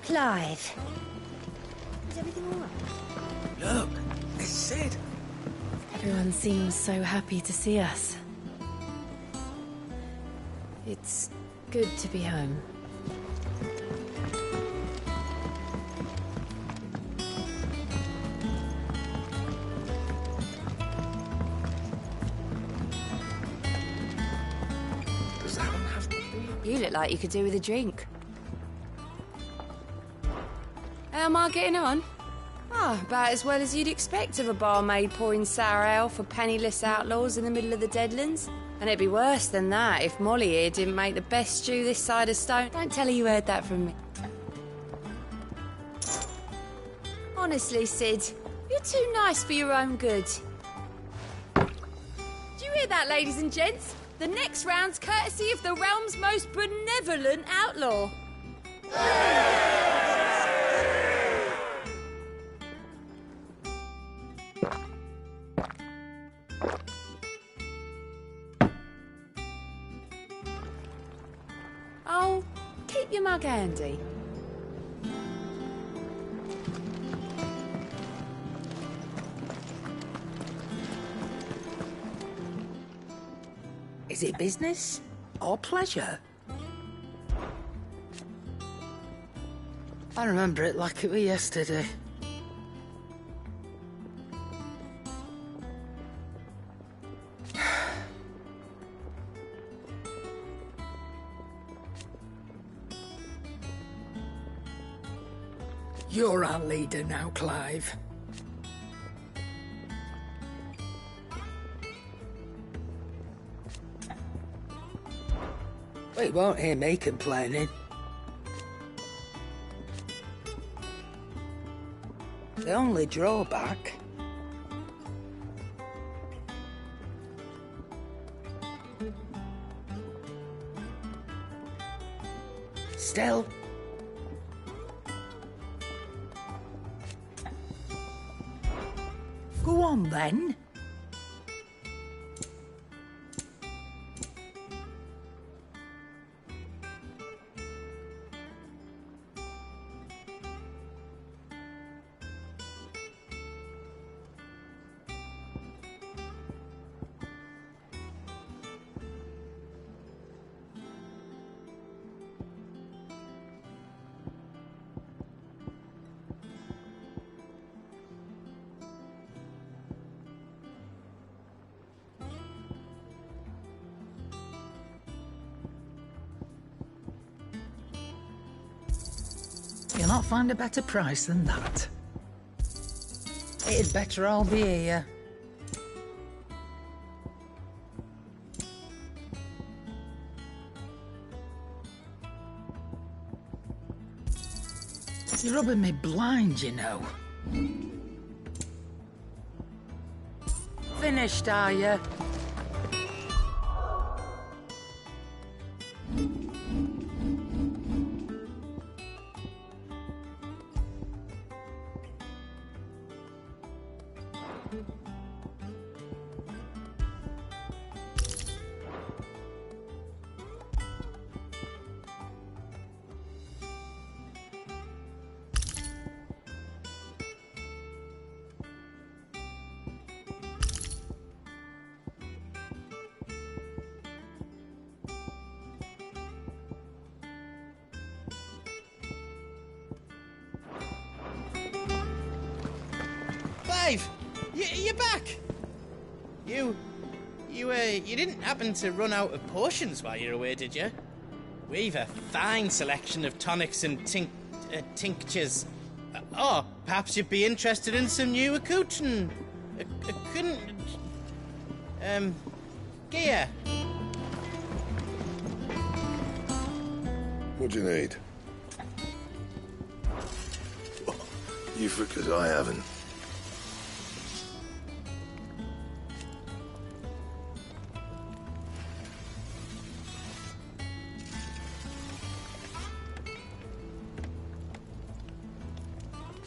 Clive. Is everything all right? Look, it's Sid. Everyone seems so happy to see us. It's good to be home. Does that one have... You look like you could do with a drink. How am I getting on? Ah, about as well as you'd expect of a barmaid pouring sour ale for penniless outlaws in the middle of the Deadlands. And it'd be worse than that if Molly here didn't make the best stew this side of Stone. Don't tell her you heard that from me. Honestly, Sid, you're too nice for your own good. Do you hear that, ladies and gents? The next round's courtesy of the realm's most benevolent outlaw. Oh, keep your mug handy. Is it business or pleasure? I remember it like it was yesterday. You're our leader now, Clive. We won't hear me complaining. The only drawback... Still... Go on, then. You'll not find a better price than that. It'd better all be here. You're rubbing me blind, you know. Finished, are you? Clive! You're back! You didn't happen to run out of potions while you're away, did you? We've a fine selection of tonics and tinctures. Or perhaps you'd be interested in some new accoutrement. Gear. What do you need? You because I haven't.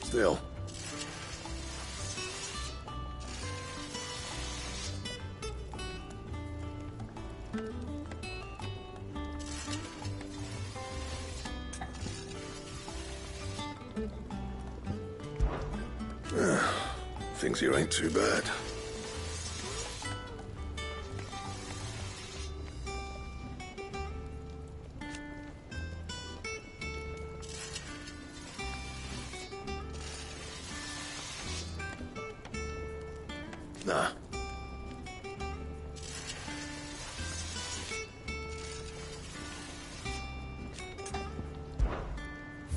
Still. Things here ain't too bad. Nah.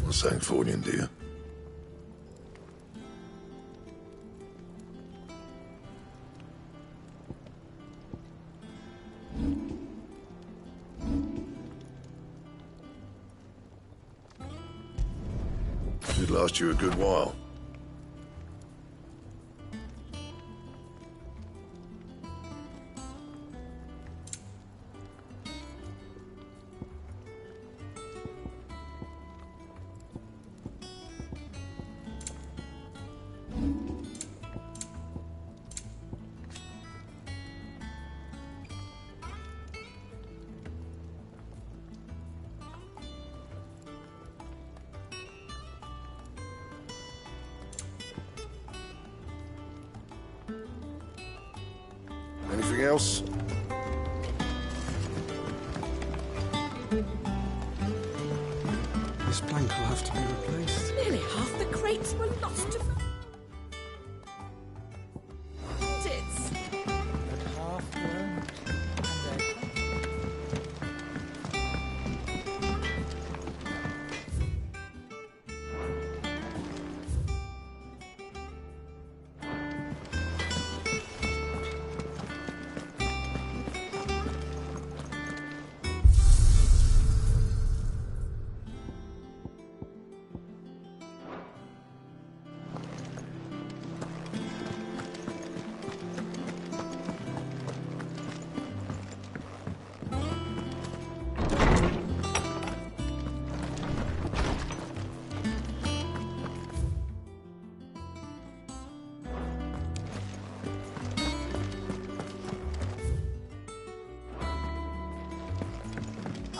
What's St. Fornian, dear? Should last you a good while. Anything else? This plank will have to be replaced. Nearly half the crates were lost to bandits. But half weren't. And they're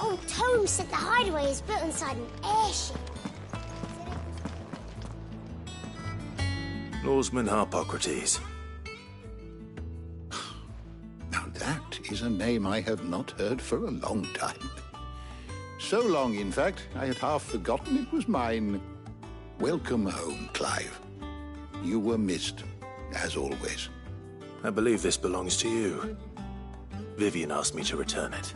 Old Tome said the hideaway is built inside an airship. Lawsman Harpocrates. Now that is a name I have not heard for a long time. So long, in fact, I had half forgotten it was mine. Welcome home, Clive. You were missed, as always. I believe this belongs to you. Vivian asked me to return it.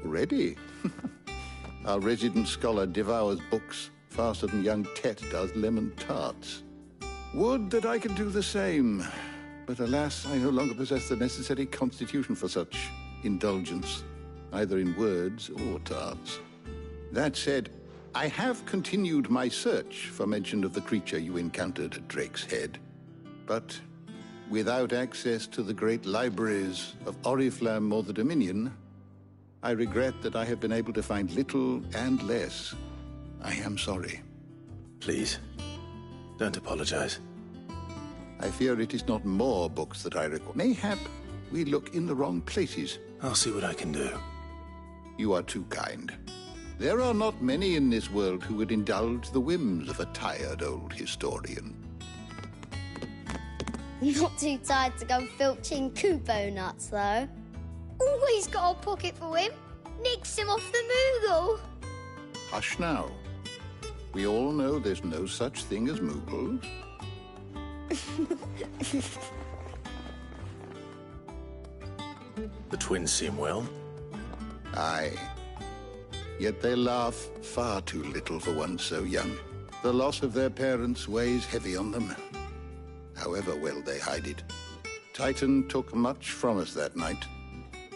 Already? Our resident scholar devours books faster than young Tet does lemon tarts. Would that I could do the same. But alas, I no longer possess the necessary constitution for such indulgence, either in words or tarts. That said, I have continued my search for mention of the creature you encountered at Drake's Head. But without access to the great libraries of Oriflamme or the Dominion, I regret that I have been able to find little and less. I am sorry. Please, don't apologize. I fear it is not more books that I require. Mayhap we look in the wrong places. I'll see what I can do. You are too kind. There are not many in this world who would indulge the whims of a tired old historian. Not too tired to go filching Kupo nuts, though. Always got a pocket for him. Nicks him off the Moogle. Hush now. We all know there's no such thing as Moogles. The twins seem well. Aye. Yet they laugh far too little for one so young. The loss of their parents weighs heavy on them, however well they hide it. Titan took much from us that night,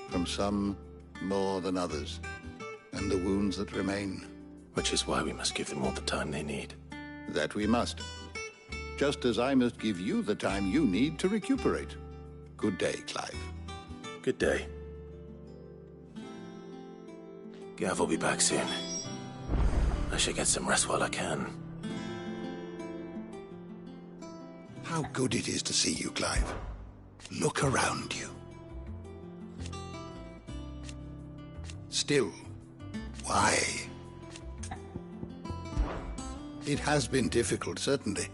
from some more than others, and the wounds that remain. Which is why we must give them all the time they need. That we must. Just as I must give you the time you need to recuperate. Good day, Clive. Good day. Gav will be back soon. I should get some rest while I can. How good it is to see you, Clive. Look around you. still. Why? It has been difficult, certainly.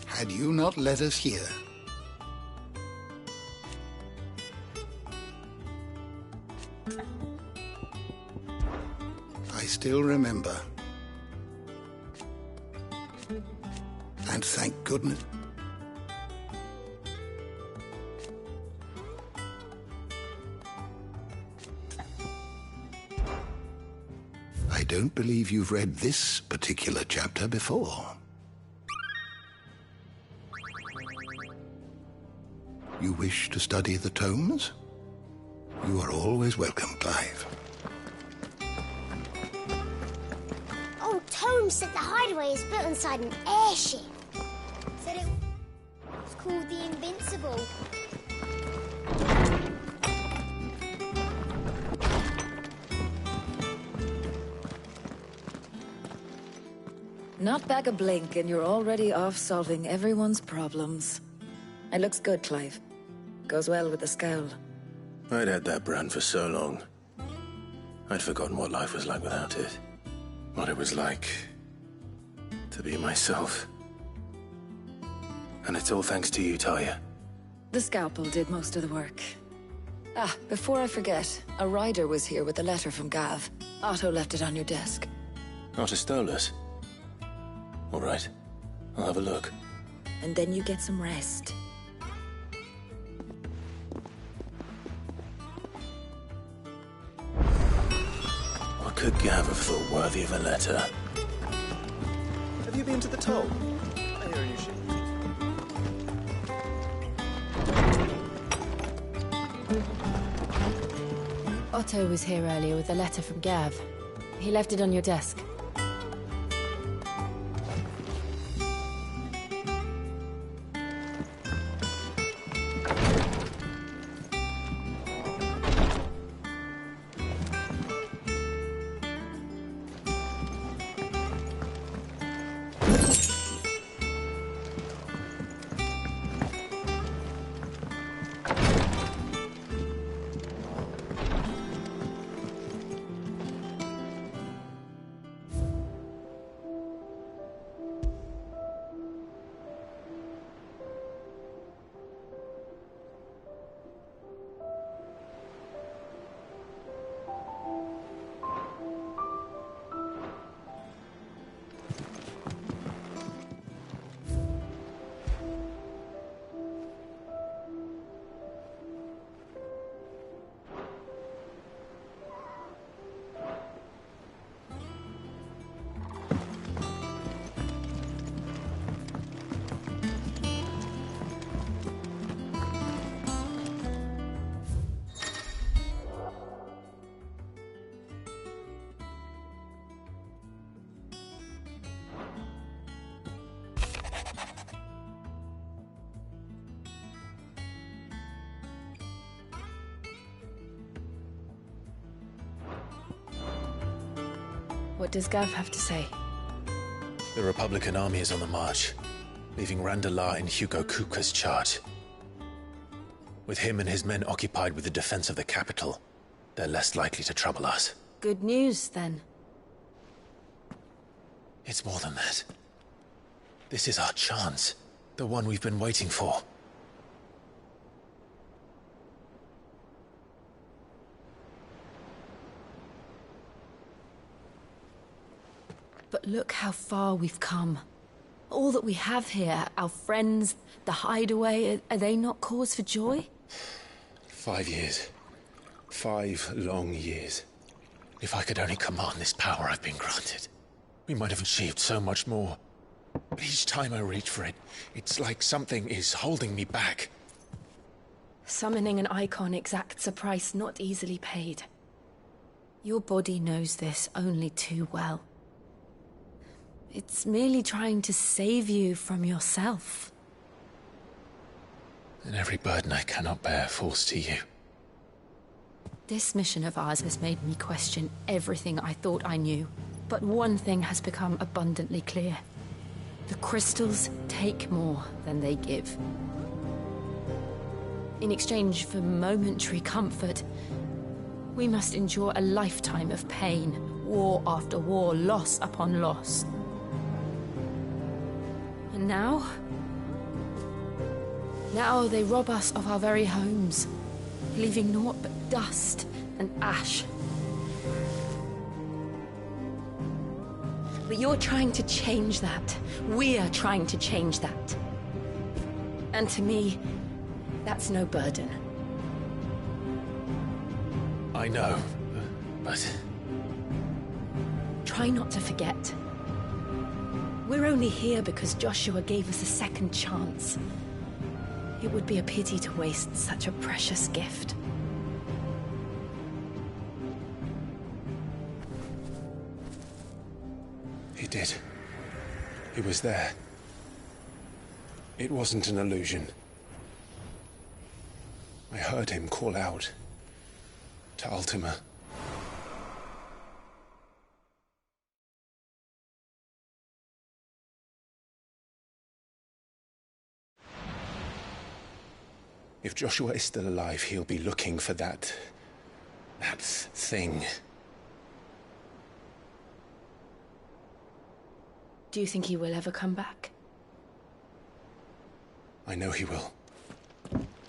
Had you not let us hear, I still remember. And thank goodness. I don't believe you've read this particular chapter before. You wish to study the tomes? You are always welcome, Clive. Old Tome said the hideaway is built inside an airship. Said it was called the Invincible. Not back a blink and you're already off solving everyone's problems. It looks good, Clive. Goes well with the scowl. I'd had that brand for so long. I'd forgotten what life was like without it. What it was like to be myself. And it's all thanks to you, Talia. The scalpel did most of the work. Ah, before I forget, a rider was here with a letter from Gav. Otto left it on your desk. Otto stole us. All right, I'll have a look. And then you get some rest. What could Gav have thought worthy of a letter? Have you been to the toll? I hear you should. Otto was here earlier with a letter from Gav. He left it on your desk. What does Gav have to say? The Republican army is on the march, leaving Randalar in Hugo Kuka's charge. With him and his men occupied with the defense of the capital, they're less likely to trouble us. Good news, then. It's more than that. This is our chance. The one we've been waiting for. But look how far we've come. All that we have here, our friends, the hideaway, are they not cause for joy? 5 years. 5 long years. If I could only command this power I've been granted, we might have achieved so much more. But each time I reach for it, it's like something is holding me back. Summoning an icon exacts a price not easily paid. Your body knows this only too well. It's merely trying to save you from yourself. And every burden I cannot bear falls to you. This mission of ours has made me question everything I thought I knew. But one thing has become abundantly clear. The crystals take more than they give. In exchange for momentary comfort, we must endure a lifetime of pain, war after war, loss upon loss. And now they rob us of our very homes, leaving naught but dust and ash. But you're trying to change that. We're trying to change that. And to me, that's no burden. I know, but... Try not to forget. We're only here because Joshua gave us a second chance. It would be a pity to waste such a precious gift. He did. He was there. It wasn't an illusion. I heard him call out to Ultima. If Joshua is still alive, he'll be looking for that thing. Do you think he will ever come back? I know he will.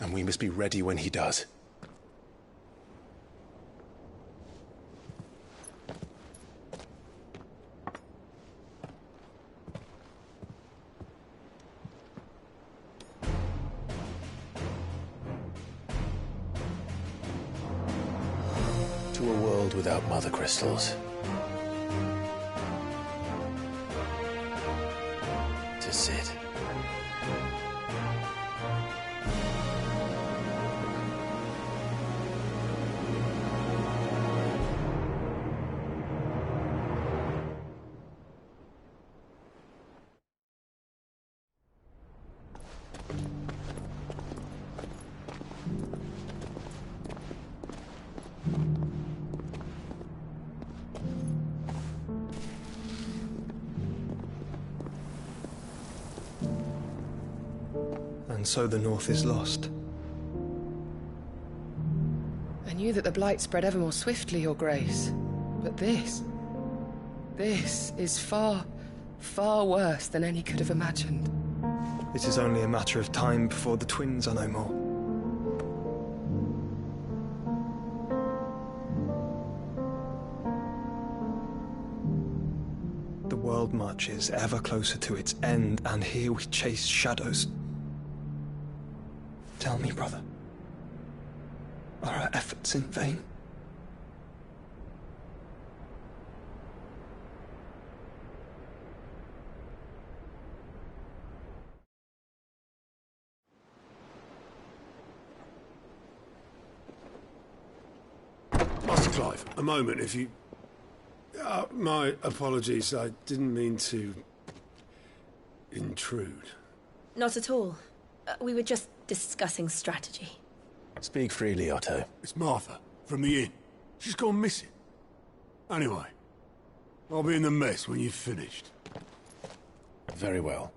And we must be ready when he does. To a world without mother crystals. To Sid. And so the North is lost. I knew that the Blight spread ever more swiftly, Your Grace. But this is far, far worse than any could have imagined. It is only a matter of time before the twins are no more. The world marches ever closer to its end, and here we chase shadows. Tell me, brother, are our efforts in vain? Master Clive, a moment, if you... my apologies, I didn't mean to... intrude. Not at all. We were just discussing strategy. Speak freely, Otto. It's Martha, from the inn. She's gone missing. Anyway, I'll be in the mess when you've finished. Very well.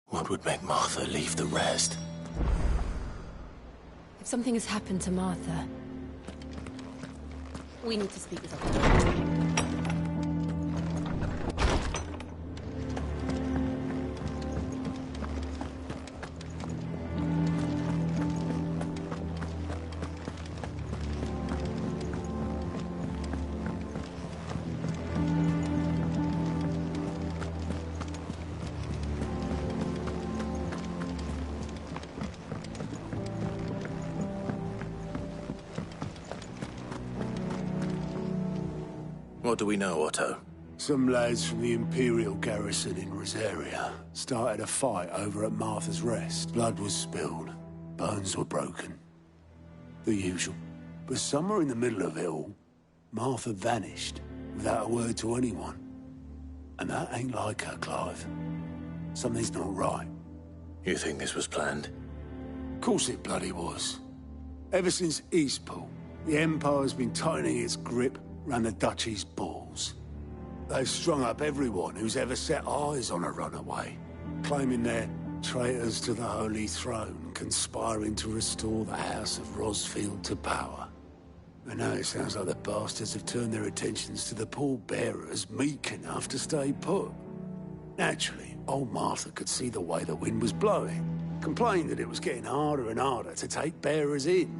What would make Martha leave the rest? If something has happened to Martha, we need to speak with Otto. What do we know, Otto? Some lads from the Imperial garrison in Rosaria started a fight over at Martha's Rest. Blood was spilled. Bones were broken. The usual. But somewhere in the middle of it all, Martha vanished, without a word to anyone. And that ain't like her, Clive. Something's not right. You think this was planned? Of course it bloody was. Ever since Eastpool, the Empire's been tightening its grip round the Duchy's balls. They've strung up everyone who's ever set eyes on a runaway, claiming they're traitors to the Holy Throne, conspiring to restore the House of Rosfield to power. And now it sounds like the bastards have turned their attentions to the pallbearers meek enough to stay put. Naturally, old Martha could see the way the wind was blowing, complained that it was getting harder and harder to take bearers in.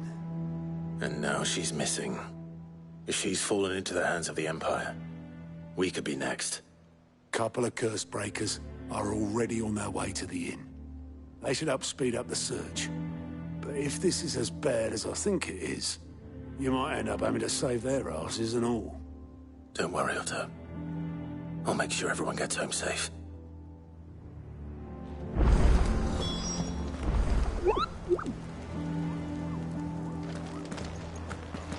And now she's missing. If she's fallen into the hands of the Empire, we could be next. Couple of curse breakers are already on their way to the inn. They should help speed up the search. But if this is as bad as I think it is, you might end up having to save their asses and all. Don't worry, Otto. I'll make sure everyone gets home safe.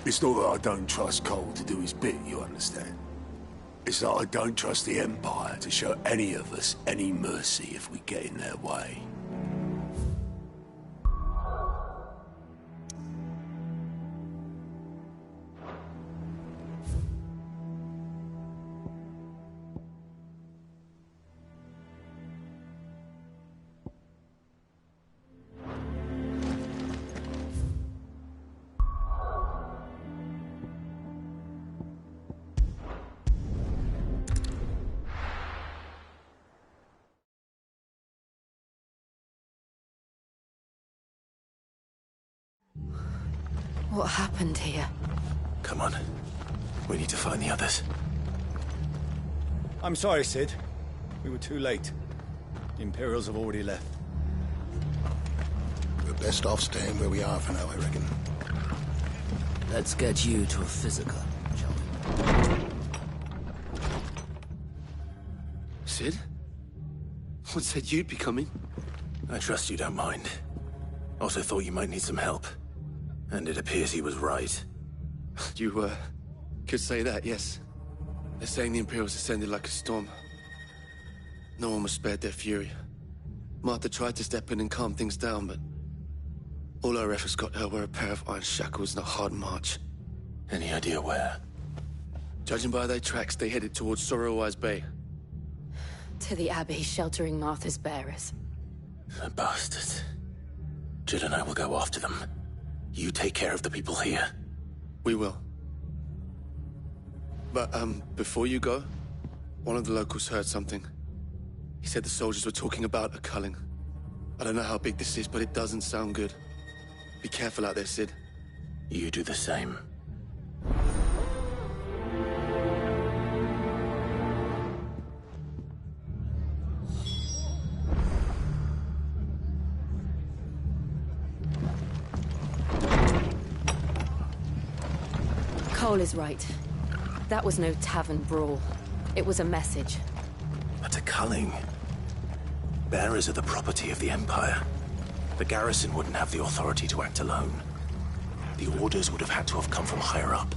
It's not that I don't trust Cole to do his bit, you understand? It's that I don't trust the Empire to show any of us any mercy if we get in their way. What happened here? Come on. We need to find the others. I'm sorry, Sid. We were too late. The Imperials have already left. We're best off staying where we are for now, I reckon. Let's get you to a physical, shall we? Sid? What said you'd be coming? I trust you don't mind. Also thought you might need some help. And it appears he was right. You, could say that, yes. They're saying the Imperials descended like a storm. No one was spared their fury. Martha tried to step in and calm things down, but all our efforts got her were a pair of iron shackles and a hard march. Any idea where? Judging by their tracks, they headed towards Sorrowwise Bay. To the Abbey sheltering Martha's bearers. The bastards. Jill and I will go after them. You take care of the people here. We will. But, before you go, one of the locals heard something. He said the soldiers were talking about a culling. I don't know how big this is, but it doesn't sound good. Be careful out there, Sid. You do the same. Cole is right. That was no tavern brawl. It was a message. But a culling. Bearers are the property of the Empire. The garrison wouldn't have the authority to act alone. The orders would have had to have come from higher up.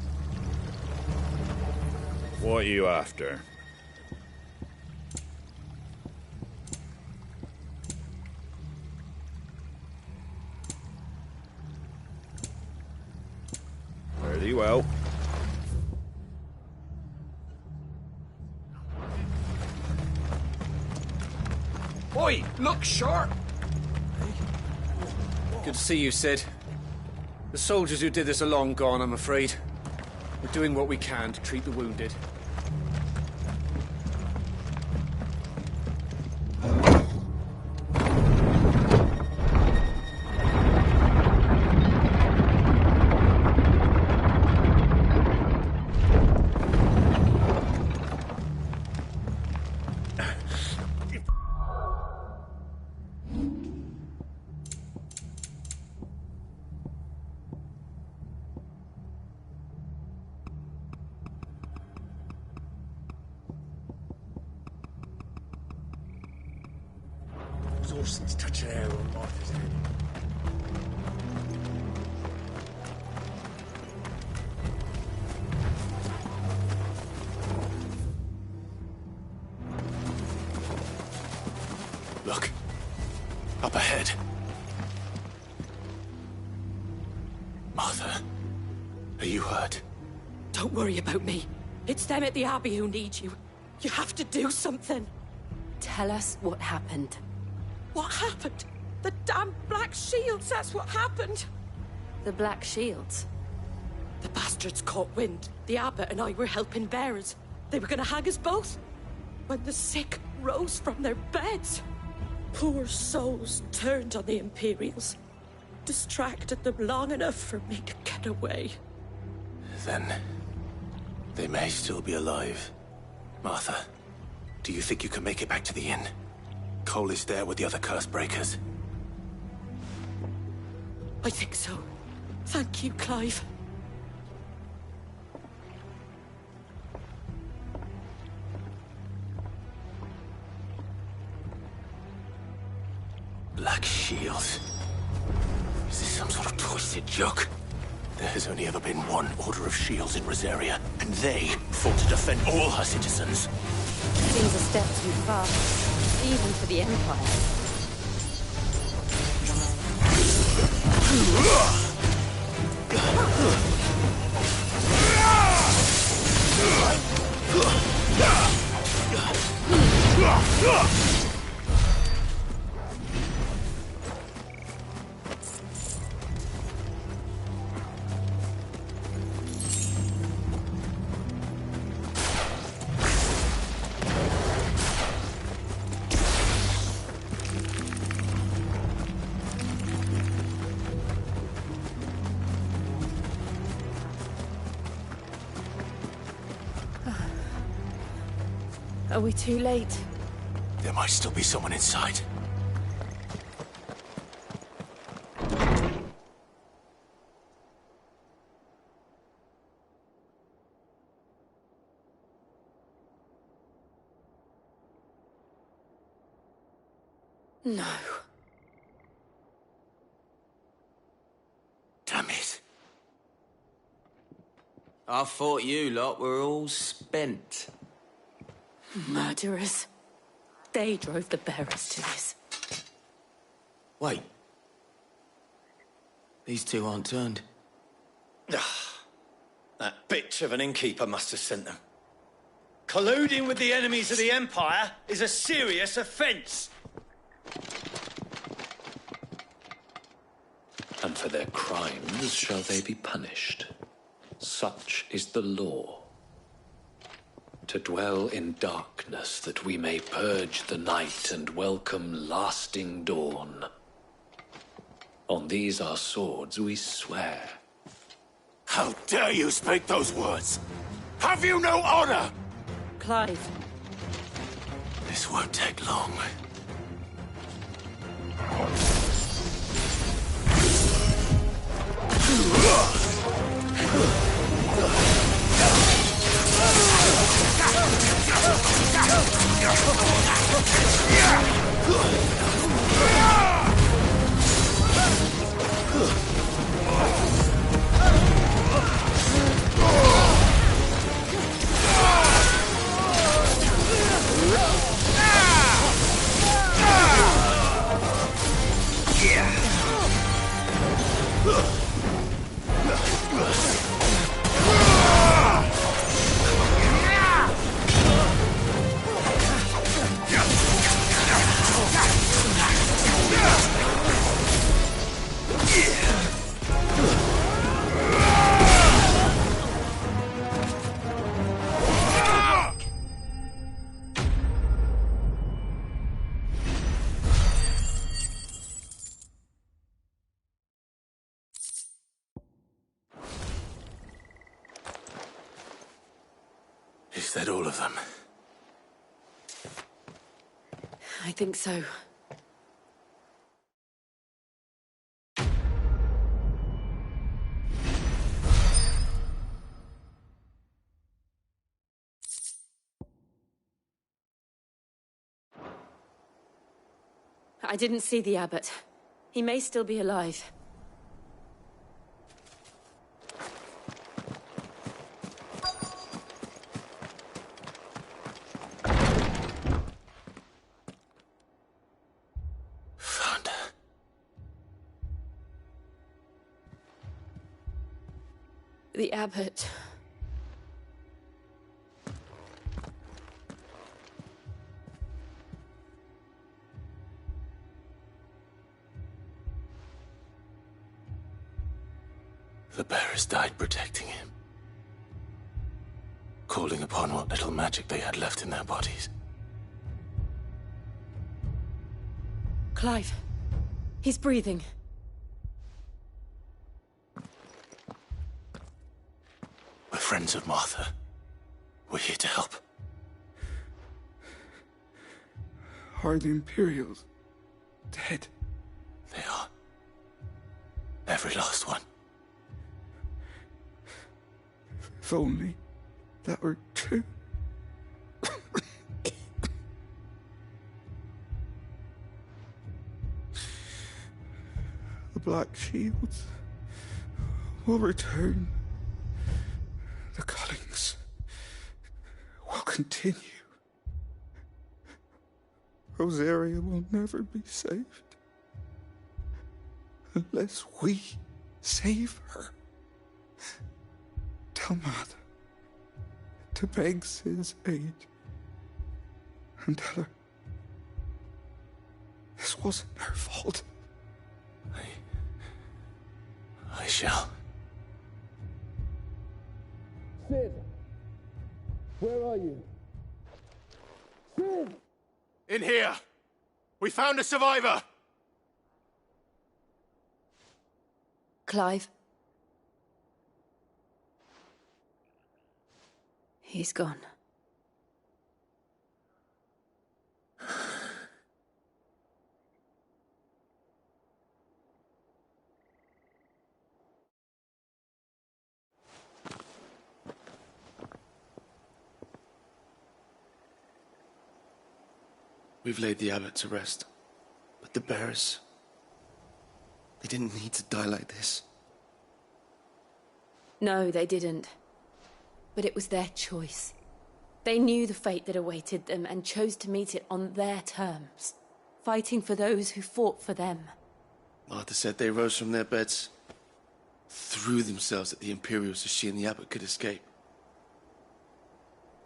What are you after? Very well. Oi, look sharp! Good to see you, Sid. The soldiers who did this are long gone, I'm afraid. We're doing what we can to treat the wounded. Orson's touching air on Martha's head. Look. Up ahead. Martha, are you hurt? Don't worry about me. It's them at the Abbey who need you. You have to do something. Tell us what happened. What happened? The damn Black Shields, that's what happened. The Black Shields? The bastards caught wind. The abbot and I were helping bearers. They were gonna hang us both. When the sick rose from their beds, poor souls turned on the Imperials. Distracted them long enough for me to get away. Then... they may still be alive. Martha, do you think you can make it back to the inn? Cole is there with the other curse breakers. I think so. Thank you, Clive. Black Shields. Is this some sort of twisted joke? There has only ever been one Order of Shields in Rosaria, and they fought to defend all her citizens. Seems a step too far, even for the Empire. Are we too late? There might still be someone inside. No. Damn it. I thought you lot were all spent. Murderers. They drove the bearers to this. Wait. These two aren't turned. That bitch of an innkeeper must have sent them. Colluding with the enemies of the Empire is a serious offence. And for their crimes shall they be punished. Such is the law. To dwell in darkness that we may purge the night and welcome lasting dawn. On these our swords we swear. How dare you speak those words? Have you no honor? Clive. This won't take long. Is that all of them? I think so. I didn't see the abbot. He may still be alive. The abbot. The bearers died protecting him, calling upon what little magic they had left in their bodies. Clive. He's breathing. We're friends of Martha. We're here to help. Are the Imperials dead? They are. Every last one. If only that were true. The Black Shields will return. The cuttings will continue. Rosaria will never be saved unless we save her. Tell Mother to beg Sid's aid and tell her this wasn't her fault. I shall. Sid! Where are you? Sid! In here! We found a survivor! Clive. He's gone. We've laid the abbot to rest. But the bearers... they didn't need to die like this. No, they didn't. But it was their choice. They knew the fate that awaited them and chose to meet it on their terms, fighting for those who fought for them. Martha said they rose from their beds, threw themselves at the Imperials so she and the abbot could escape.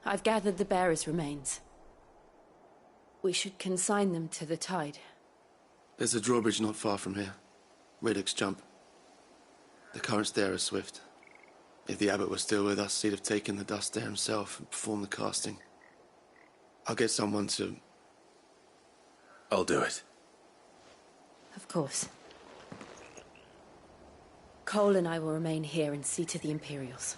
I've gathered the bearers' remains. We should consign them to the tide. There's a drawbridge not far from here. Radix Jump. The currents there are swift. If the abbot was still with us, he'd have taken the dust there himself and performed the casting. I'll get someone to... I'll do it. Of course. Cole and I will remain here and see to the Imperials.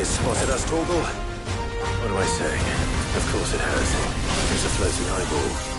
Spotted us, Torgal? What am I saying? Of course it has. It's a floating eyeball.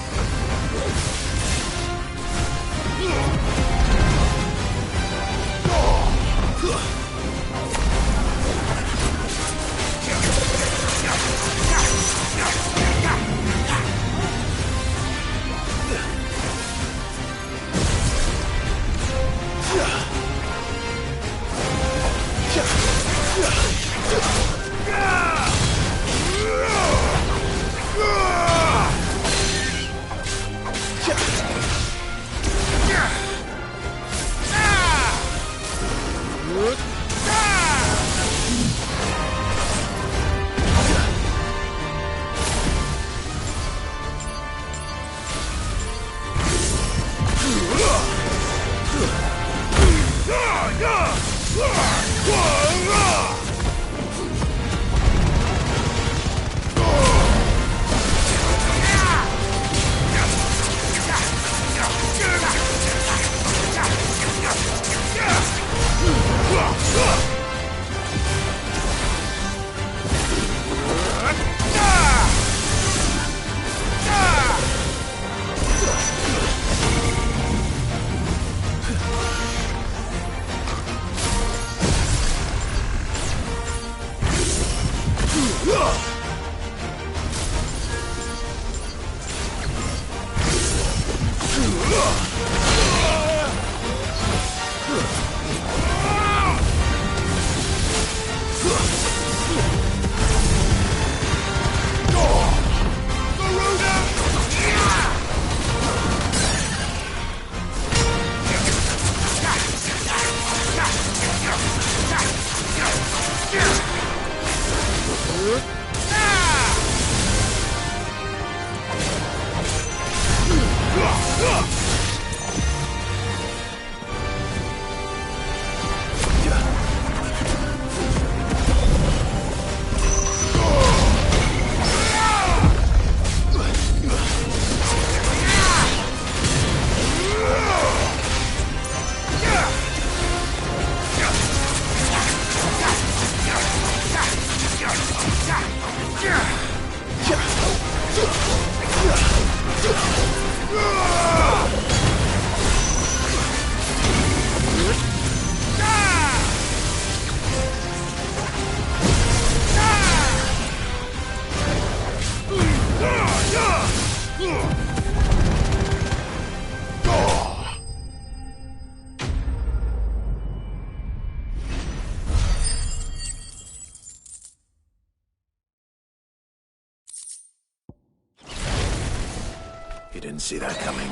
You didn't see that coming.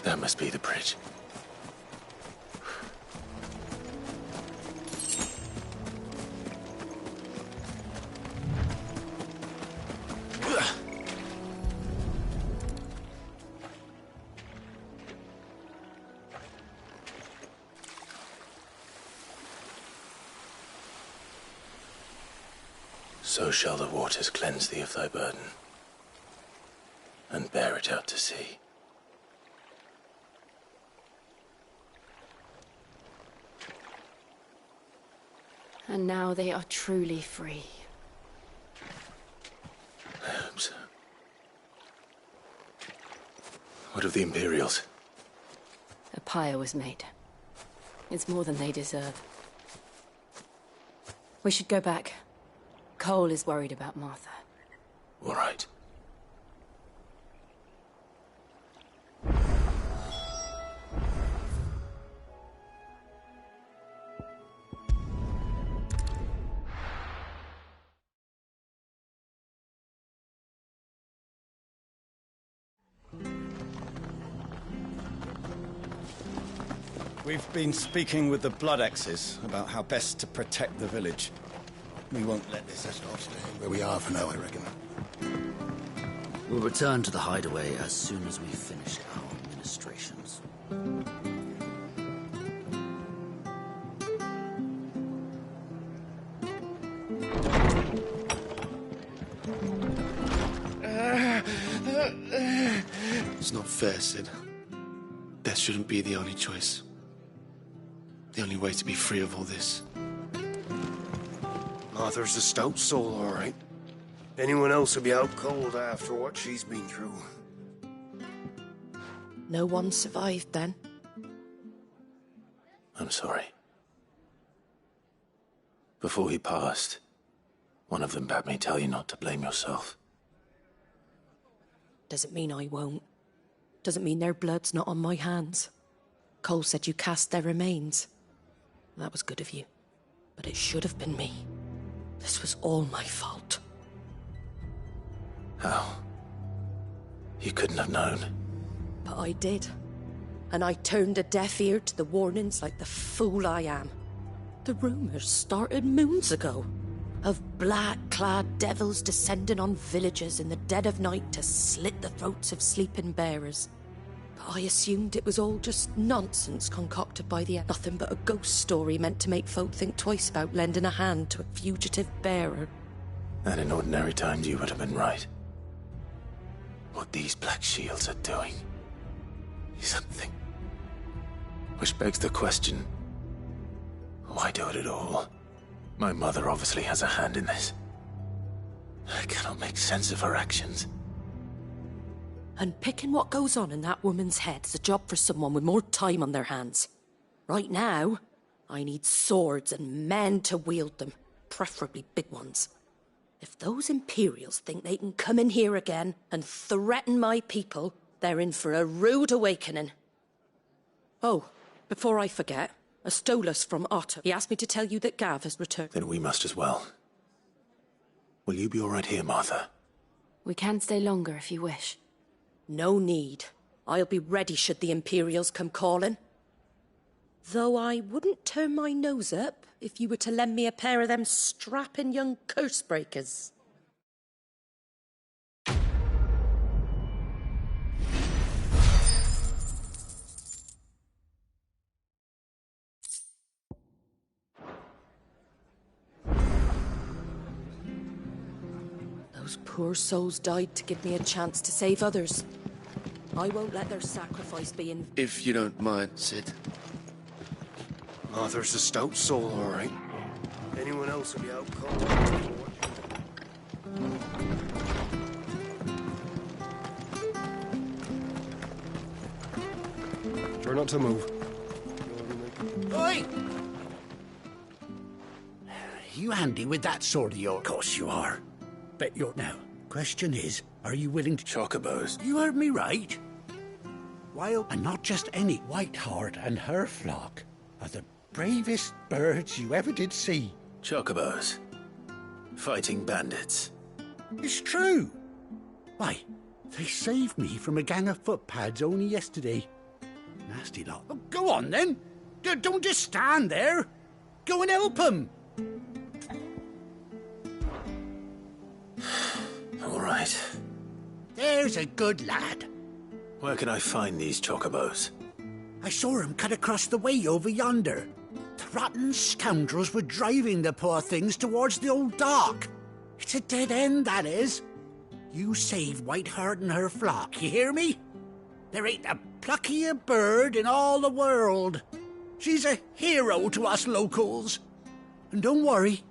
That must be the bridge. So shall the waters cleanse thee of thy burden, and bear it out to sea. And now they are truly free. I hope so. What of the Imperials? A pyre was made. It's more than they deserve. We should go back. Cole is worried about Martha. All right. We've been speaking with the Blood Axes about how best to protect the village. We won't let this stay Where we are for now, I reckon. We'll return to the hideaway as soon as we've finished our administrations. It's not fair, Sid. Death shouldn't be the only choice. The only way to be free of all this. Martha's a stout soul, all right. Anyone else would be out cold after what she's been through. No one survived then? I'm sorry. Before he passed, one of them bade me tell you not to blame yourself. Doesn't mean I won't. Doesn't mean their blood's not on my hands. Cole said you cast their remains. That was good of you. But it should have been me. This was all my fault. How? You couldn't have known. But I did. And I turned a deaf ear to the warnings like the fool I am. The rumours started moons ago. Of black-clad devils descending on villages in the dead of night to slit the throats of sleeping bearers. But I assumed it was all just nonsense concocted by the nothing but a ghost story meant to make folk think twice about lending a hand to a fugitive bearer. And in ordinary times you would have been right. What these Black Shields are doing is something. Which begs the question, why do it at all? My mother obviously has a hand in this. I cannot make sense of her actions. And picking what goes on in that woman's head is a job for someone with more time on their hands. Right now, I need swords and men to wield them, preferably big ones. If those Imperials think they can come in here again and threaten my people, they're in for a rude awakening. Oh, before I forget, a Stolas from Otto. He asked me to tell you that Gav has returned. Then we must as well. Will you be all right here, Martha? We can stay longer if you wish. No need. I'll be ready should the Imperials come calling. Though I wouldn't turn my nose up if you were to lend me a pair of them strapping young curse breakers. Those poor souls died to give me a chance to save others. I won't let their sacrifice be in... If you don't mind, Sid. Arthur's a stout soul, all right. Anyone else will be out cold. Try not to move. Oi! You handy with that sword of yours? Of course you are. Bet you're... Now, question is, are you willing to... Chocobos. You heard me right. Wild, and not just any. Whiteheart and her flock are the bravest birds you ever did see. Chocobos. Fighting bandits. It's true. Why, they saved me from a gang of footpads only yesterday. Nasty lot. Oh, go on, then. Don't just stand there. Go and help them. All right. There's a good lad. Where can I find these chocobos? I saw him cut across the way over yonder. The rotten scoundrels were driving the poor things towards the old dock. It's a dead end, that is. You save Whiteheart and her flock, you hear me? There ain't a pluckier bird in all the world. She's a hero to us locals. And don't worry,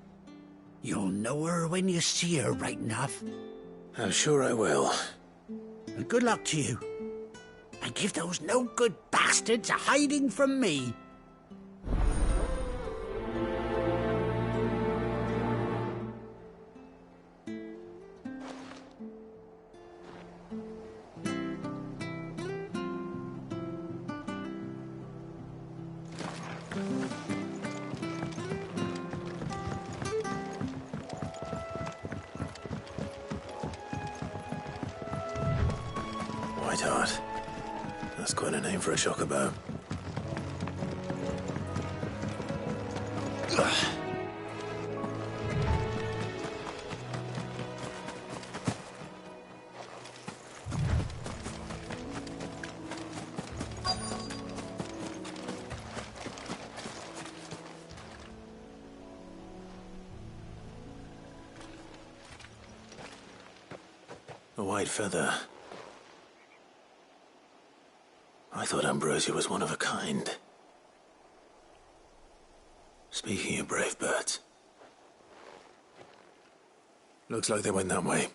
you'll know her when you see her right enough. I'm sure I will. And good luck to you. And give those no-good bastards a hiding from me. Whiteheart. That's quite a name for a chocobo. A white feather. I thought Ambrosia was one of a kind. Speaking of brave birds. Looks like they went that way.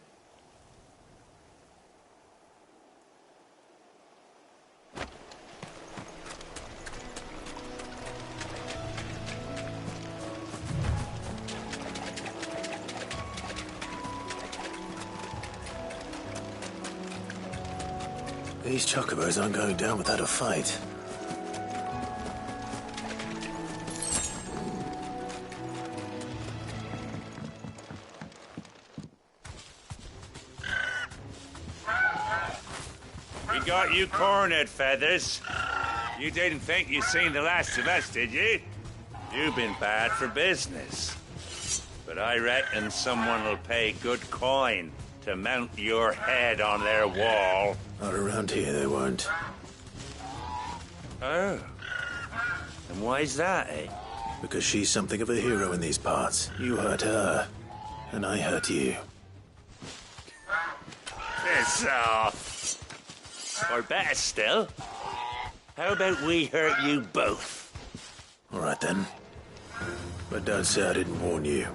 These chocobos aren't going down without a fight. We got you cornered, Feathers. You didn't think you'd seen the last of us, did you? You've been bad for business. But I reckon someone will pay good coin to mount your head on their wall. Not around here, they won't. Oh. And why's that, eh? Because she's something of a hero in these parts. You hurt her, and I hurt you. Piss off. Or better still, how about we hurt you both? All right, then. But don't say I didn't warn you.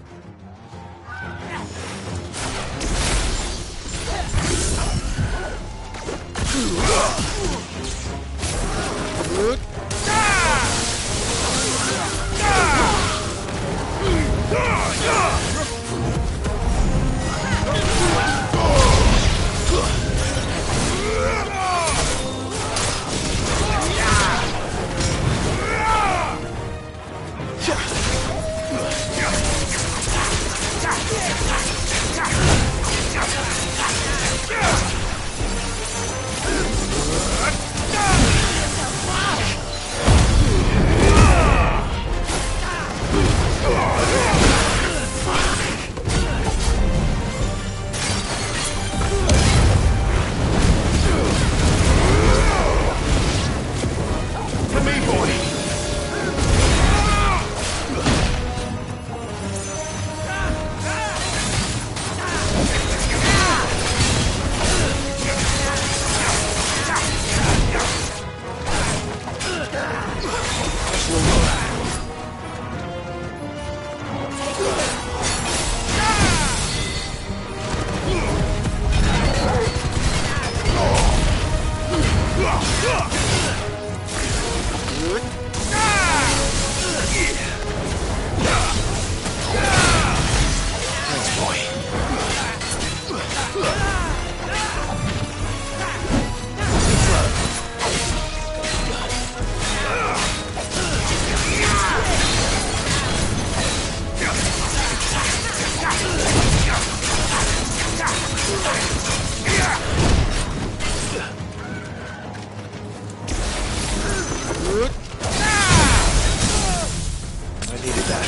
Thanks, boy. I needed that.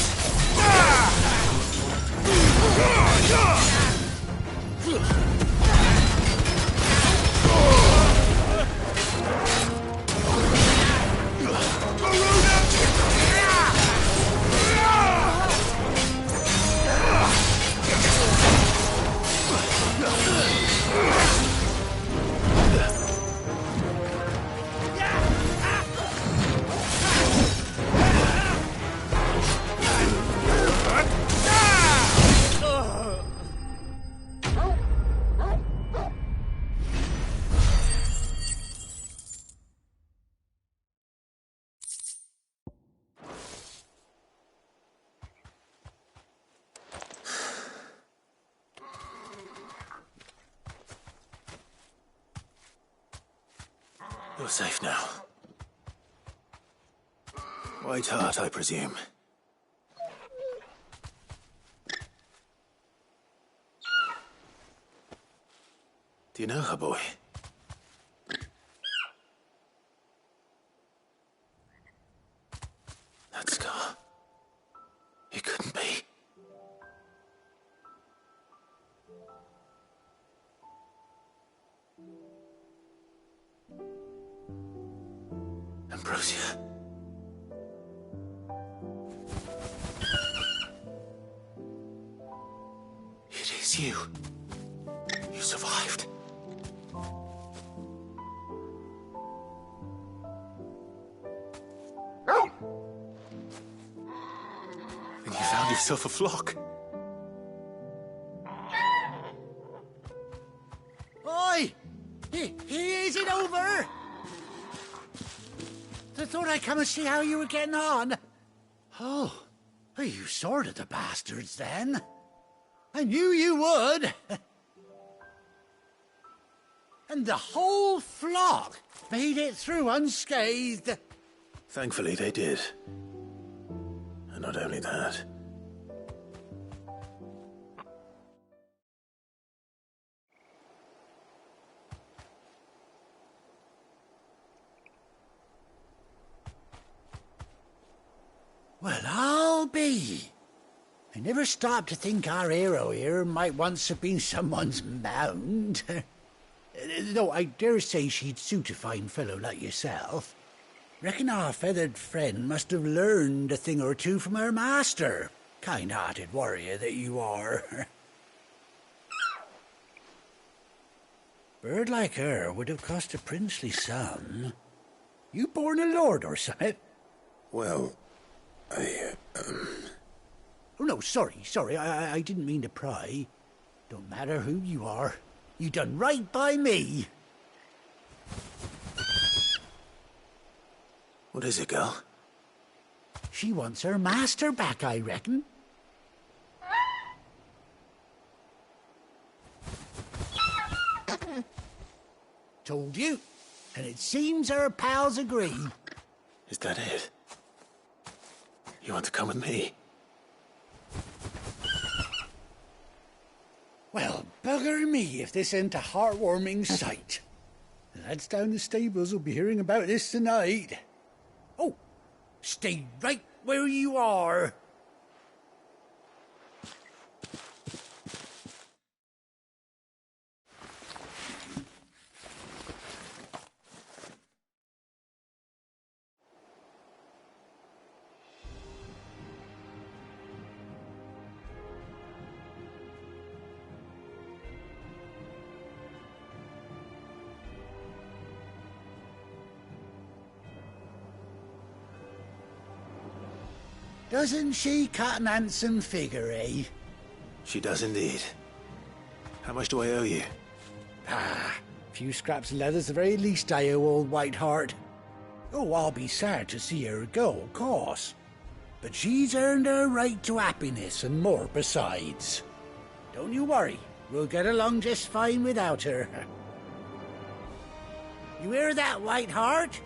You're safe now. White Hart, I presume. Do you know her, boy? That scar. It couldn't be. Ambrosia. It is you. You survived. And you found yourself a flock. Oi! Is it over? I thought I'd come and see how you were getting on. Oh, you sorted the bastards then. I knew you would. And the whole flock made it through unscathed. Thankfully, they did. And not only that. Well, I'll be. I never stopped to think our hero here might once have been someone's mount. Though I dare say she'd suit a fine fellow like yourself. Reckon our feathered friend must have learned a thing or two from her master. Kind-hearted warrior that you are. Bird like her would have cost a princely sum. You born a lord or something? Well, Oh, no, sorry. I didn't mean to pry. Don't matter who you are. You done right by me. What is it, girl? She wants her master back, I reckon. Told you. And it seems her pals agree. Is that it? You want to come with me? Well, bugger me if this ain't a heartwarming sight. The lads down the stables will be hearing about this tonight. Oh, stay right where you are. Doesn't she cut an handsome figure, eh? She does indeed. How much do I owe you? Ah, if few scraps of leather's the very least I owe old Whiteheart. Oh, I'll be sad to see her go, of course. But she's earned her right to happiness and more besides. Don't you worry, we'll get along just fine without her. You hear that, Whiteheart?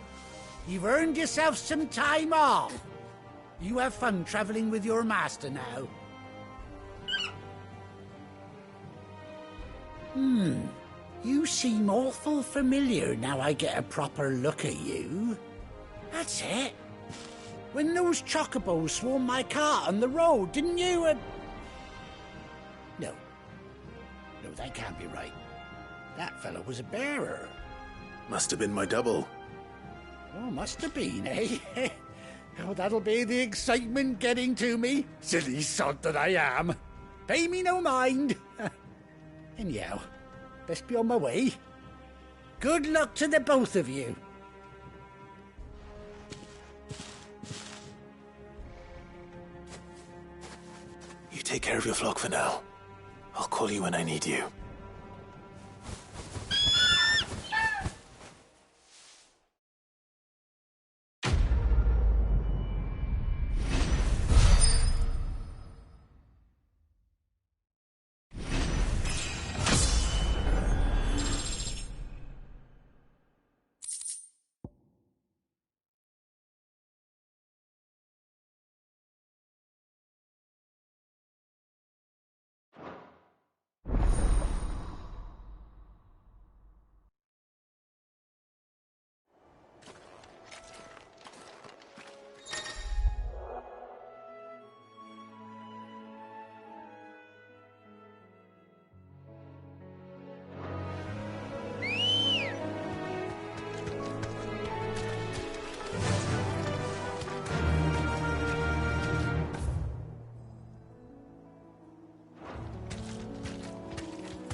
You've earned yourself some time off. You have fun traveling with your master now. You seem awful familiar now I get a proper look at you. That's it. When those chocobos swarmed my cart on the road, didn't you? No, that can't be right. That fellow was a bearer. Must have been my double. Oh, must have been, eh? Oh, that'll be the excitement getting to me. Silly sod that I am. Pay me no mind. Anyhow, best be on my way. Good luck to the both of you. You take care of your flock for now. I'll call you when I need you.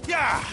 Yeah!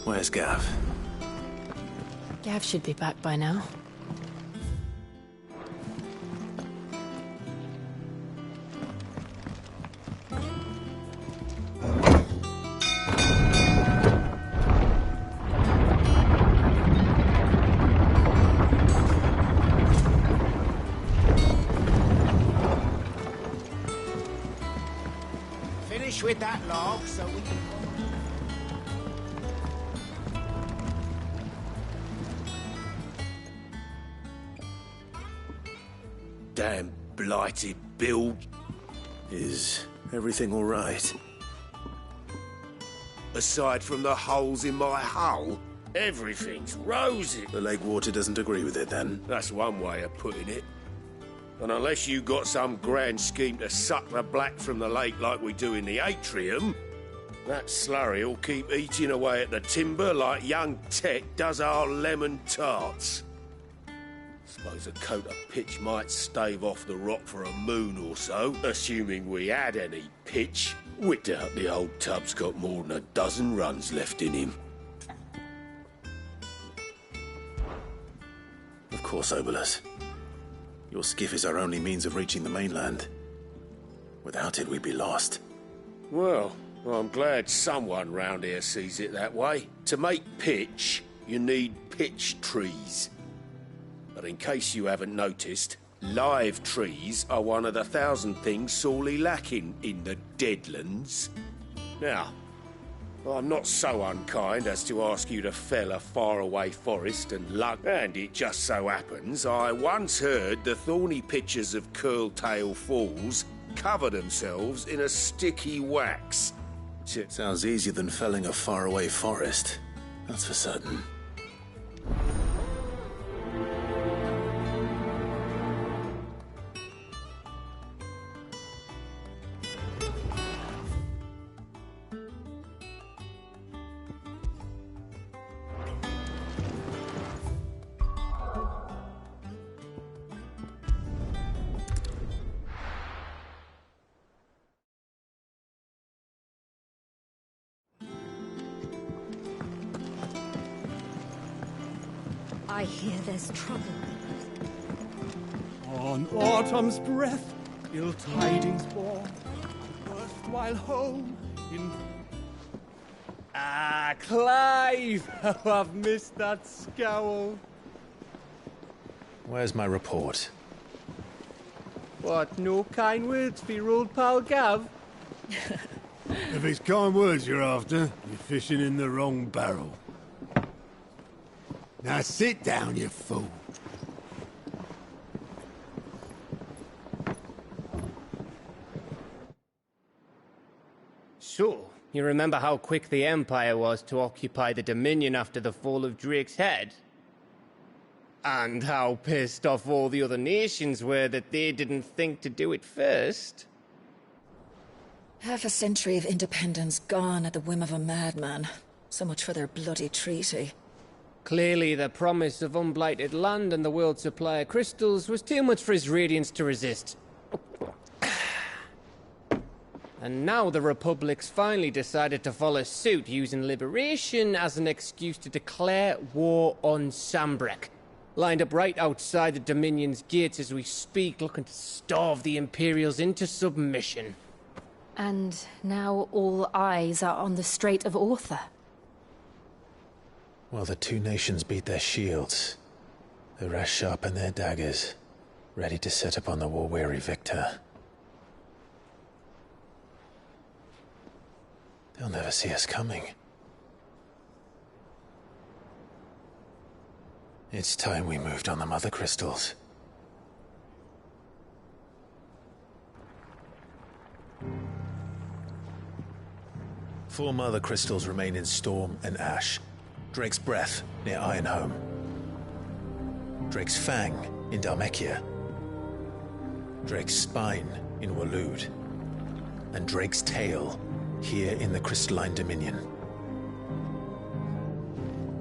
Where's Gav? Gav should be back by now. Finish with that log so we can... Damn blighted build. Is everything all right? Aside from the holes in my hull, everything's rosy. The lake water doesn't agree with it, then? That's one way of putting it. And unless you got some grand scheme to suck the black from the lake like we do in the atrium, that slurry will keep eating away at the timber like young Tech does our lemon tarts. Suppose a coat of pitch might stave off the rock for a moon or so, assuming we had any pitch. We doubt the old tub's got more than a dozen runs left in him. Of course, Obolus. Your skiff is our only means of reaching the mainland. Without it, we'd be lost. Well, I'm glad someone round here sees it that way. To make pitch, you need pitch trees. But in case you haven't noticed, Live trees are one of the 1,000 things sorely lacking in the Deadlands. Now, I'm not so unkind as to ask you to fell a faraway forest and it just so happens I once heard the thorny pitchers of Curltail Falls cover themselves in a sticky wax. Sounds easier than felling a faraway forest, that's for certain. I hear there's trouble. On autumn's breath, ill tidings born, erstwhile home in... Ah, Clive! How I've missed that scowl. Where's my report? What, no kind words for your old pal Gav? If it's kind words you're after, you're fishing in the wrong barrel. Now sit down, you fool. So, you remember how quick the Empire was to occupy the Dominion after the fall of Drake's head? And how pissed off all the other nations were that they didn't think to do it first? Half a century of independence gone at the whim of a madman. So much for their bloody treaty. Clearly, the promise of unblighted land and the world's supply of crystals was too much for his radiance to resist. And now the Republic's finally decided to follow suit, using liberation as an excuse to declare war on Sambrek. Lined up right outside the Dominion's gates as we speak, looking to starve the Imperials into submission. And now all eyes are on the Strait of Author. While the two nations beat their shields, the rest sharpen their daggers, ready to set upon the war-weary victor. They'll never see us coming. It's time we moved on the Mother Crystals. Four Mother Crystals remain in Storm and Ash. Drake's Breath, near Ironhome. Drake's Fang, in Dhalmekia. Drake's Spine, in Waloed. And Drake's Tail, here in the Crystalline Dominion.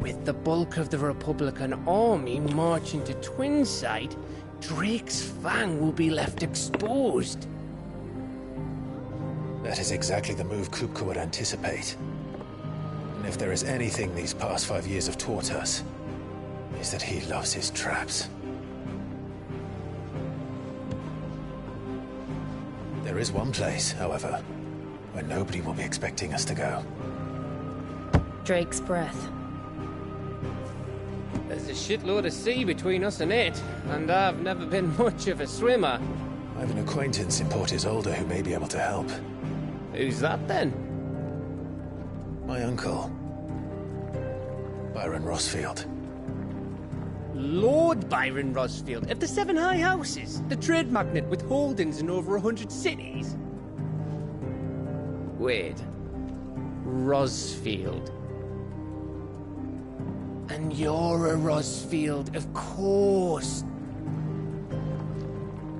With the bulk of the Republican army marching to Twinside, Drake's Fang will be left exposed. That is exactly the move Kupka would anticipate. And if there is anything these past 5 years have taught us, is that he loves his traps. There is one place, however, where nobody will be expecting us to go. Drake's Breath. There's a shitload of sea between us and it, and I've never been much of a swimmer. I have an acquaintance in Port Isolde who may be able to help. Who's that then? My uncle, Byron Rosfield. Lord Byron Rosfield of the Seven High Houses, the trade magnate with holdings in over 100 cities. Wait, Rosfield. And you're a Rosfield, of course.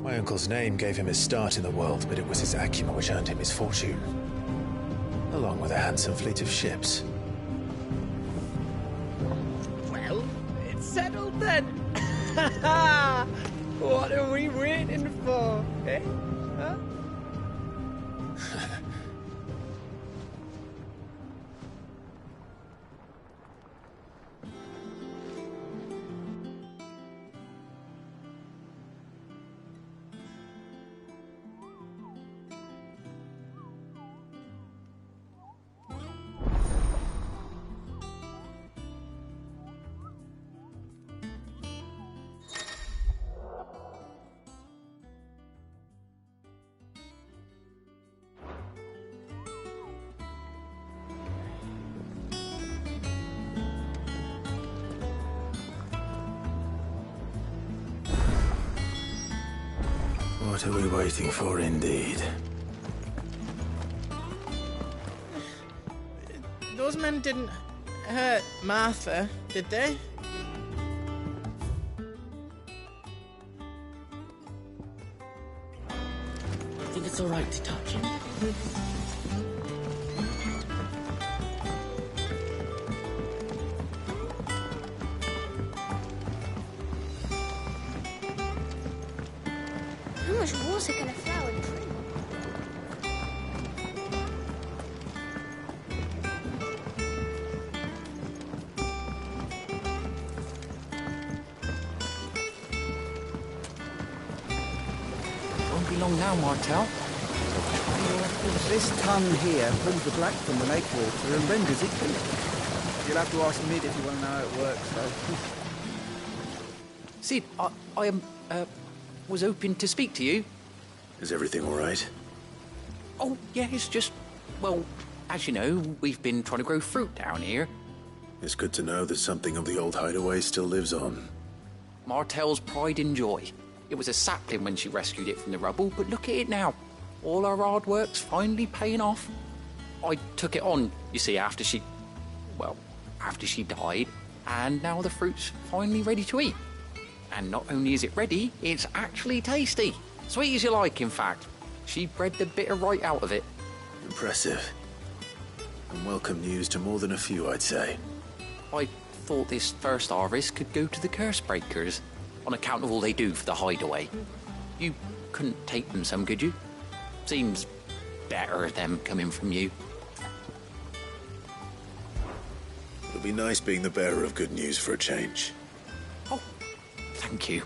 My uncle's name gave him his start in the world, but it was his acumen which earned him his fortune. Along with a handsome fleet of ships. Well, it's settled then. What are we waiting for, eh? Huh? What are we waiting for, indeed? Those men didn't hurt Martha, did they? I think it's all right to touch him. How much water can a flower drink? Won't be long now, Martel. This ton here pulls the black from the lake water and renders it clear. You'll have to ask Mid if you want to know how it works, though. Sid, I was hoping to speak to you. Is everything all right? Oh, yeah, it's just, well, as you know, we've been trying to grow fruit down here. It's good to know that something of the old hideaway still lives on. Martel's pride and joy. It was a sapling when she rescued it from the rubble, but look at it now. All our hard work's finally paying off. I took it on, you see, after she died, and now the fruit's finally ready to eat. And not only is it ready, it's actually tasty. Sweet as you like, in fact. She bred the bitter right out of it. Impressive. And welcome news to more than a few, I'd say. I thought this first harvest could go to the curse breakers, on account of all they do for the hideaway. You couldn't take them some, could you? Seems better them coming from you. It'll be nice being the bearer of good news for a change. Oh, thank you.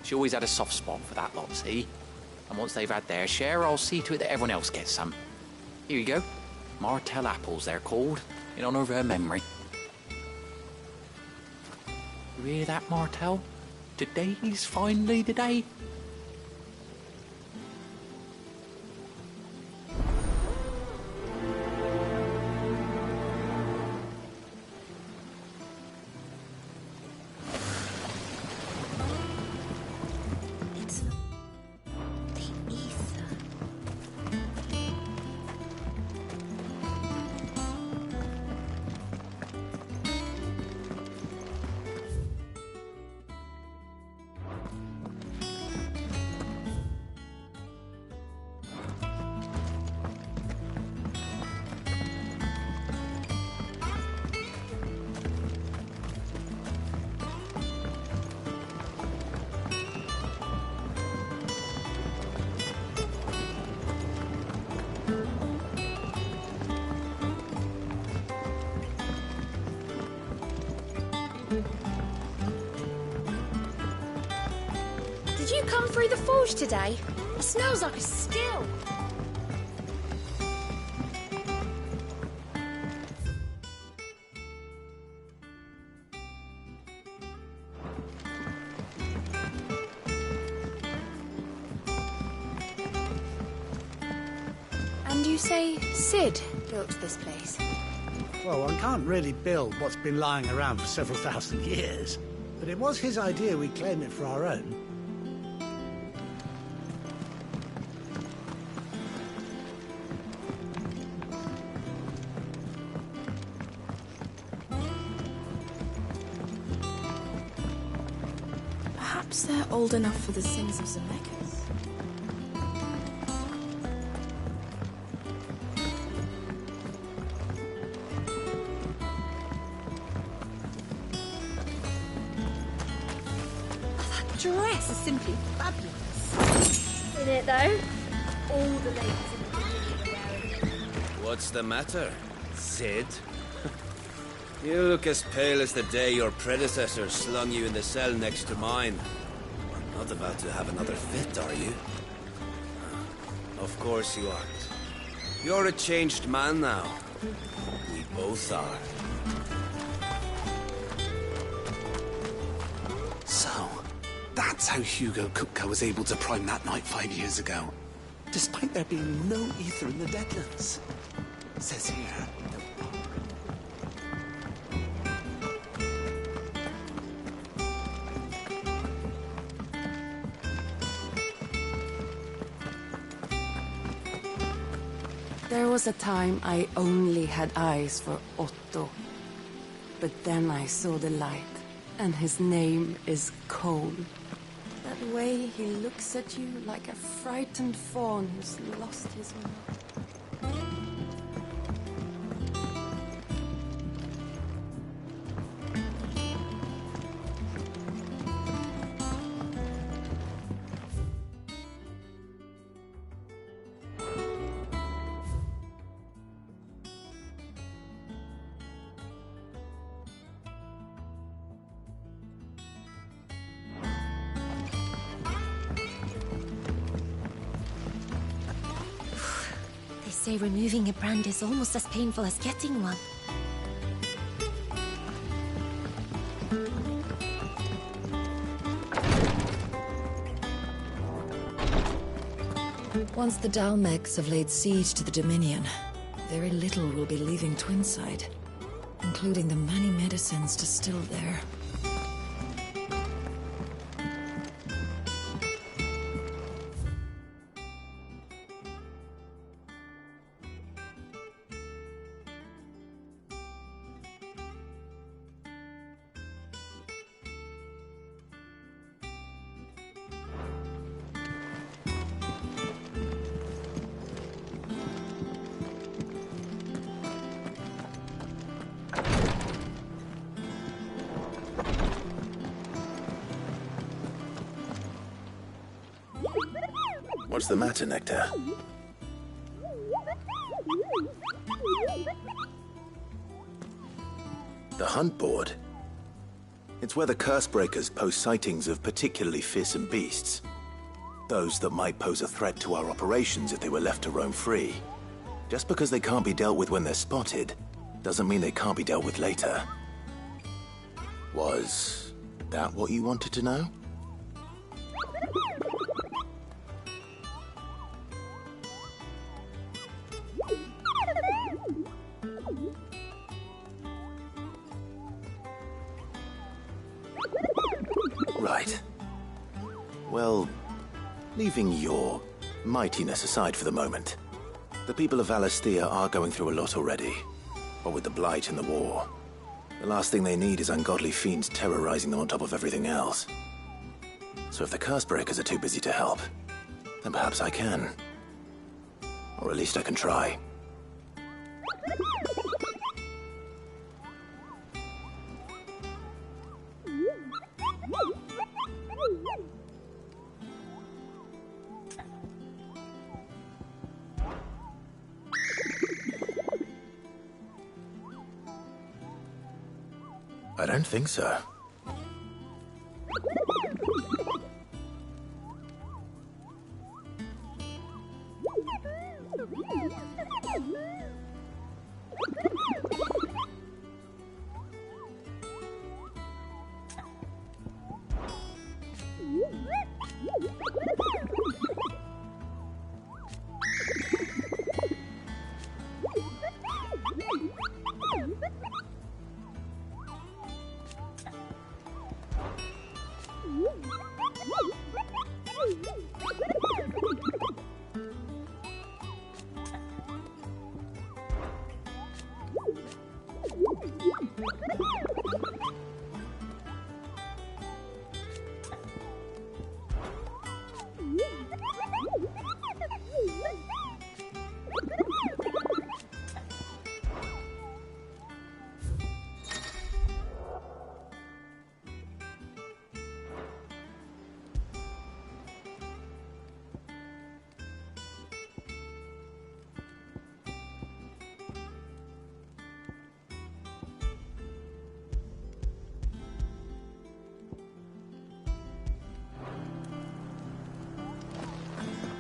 She always had a soft spot for that lot, see? And once they've had their share, I'll see to it that everyone else gets some. Here you go. Martel apples, they're called, in honour of her memory. You hear that, Martel? Today's finally the day. Did you come through the forge today? It smells like a still. And you say Sid built this place? Well, one can't really build what's been lying around for several thousand years. But it was his idea we claim it for our own. Perhaps they're old enough for the sins of Zemeckis. Dress is simply fabulous. Isn't it, though? All the ladies in the community are wearing it. What's the matter, Sid? You look as pale as the day your predecessor slung you in the cell next to mine. Not about to have another fit, are you? Of course you aren't. You're a changed man now. We both are. So, that's how Hugo Kupka was able to prime that night 5 years ago, despite there being no ether in the Deadlands. Says here that... There was a time I only had eyes for Otto. But then I saw the light, and his name is Cole. That way he looks at you like a frightened fawn who's lost his way. They say removing a brand is almost as painful as getting one. Once the Dalmecs have laid siege to the Dominion, very little will be leaving Twinside, including the many medicines distilled there. What's the matter, Nectar? The hunt board? It's where the Cursebreakers post sightings of particularly fearsome beasts. Those that might pose a threat to our operations if they were left to roam free. Just because they can't be dealt with when they're spotted, doesn't mean they can't be dealt with later. Was that what you wanted to know? Right. Well, leaving your mightiness aside for the moment, the people of Valisthea are going through a lot already. What with the Blight and the war. The last thing they need is ungodly fiends terrorizing them on top of everything else. So if the Cursebreakers are too busy to help, then perhaps I can. Or at least I can try. I don't think so.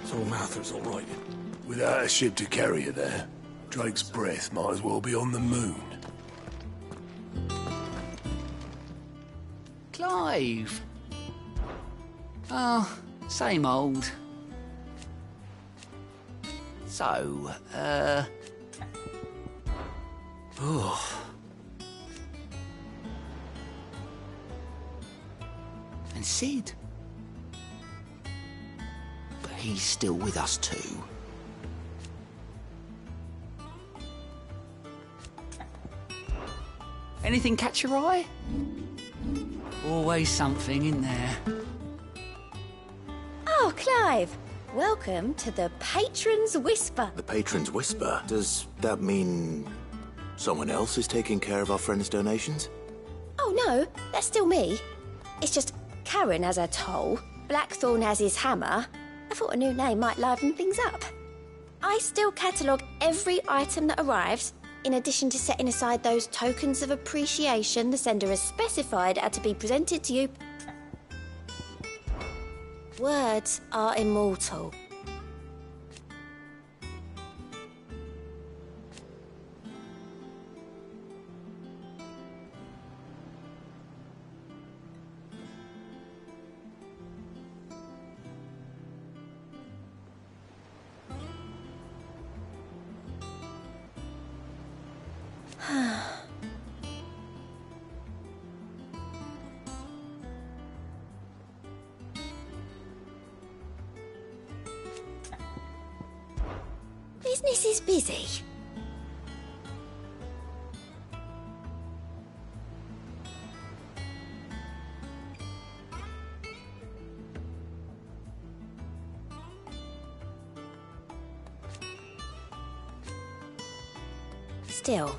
So Mather's all right. Without a ship to carry her there, Drake's breath might as well be on the moon. Clive! Oh, same old. So, And Sid? But he's still with us too. Anything catch your eye? Always something in there. Oh, Clive. Welcome to the Patron's Whisper. The Patron's Whisper? Does that mean someone else is taking care of our friend's donations? Oh, no, that's still me. It's just Karen has her toll, Blackthorn has his hammer. I thought a new name might liven things up. I still catalogue every item that arrives, in addition to setting aside those tokens of appreciation the sender has specified are to be presented to you. Words are immortal. Business is busy. Still.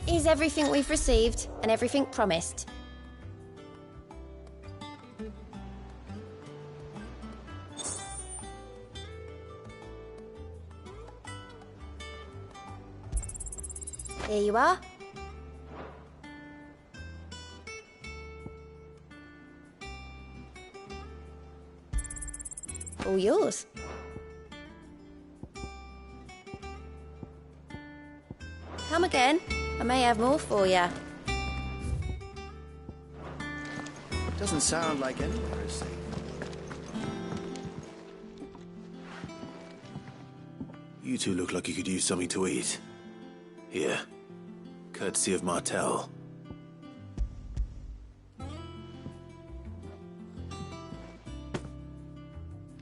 Is everything we've received and everything promised? Here you are. All yours. Come again. I may have more for you. Doesn't sound like anywhere is safe. You two look like you could use something to eat. Here. Courtesy of Martel.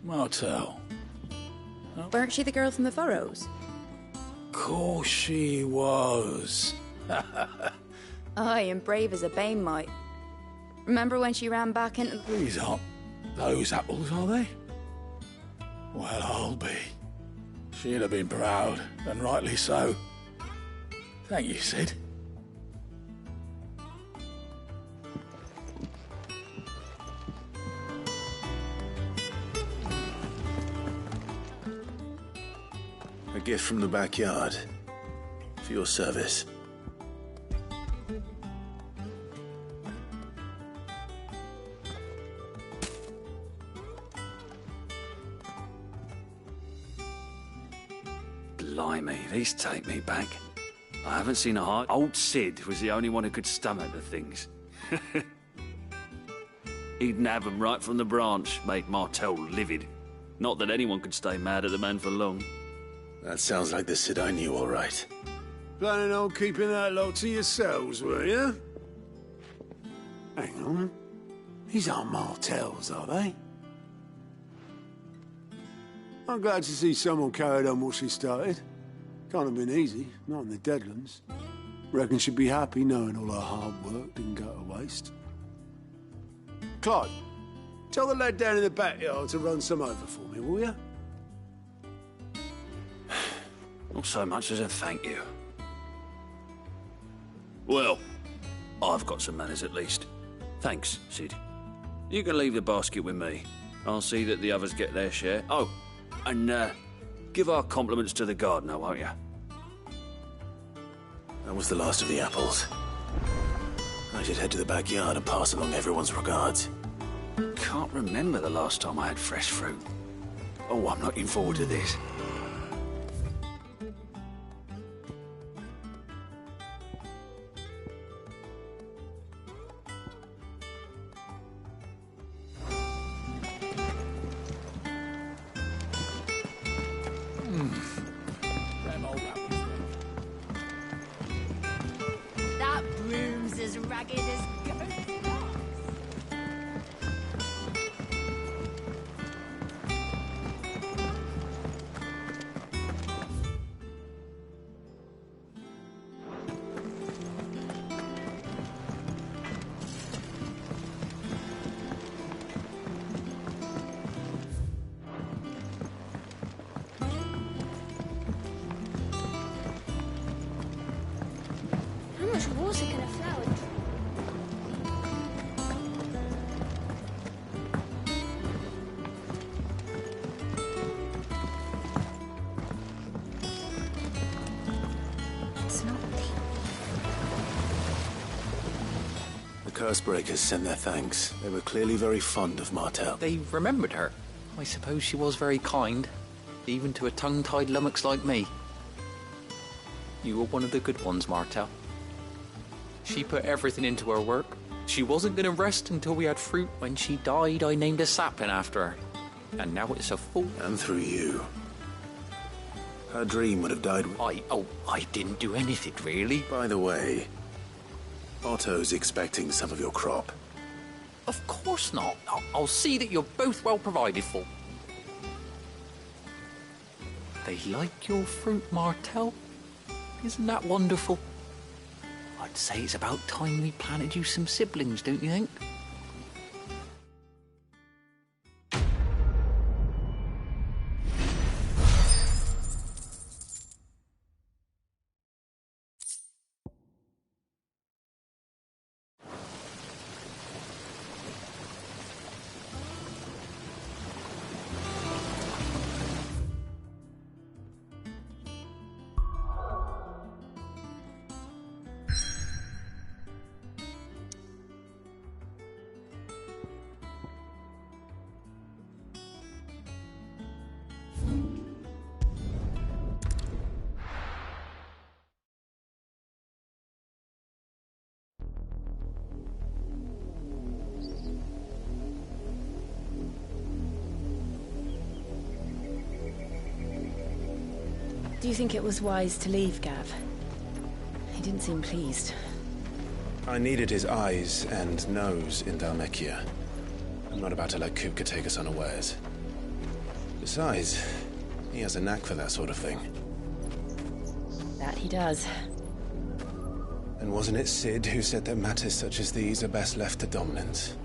Martel. Weren't she the girl from the Furrows? Course she was. Aye, and brave as a bane might. Remember when she ran back into... These aren't those apples, are they? Well, I'll be. She'd have been proud, and rightly so. Thank you, Sid. A gift from the backyard. For your service. Blimey, these take me back. I haven't seen a heart. Old Sid was the only one who could stomach the things. He'd nab 'em right from the branch, make Martel livid. Not that anyone could stay mad at the man for long. That sounds like the Sid I knew, all right. Planning on keeping that lot to yourselves, were you? Hang on. These aren't Martels, are they? I'm glad to see someone carried on what she started. Can't have been easy, not in the Deadlands. Reckon she'd be happy knowing all her hard work didn't go to waste. Clive, tell the lad down in the backyard to run some over for me, will you? Not so much as a thank you. Well, I've got some manners at least. Thanks, Sid. You can leave the basket with me. I'll see that the others get their share. Oh, and give our compliments to the gardener, won't you? That was the last of the apples. I should head to the backyard and pass along everyone's regards. Can't remember the last time I had fresh fruit. Oh, I'm looking forward to this. That broom's as ragged as ghost. also gonna flower. It's not deep. The Cursebreakers sent their thanks. They were clearly very fond of Martel. They remembered her. I suppose she was very kind, even to a tongue-tied lummox like me. You were one of the good ones, Martel. She put everything into her work. She wasn't going to rest until we had fruit. When she died, I named a sapling after her. And now it's a full... And through you. Her dream would have died... I didn't do anything, really. By the way, Otto's expecting some of your crop. Of course not. I'll see that you're both well provided for. They like your fruit, Martel. Isn't that wonderful? I'd say it's about time we planted you some siblings, don't you think? Do you think it was wise to leave, Gav? He didn't seem pleased. I needed his eyes and nose in Dhalmekia. I'm not about to let Kupka take us unawares. Besides, he has a knack for that sort of thing. That he does. And wasn't it Sid who said that matters such as these are best left to dominance?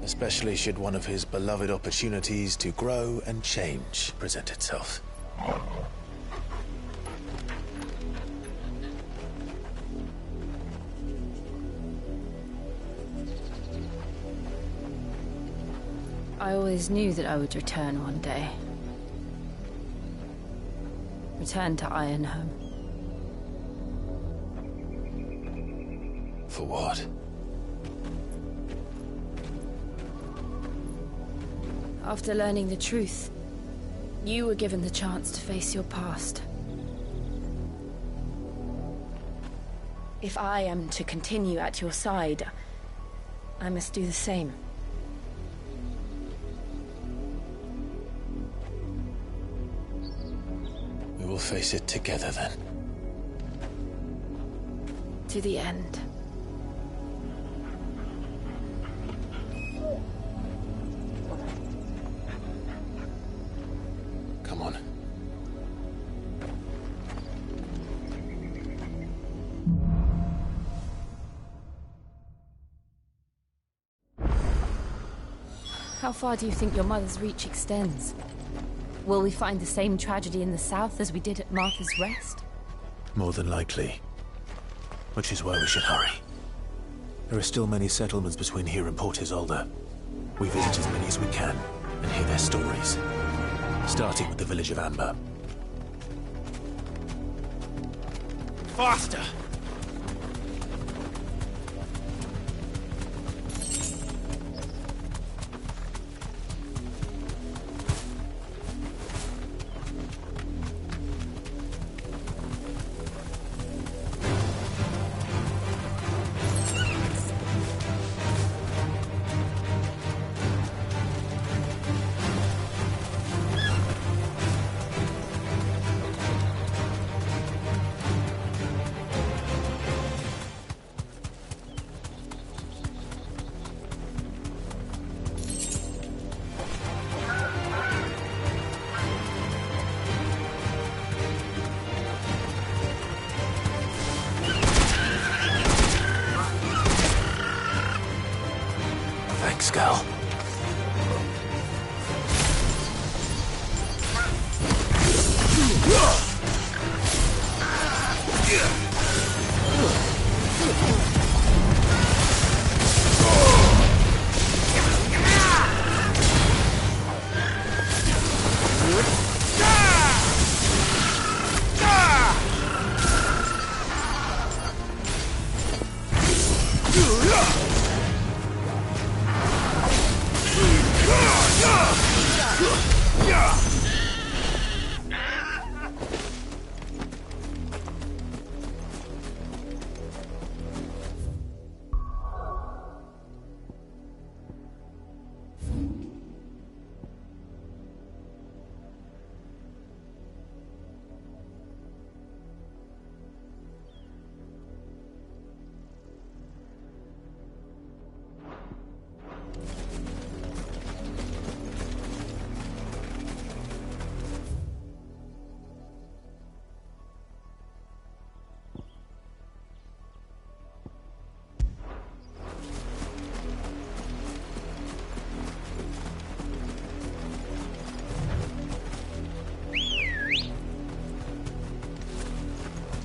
Especially should one of his beloved opportunities to grow and change present itself. I always knew that I would return one day. Return to Ironhome. For what? After learning the truth, you were given the chance to face your past. If I am to continue at your side, I must do the same. We will face it together then. To the end. Come on. How far do you think your mother's reach extends? Will we find the same tragedy in the south as we did at Martha's Rest? More than likely. Which is why we should hurry. There are still many settlements between here and Port Isolde. We visit as many as we can and hear their stories. Starting with the village of Amber. Faster! Thanks, Gal. Yeah.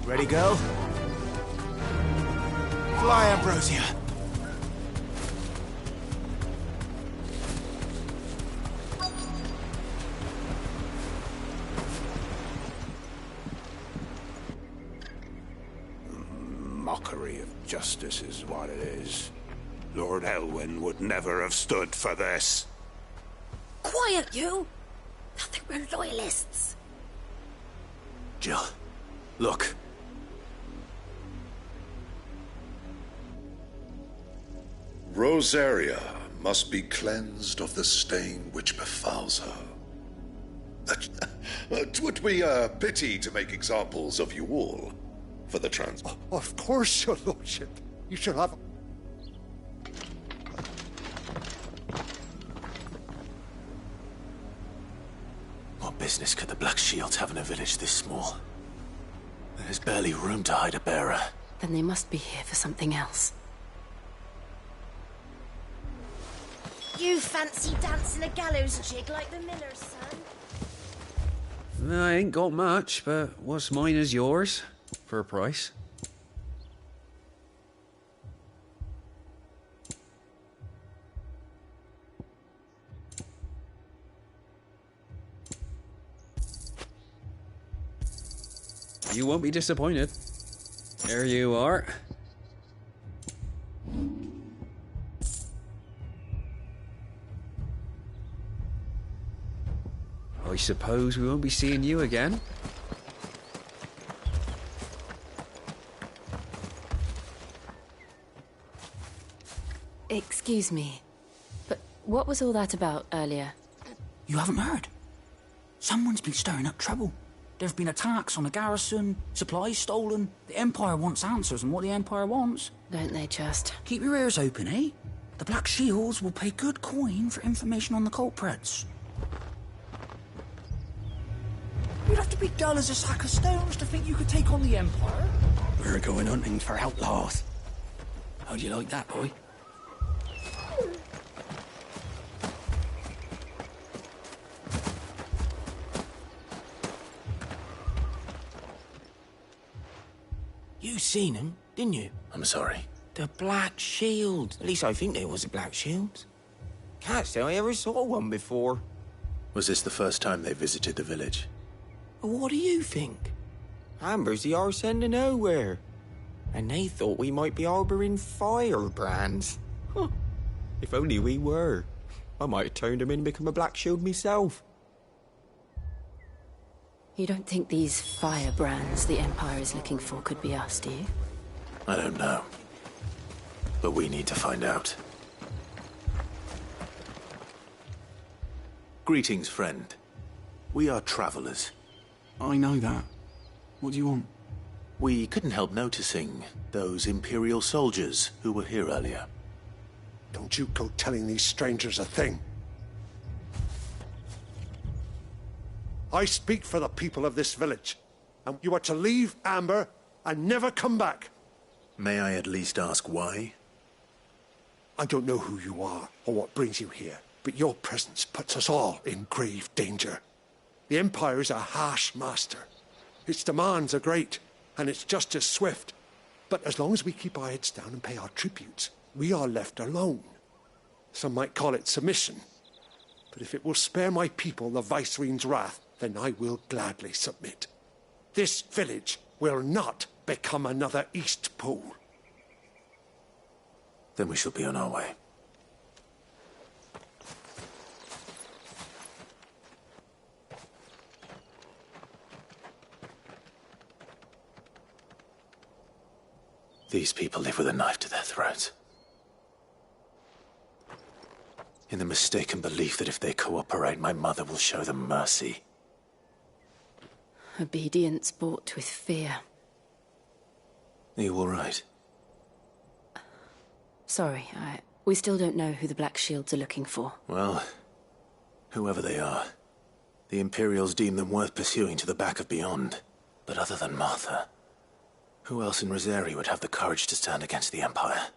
Ready, girl? Fly, Ambrosia. Mockery of justice is what it is. Lord Elwyn would never have stood for this. Quiet, you! Thought they were loyalists. Jill, look. Rosaria must be cleansed of the stain which befouls her. 'Twould be a pity to make examples of you all for the trans... Of course, your lordship. You shall have... What business could the Black Shields have in a village this small? There's barely room to hide a bearer. Then they must be here for something else. You fancy dancing a gallows jig like the miller's son? I ain't got much, but what's mine is yours, for a price. You won't be disappointed. There you are. I suppose we won't be seeing you again. Excuse me, but what was all that about earlier? You haven't heard? Someone's been stirring up trouble. There've been attacks on the garrison, supplies stolen. The Empire wants answers on what the Empire wants. Don't they just? Keep your ears open, eh? The Black Shields will pay good coin for information on the culprits. You'd have to be dull as a sack of stones to think you could take on the Empire. We're going hunting for outlaws. How do you like that, boy? You seen him, didn't you? I'm sorry. The Black Shield. At least I think there was a Black Shield. Can't say I ever saw one before. Was this the first time they visited the village? What do you think? Amber's the arse end of nowhere. And they thought we might be harbouring firebrands. Huh. If only we were. I might have turned him in and become a Black Shield myself. You don't think these firebrands the Empire is looking for could be us, do you? I don't know. But we need to find out. Greetings, friend. We are travelers. I know that. What do you want? We couldn't help noticing those Imperial soldiers who were here earlier. Don't you go telling these strangers a thing. I speak for the people of this village, and you are to leave Amber and never come back. May I at least ask why? I don't know who you are or what brings you here, but your presence puts us all in grave danger. The Empire is a harsh master. Its demands are great, and its justice swift. But as long as we keep our heads down and pay our tributes, we are left alone. Some might call it submission. But if it will spare my people the Viceroy's wrath, then I will gladly submit. This village will not become another East Pool. Then we shall be on our way. These people live with a knife to their throats. In the mistaken belief that if they cooperate, my mother will show them mercy. Obedience bought with fear. Are you all right? Sorry, we still don't know who the Black Shields are looking for. Well, whoever they are, the Imperials deem them worth pursuing to the back of beyond. But other than Martha, who else in Rosaria would have the courage to stand against the Empire?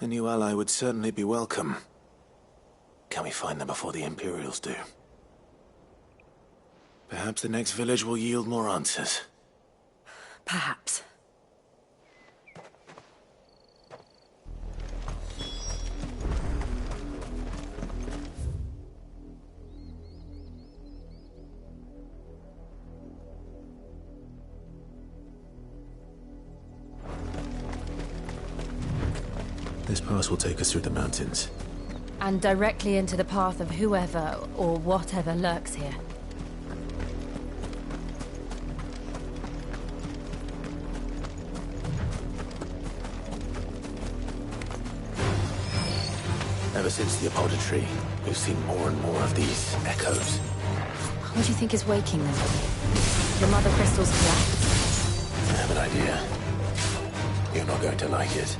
A new ally would certainly be welcome. Can we find them before the Imperials do? Perhaps the next village will yield more answers. Perhaps. This pass will take us through the mountains. And directly into the path of whoever or whatever lurks here. Ever since the apodatory, we've seen more and more of these echoes. What do you think is waking them? The mother crystals collapse? I have an idea. You're not going to like it.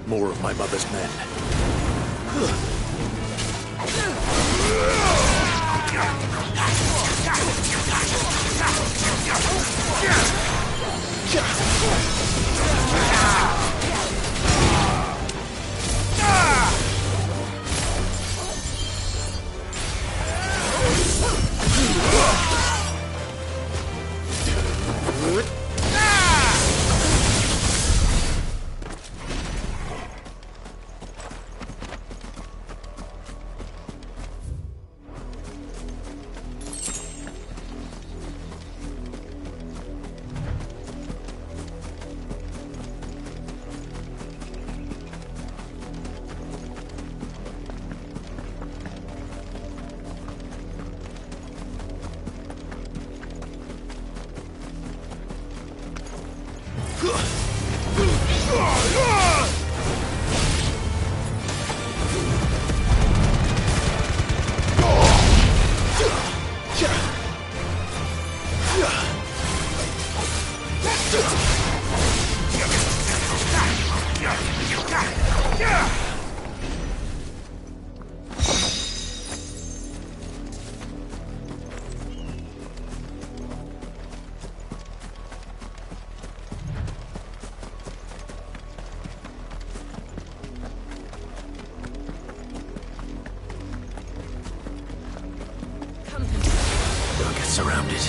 More of my mother's men. Don't get surrounded.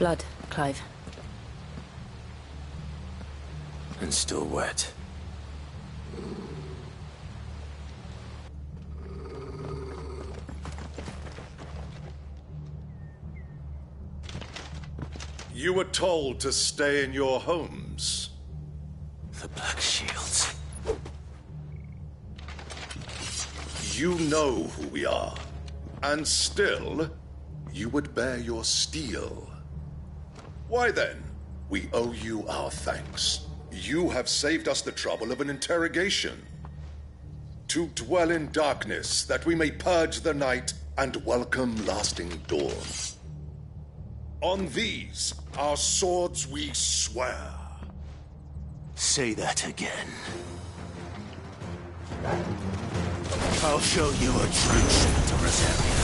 Blood, Clive. And still wet. You were told to stay in your homes. The Black Shields. You know who we are. And still, you would bear your steel. Why then, we owe you our thanks. You have saved us the trouble of an interrogation. To dwell in darkness, that we may purge the night and welcome lasting dawn. On these, our swords we swear. Say that again. I'll show you a true Santa Rosaria.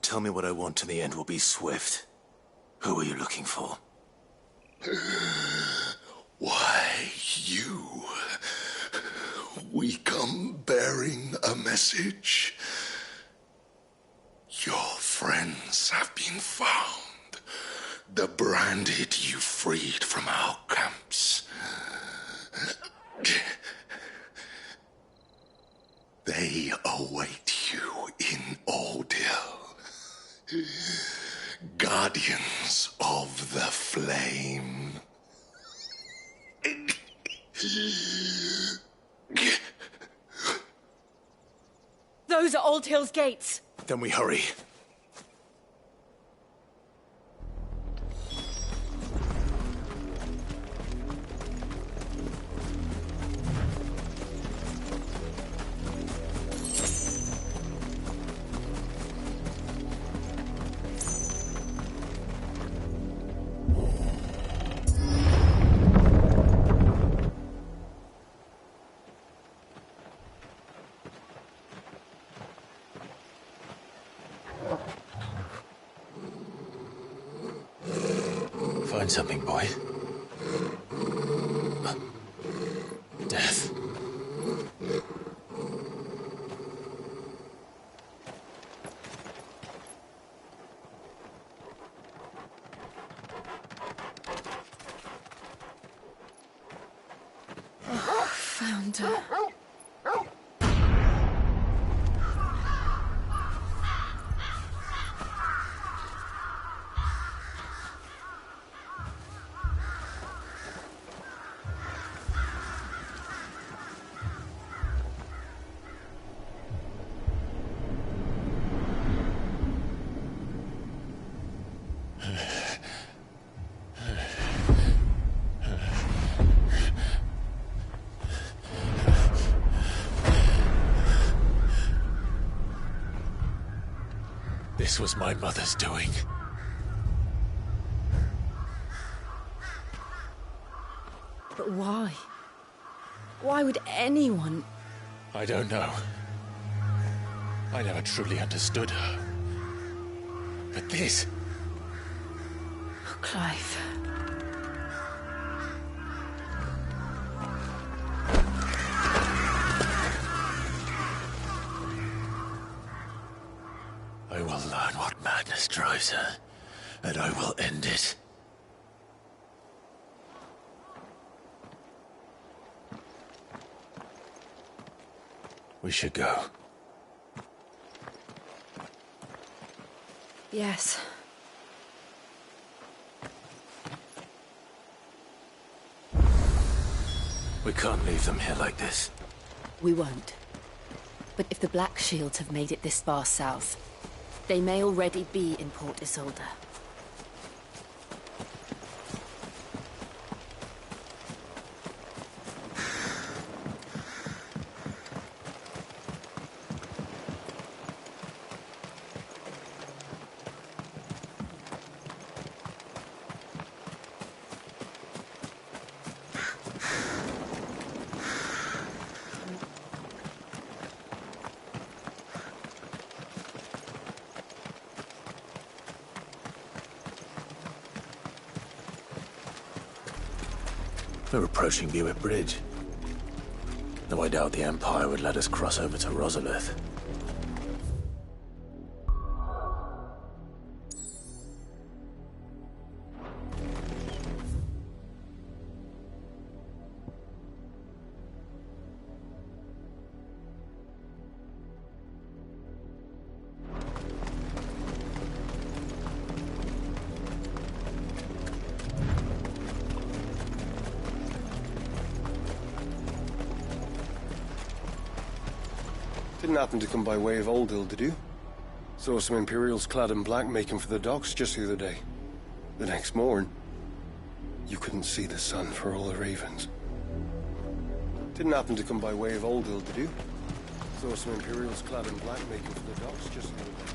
Tell me what I want and the end will be swift. Who are you looking for? Why, you. We come bearing a message. Your friends have been found. The branded you freed from our camps. They await you in Odil. Guardians of the Flame. Those are Old Hill's gates. Then we hurry. Find something, boy. Death. Oh, found her. This was my mother's doing. But why? Why would anyone... I don't know. I never truly understood her. But this... Oh, Clive. I will learn what madness drives her, and I will end it. We should go. Yes. We can't leave them here like this. We won't. But if the Black Shields have made it this far south, they may already be in Port Isolde. We're approaching Buick Bridge. Though I doubt the Empire would let us cross over to Rosalith. Didn't happen to come by way of Oldhill, did you? Saw some Imperials clad in black making for the docks just the other day. The next morn, you couldn't see the sun for all the ravens. Didn't happen to come by way of Oldhill, did you? Saw some Imperials clad in black making for the docks just the other day.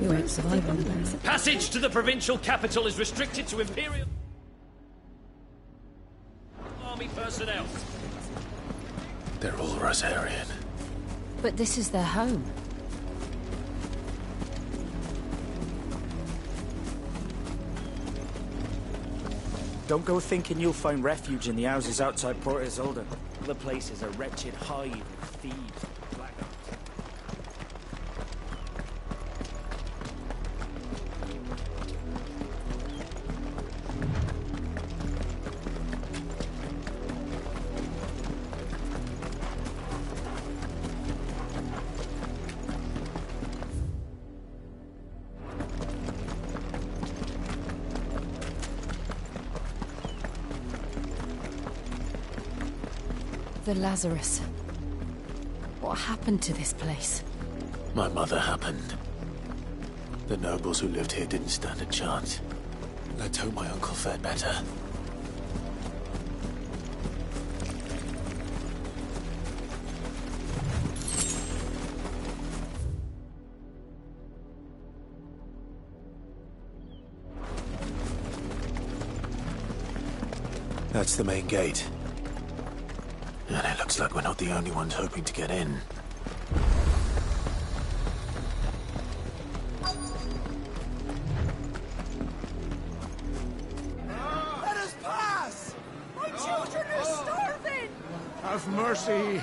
You won't survive on this. Passage to the provincial capital is restricted to Imperial Army personnel. They're all Rosarian. But this is their home. Don't go thinking you'll find refuge in the houses outside Port Isolde. The place is a wretched hive of thieves and blackguards. The Lazarus. What happened to this place? My mother happened. The nobles who lived here didn't stand a chance. Let's hope my uncle fared better. That's the main gate. And it looks like we're not the only ones hoping to get in. Let us pass! My children are starving! Have mercy.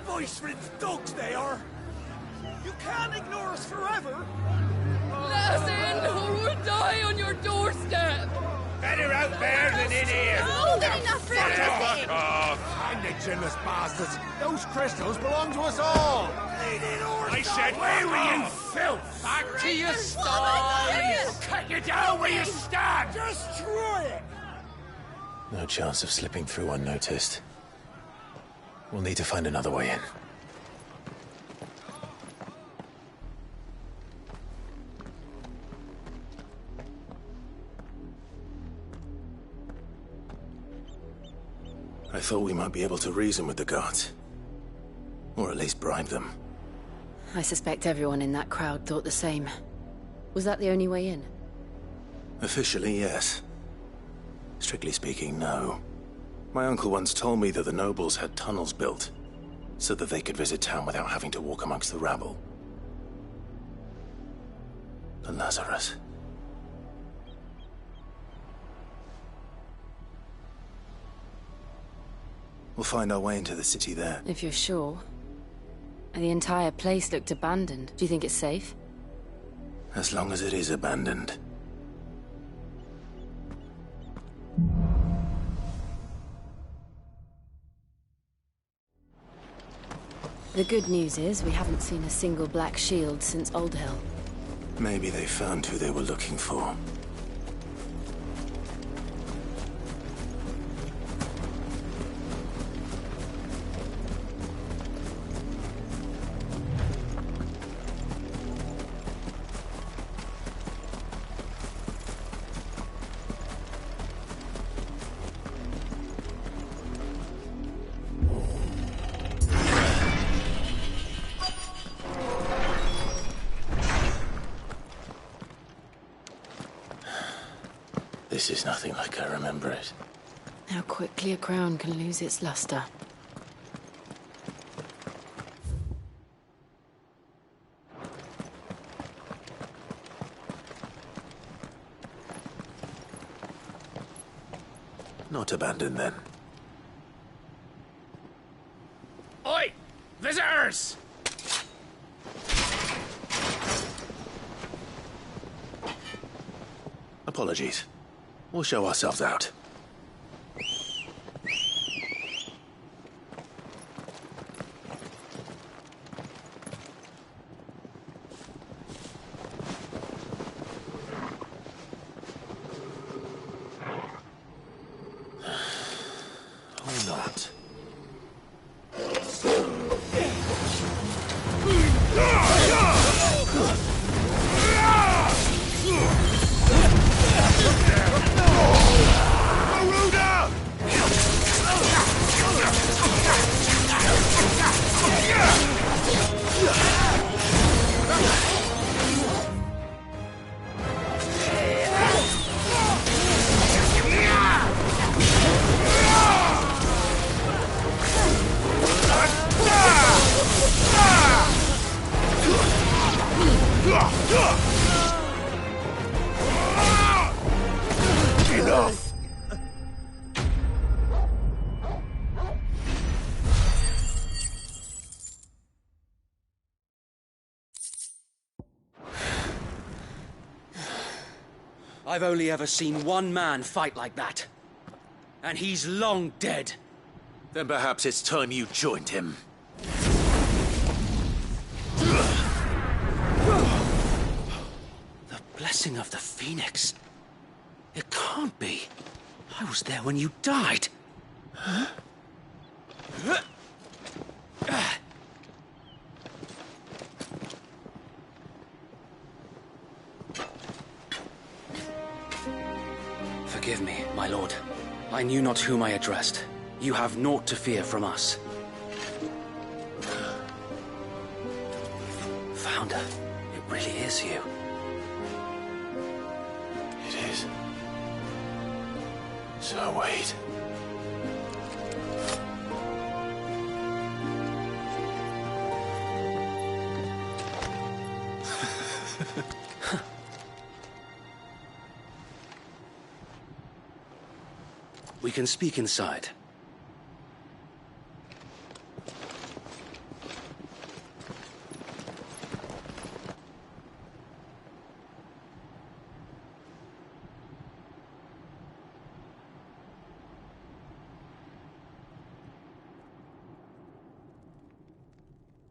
Voice-ripped dogs they are! You can't ignore us forever! Let us in, or we'll die on your doorstep! Better out there than in here! More than enough for Fuck off! Find the generous bastards! Those crystals belong to us all! I said, where were you, filth? Back to your sties! Cut you down where you stand! Destroy it! No chance of slipping through unnoticed. We'll need to find another way in. I thought we might be able to reason with the guards. Or at least bribe them. I suspect everyone in that crowd thought the same. Was that the only way in? Officially, yes. Strictly speaking, no. My uncle once told me that the nobles had tunnels built, so that they could visit town without having to walk amongst the rabble. The Lazarus. We'll find our way into the city there. If you're sure. The entire place looked abandoned. Do you think it's safe? As long as it is abandoned. The good news is we haven't seen a single black shield since Old Hill. Maybe they found who they were looking for. This is nothing like I remember it. How quickly a crown can lose its luster. Not abandoned, then. Oi! Visitors! Apologies. We'll show ourselves out. Or not. Enough! I've only ever seen one man fight like that. And he's long dead. Then perhaps it's time you joined him. The blessing of the Phoenix. It can't be. I was there when you died. Huh? Forgive me, my lord. I knew not whom I addressed. You have naught to fear from us. Founder, it really is you. It is. So wait. We can speak inside.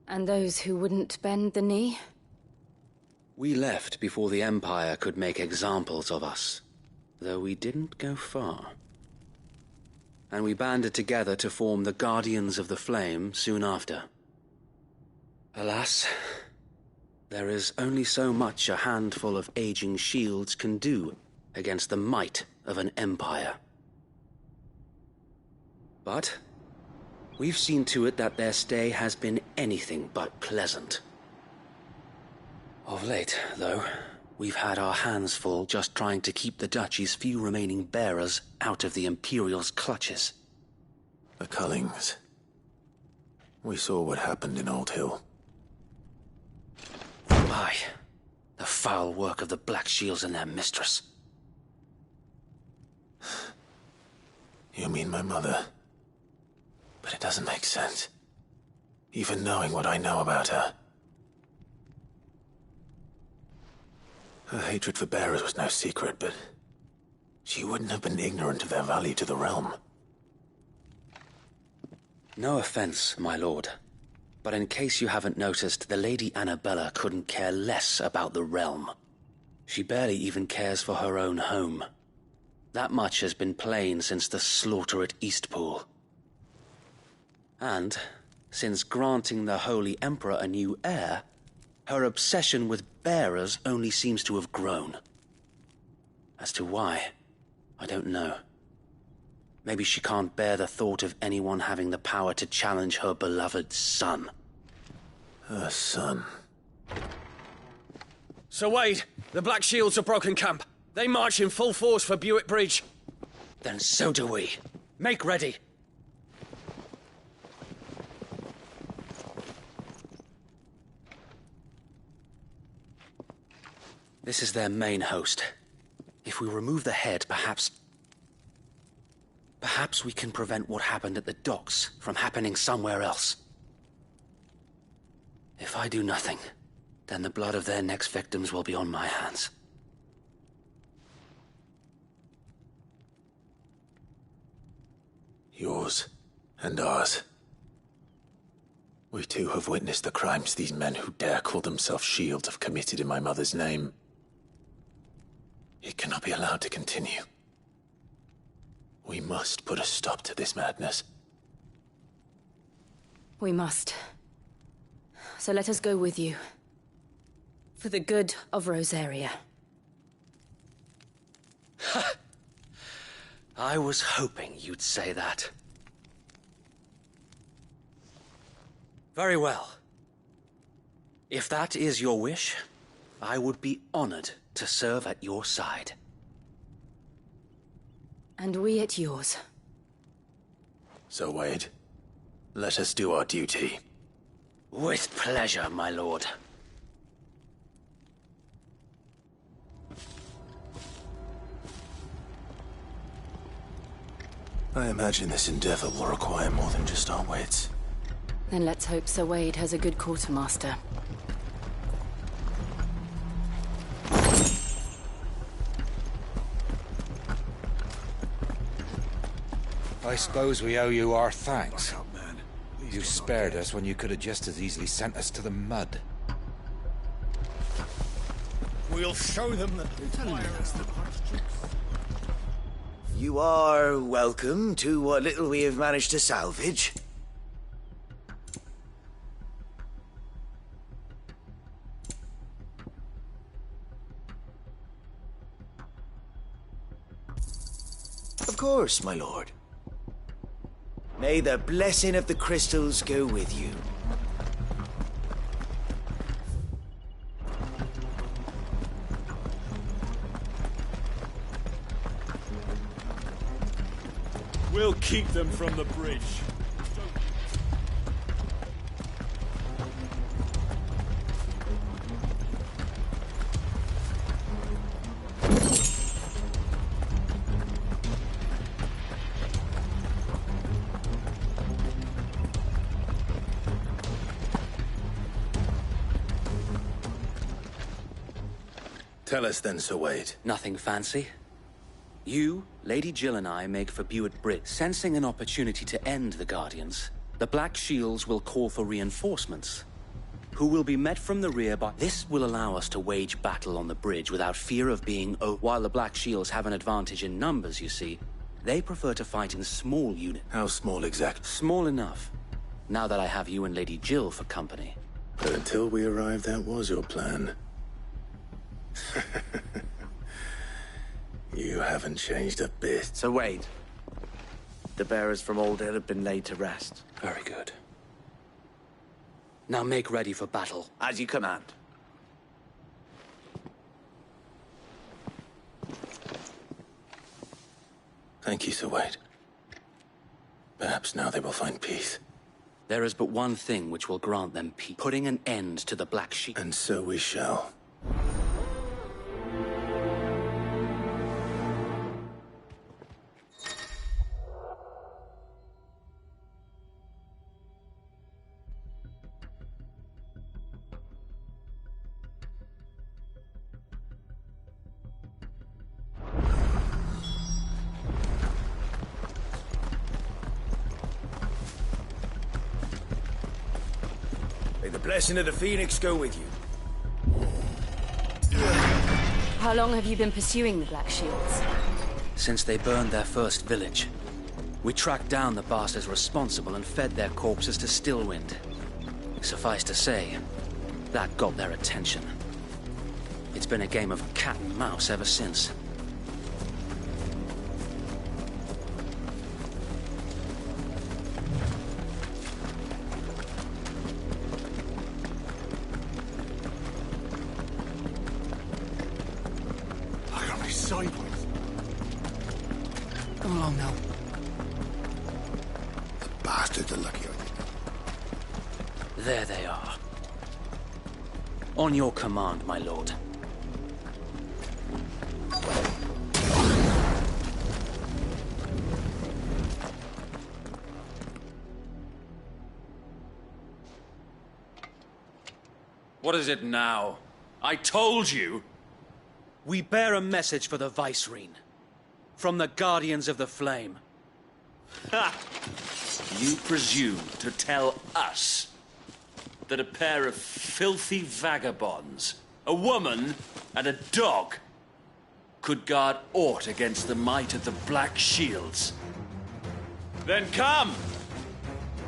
And those who wouldn't bend the knee? We left before the Empire could make examples of us, though we didn't go far. And we banded together to form the Guardians of the Flame soon after. Alas, there is only so much a handful of aging shields can do against the might of an empire. But we've seen to it that their stay has been anything but pleasant. Of late, though, we've had our hands full just trying to keep the Duchy's few remaining bearers out of the Imperial's clutches. The Cullings. We saw what happened in Old Hill. Aye, the foul work of the Black Shields and their mistress. You mean my mother? But it doesn't make sense. Even knowing what I know about her. Her hatred for bearers was no secret, but she wouldn't have been ignorant of their value to the realm. No offense, my lord, but in case you haven't noticed, the Lady Annabella couldn't care less about the realm. She barely even cares for her own home. That much has been plain since the slaughter at Eastpool. And, since granting the Holy Emperor a new heir, her obsession with bearers only seems to have grown. As to why, I don't know. Maybe she can't bear the thought of anyone having the power to challenge her beloved son. Her son. Sir Wade, the Black Shields have broken camp. They march in full force for Buick Bridge. Then so do we. Make ready. This is their main host. If we remove the head, perhaps we can prevent what happened at the docks from happening somewhere else. If I do nothing, then the blood of their next victims will be on my hands. Yours and ours. We too have witnessed the crimes these men who dare call themselves shields have committed in my mother's name. It cannot be allowed to continue. We must put a stop to this madness. We must. So let us go with you. For the good of Rosaria. I was hoping you'd say that. Very well. If that is your wish, I would be honored to serve at your side. And we at yours. So, Wade, let us do our duty. With pleasure, my lord. I imagine this endeavor will require more than just our wits. Then let's hope Sir Wade has a good quartermaster. I suppose we owe you our thanks. You spared us when you could have just as easily sent us to the mud. We'll show them that You are welcome to what little we have managed to salvage. course, my lord. May the blessing of the crystals go with you. We'll keep them from the bridge. Tell us then, Sir Wade. Nothing fancy. You, Lady Jill and I make for Buett Bridge. Sensing an opportunity to end the Guardians, the Black Shields will call for reinforcements, who will be met from the rear by... This will allow us to wage battle on the bridge without fear of being... While the Black Shields have an advantage in numbers, you see, they prefer to fight in small units. How small exactly? Small enough, now that I have you and Lady Jill for company. But until we arrived, that was your plan. You haven't changed a bit. So Wade, the bearers from Old Hill have been laid to rest. Very good. Now make ready for battle. As you command. Thank you, Sir Wade. Perhaps now they will find peace. There is but one thing which will grant them peace. Putting an end to the Black Sheep. And so we shall. May the blessing of the Phoenix go with you. How long have you been pursuing the Black Shields? Since they burned their first village. We tracked down the bastards responsible and fed their corpses to Stillwind. Suffice to say, that got their attention. It's been a game of cat and mouse ever since. Sideways. Come along now. The bastards are lucky I did. There they are. On your command, my lord. What is it now? I told you! We bear a message for the Vicereine. From the Guardians of the Flame. Ha! You presume to tell us that a pair of filthy vagabonds, a woman and a dog, could guard aught against the might of the Black Shields? Then come!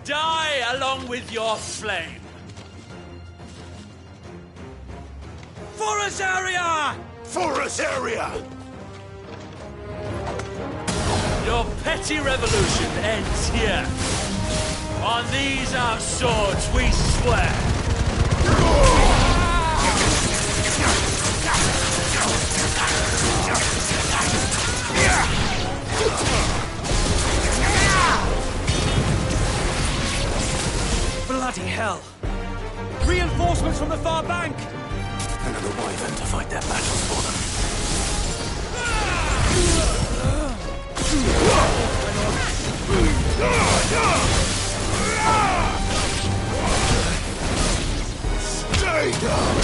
Die along with your flame! For Azaria! For Azaria! Your petty revolution ends here. On these our swords we swear. Bloody hell! Reinforcements from the far bank! Another wyvern to fight their battles for them. Stay down!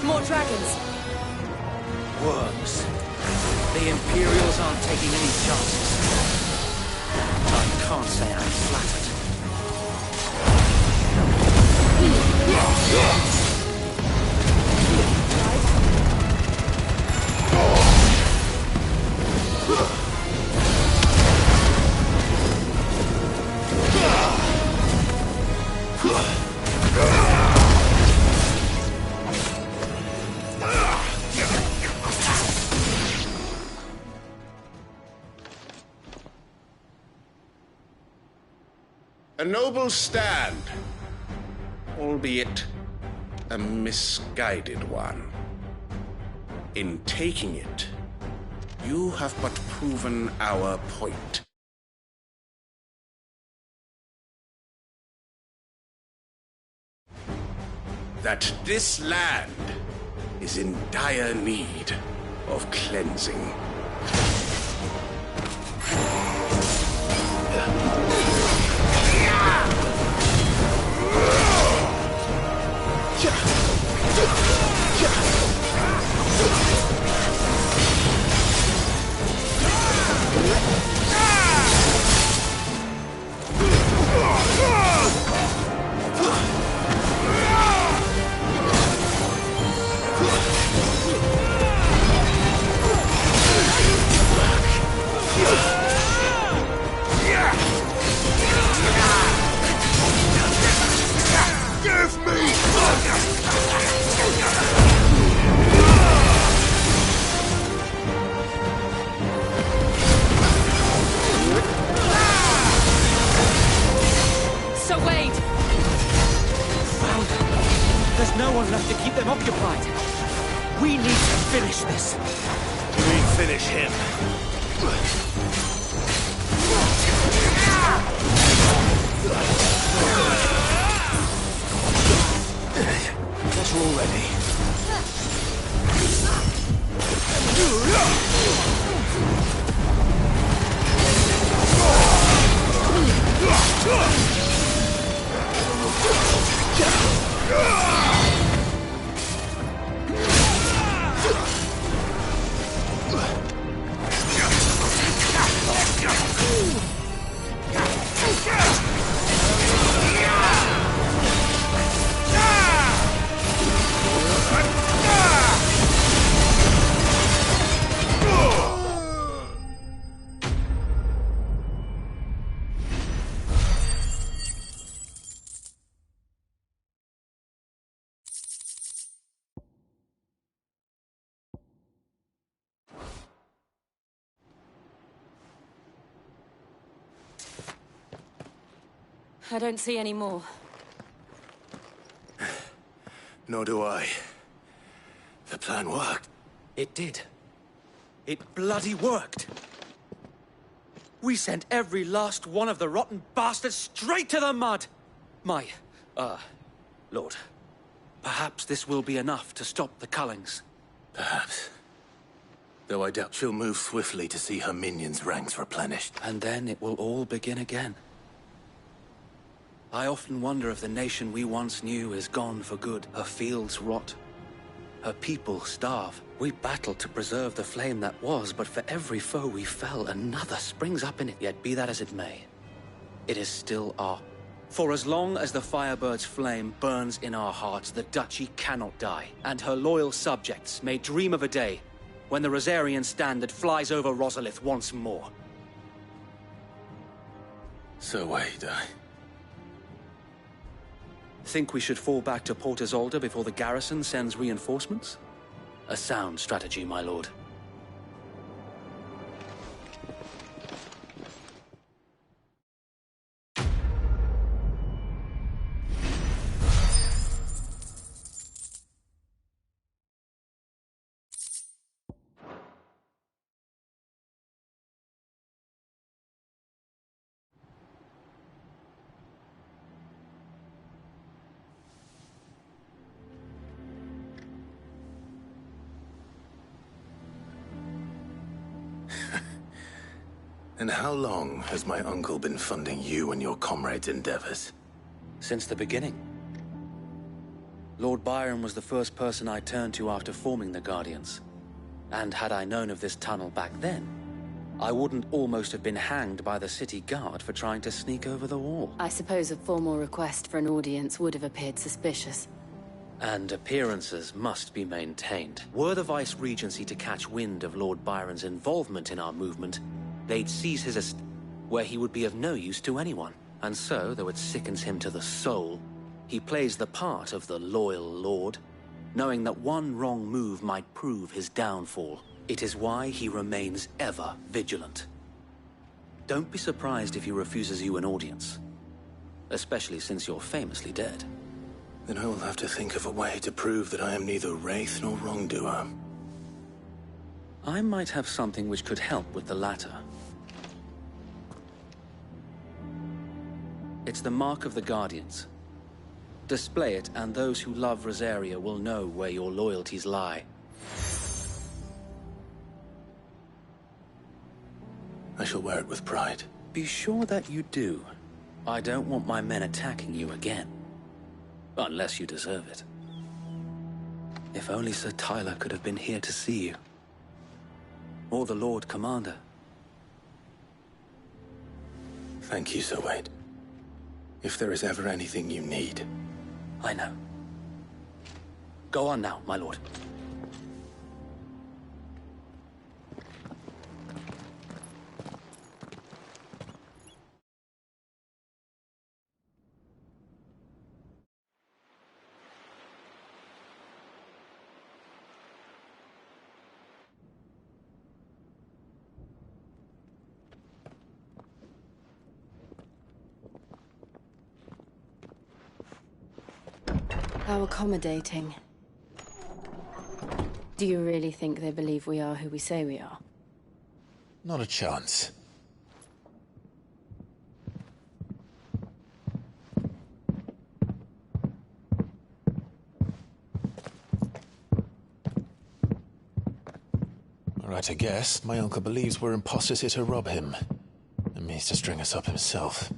More dragons. Worms. The Imperials aren't taking any chances. I can't say I'm flattered. Drive A noble stand, albeit a misguided one. In taking it, you have but proven our point. That this land is in dire need of cleansing. Give me! So Wade! Found them. There's no one left to keep them occupied. We need to finish this. We finish him. Guess we're all ready. I don't see any more. Nor do I. The plan worked. It did. It bloody worked. We sent every last one of the rotten bastards straight to the mud! Lord, perhaps this will be enough to stop the Cullings. Perhaps. Though I doubt she'll move swiftly to see her minions' ranks replenished. And then it will all begin again. I often wonder if the nation we once knew is gone for good. Her fields rot. Her people starve. We battled to preserve the flame that was, but for every foe we fell, another springs up in it. Yet be that as it may, it is still our... For as long as the Firebird's flame burns in our hearts, the Duchy cannot die, and her loyal subjects may dream of a day when the Rosarian standard flies over Rosalith once more. So wait, Think we should fall back to Port Isolde before the garrison sends reinforcements? A sound strategy, my lord. And how long has my uncle been funding you and your comrades' endeavors? Since the beginning. Lord Byron was the first person I turned to after forming the Guardians. And had I known of this tunnel back then, I wouldn't almost have been hanged by the city guard for trying to sneak over the wall. I suppose a formal request for an audience would have appeared suspicious. And appearances must be maintained. Were the Vice-Regency to catch wind of Lord Byron's involvement in our movement, they'd seize his estate, where he would be of no use to anyone. And so, though it sickens him to the soul, he plays the part of the loyal lord, knowing that one wrong move might prove his downfall. It is why he remains ever vigilant. Don't be surprised if he refuses you an audience. especially since you're famously dead. Then I will have to think of a way to prove that I am neither wraith nor wrongdoer. I might have something which could help with the latter. It's the Mark of the Guardians. Display it, and those who love Rosaria will know where your loyalties lie. I shall wear it with pride. Be sure that you do. I don't want my men attacking you again. Unless you deserve it. If only Sir Tyler could have been here to see you. Or the Lord Commander. Thank you, Sir Wade. If there is ever anything you need. I know. Go on now, my lord. How accommodating. Do you really think they believe we are who we say we are? Not a chance. Right to guess, my uncle believes we're imposters here to rob him, and means to string us up himself.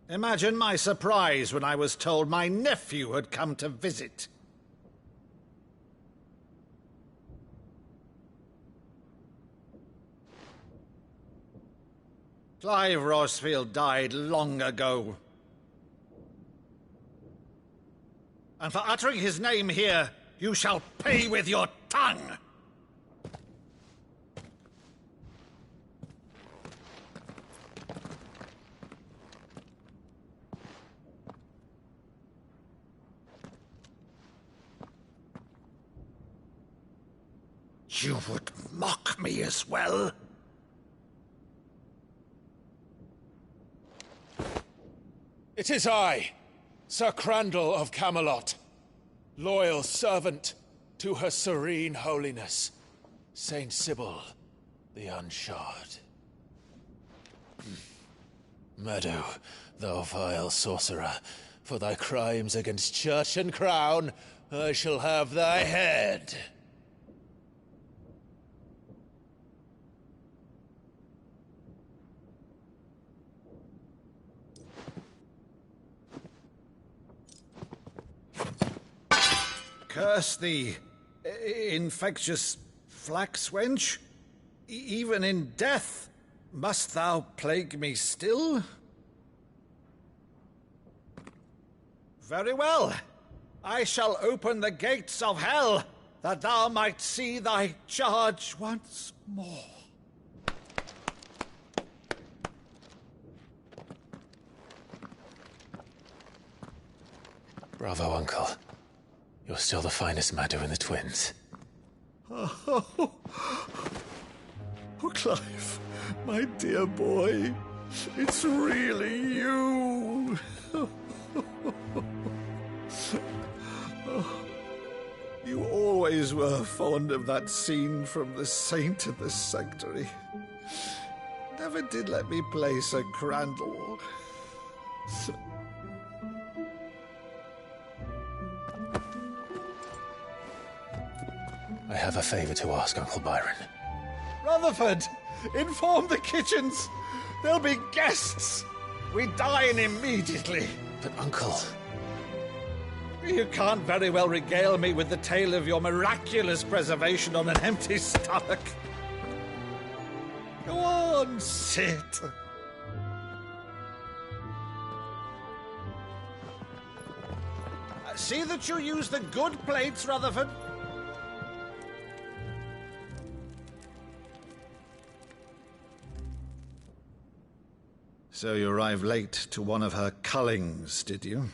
Imagine my surprise when I was told my nephew had come to visit. Clive Rossfield died long ago. And for uttering his name here, you shall pay with your tongue! You would mock me as well? It is I, Sir Crandall of Camelot, loyal servant to Her Serene Holiness, Saint Sybil the Unshod. Meadow, thou vile sorcerer, for thy crimes against church and crown, I shall have thy head. Curse thee, infectious flax wench. Even in death, must thou plague me still? Very well. I shall open the gates of hell, that thou might see thy charge once more. Bravo, Uncle. You're still the finest Meadow in the twins. Oh, Clive, my dear boy, it's really you. You always were fond of that scene from The Saint of the Sanctuary. Never did let me play Sir Crandall. I have a favor to ask, Uncle Byron. Rutherford, inform the kitchens. There'll be guests. We dine immediately. But, Uncle... You can't very well regale me with the tale of your miraculous preservation on an empty stomach. Go on, sit. See that you use the good plates, Rutherford. So you arrived late to one of her cullings, did you?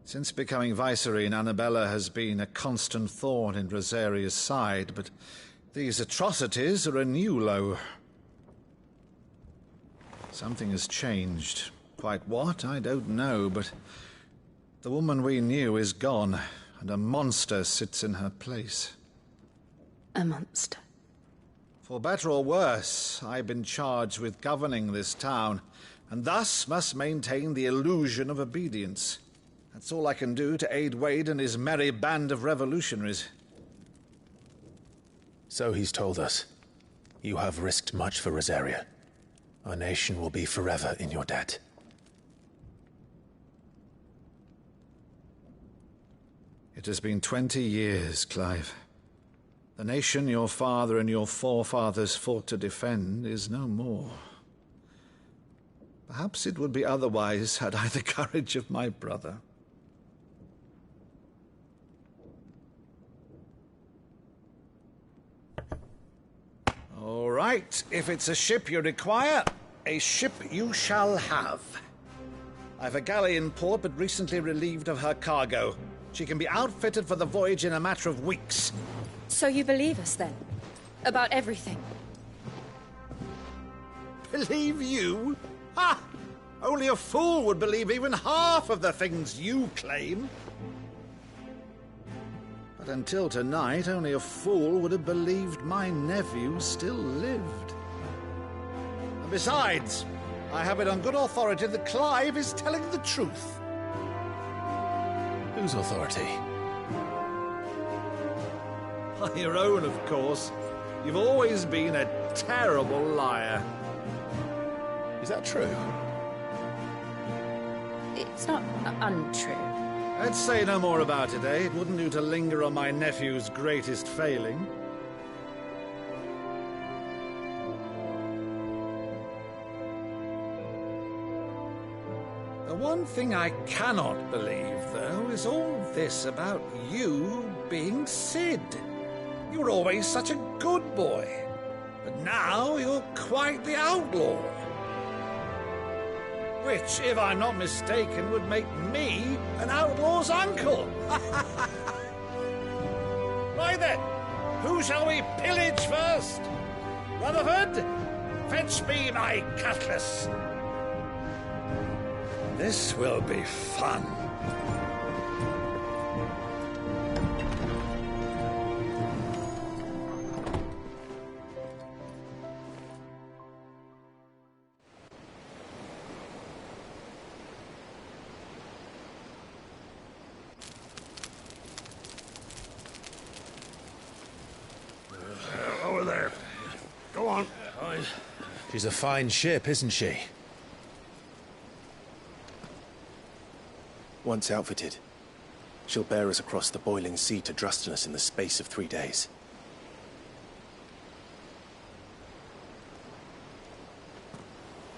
Since becoming Vicereine, Annabella has been a constant thorn in Rosaria's side, but these atrocities are a new low. Something has changed. Quite what, I don't know, but the woman we knew is gone, and a monster sits in her place. A monster? For better or worse, I've been charged with governing this town, and thus must maintain the illusion of obedience. That's all I can do to aid Wade and his merry band of revolutionaries. So he's told us. You have risked much for Rosaria. Our nation will be forever in your debt. It has been 20 years, Clive. The nation your father and your forefathers fought to defend is no more. Perhaps it would be otherwise had I the courage of my brother. All right, if it's a ship you require, a ship you shall have. I've a galley in port, but recently relieved of her cargo. She can be outfitted for the voyage in a matter of weeks. So you believe us, then? About everything? Believe you? Ha! Only a fool would believe even half of the things you claim. But until tonight, only a fool would have believed my nephew still lived. And besides, I have it on good authority that Clive is telling the truth. Whose authority? Your own, of course. You've always been a terrible liar. Is that true? It's not untrue. Let's say no more about it, eh? It wouldn't do to linger on my nephew's greatest failing. The one thing I cannot believe, though, is all this about you being Sid. You were always such a good boy, but now you're quite the outlaw. Which, if I'm not mistaken, would make me an outlaw's uncle. Right then, who shall we pillage first? Rutherford, fetch me my cutlass. This will be fun. Over there. Go on. She's a fine ship, isn't she? Once outfitted, she'll bear us across the boiling sea to Drustinus in the space of 3 days.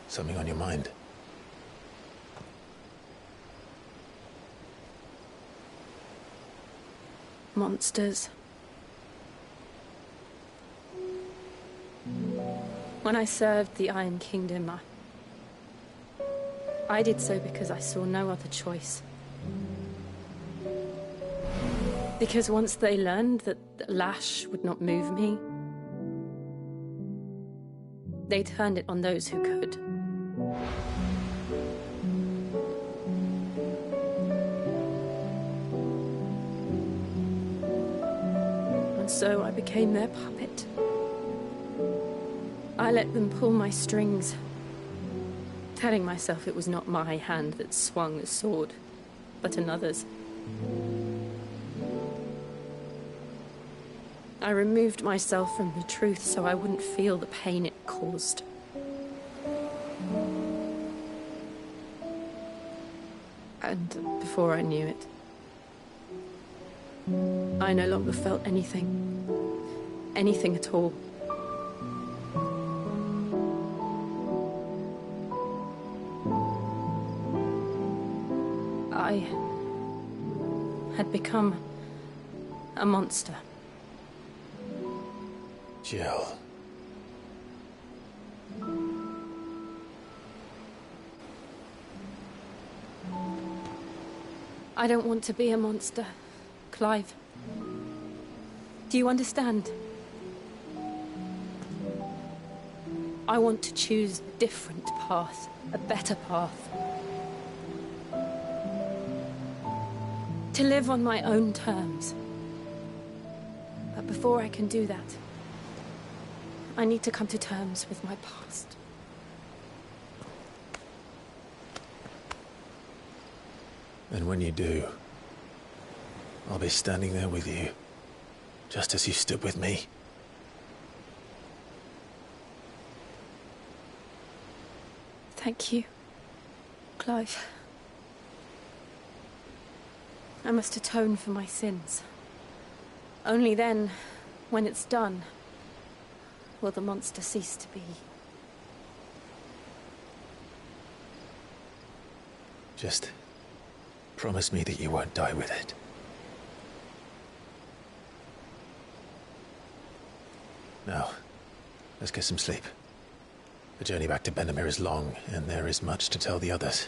Something on your mind? Monsters. When I served the Iron Kingdom, I did so because I saw no other choice. Because once they learned that the lash would not move me, they turned it on those who could. And so I became their puppet. I let them pull my strings, telling myself it was not my hand that swung the sword, but another's. I removed myself from the truth so I wouldn't feel the pain it caused. And before I knew it, I no longer felt anything. Anything at all. I had become a monster. Jill. I don't want to be a monster, Clive. Do you understand? I want to choose a different path, a better path. To live on my own terms. But before I can do that, I need to come to terms with my past. And when you do, I'll be standing there with you, just as you stood with me. Thank you, Clive. I must atone for my sins. Only then, when it's done, will the monster cease to be. Just promise me that you won't die with it. Now, let's get some sleep. The journey back to Benamir is long, and there is much to tell the others.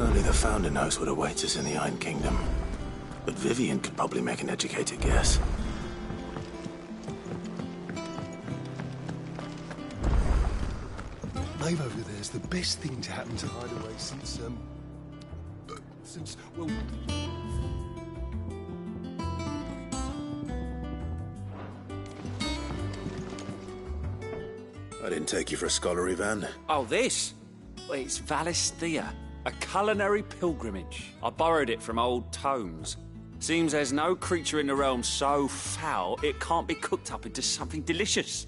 Only the Founder knows what awaits us in the Iron Kingdom. But Vivian could probably make an educated guess. Life over there's the best thing to happen to Hideaway since, well... I didn't take you for a scholar, Ivan. Oh, this? Well, it's Valisthea, a culinary pilgrimage. I borrowed it from old tomes. Seems there's no creature in the realm so foul it can't be cooked up into something delicious.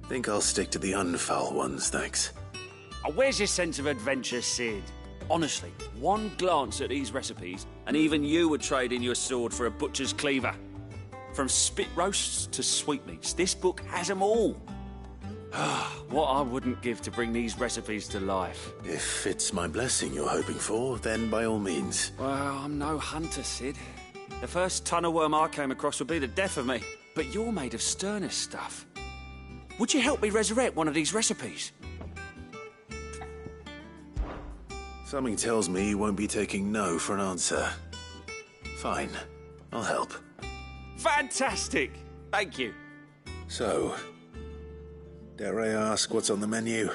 Think I'll stick to the unfoul ones, thanks. Oh, where's your sense of adventure, Sid? Honestly, one glance at these recipes, and even you would trade in your sword for a butcher's cleaver. From spit roasts to sweetmeats, this book has them all. What I wouldn't give to bring these recipes to life. If it's my blessing you're hoping for, then by all means. Well, I'm no hunter, Sid. The first tunnel worm I came across would be the death of me. But you're made of sterner stuff. Would you help me resurrect one of these recipes? Something tells me you won't be taking no for an answer. Fine, I'll help. Fantastic! Thank you. So, dare I ask what's on the menu?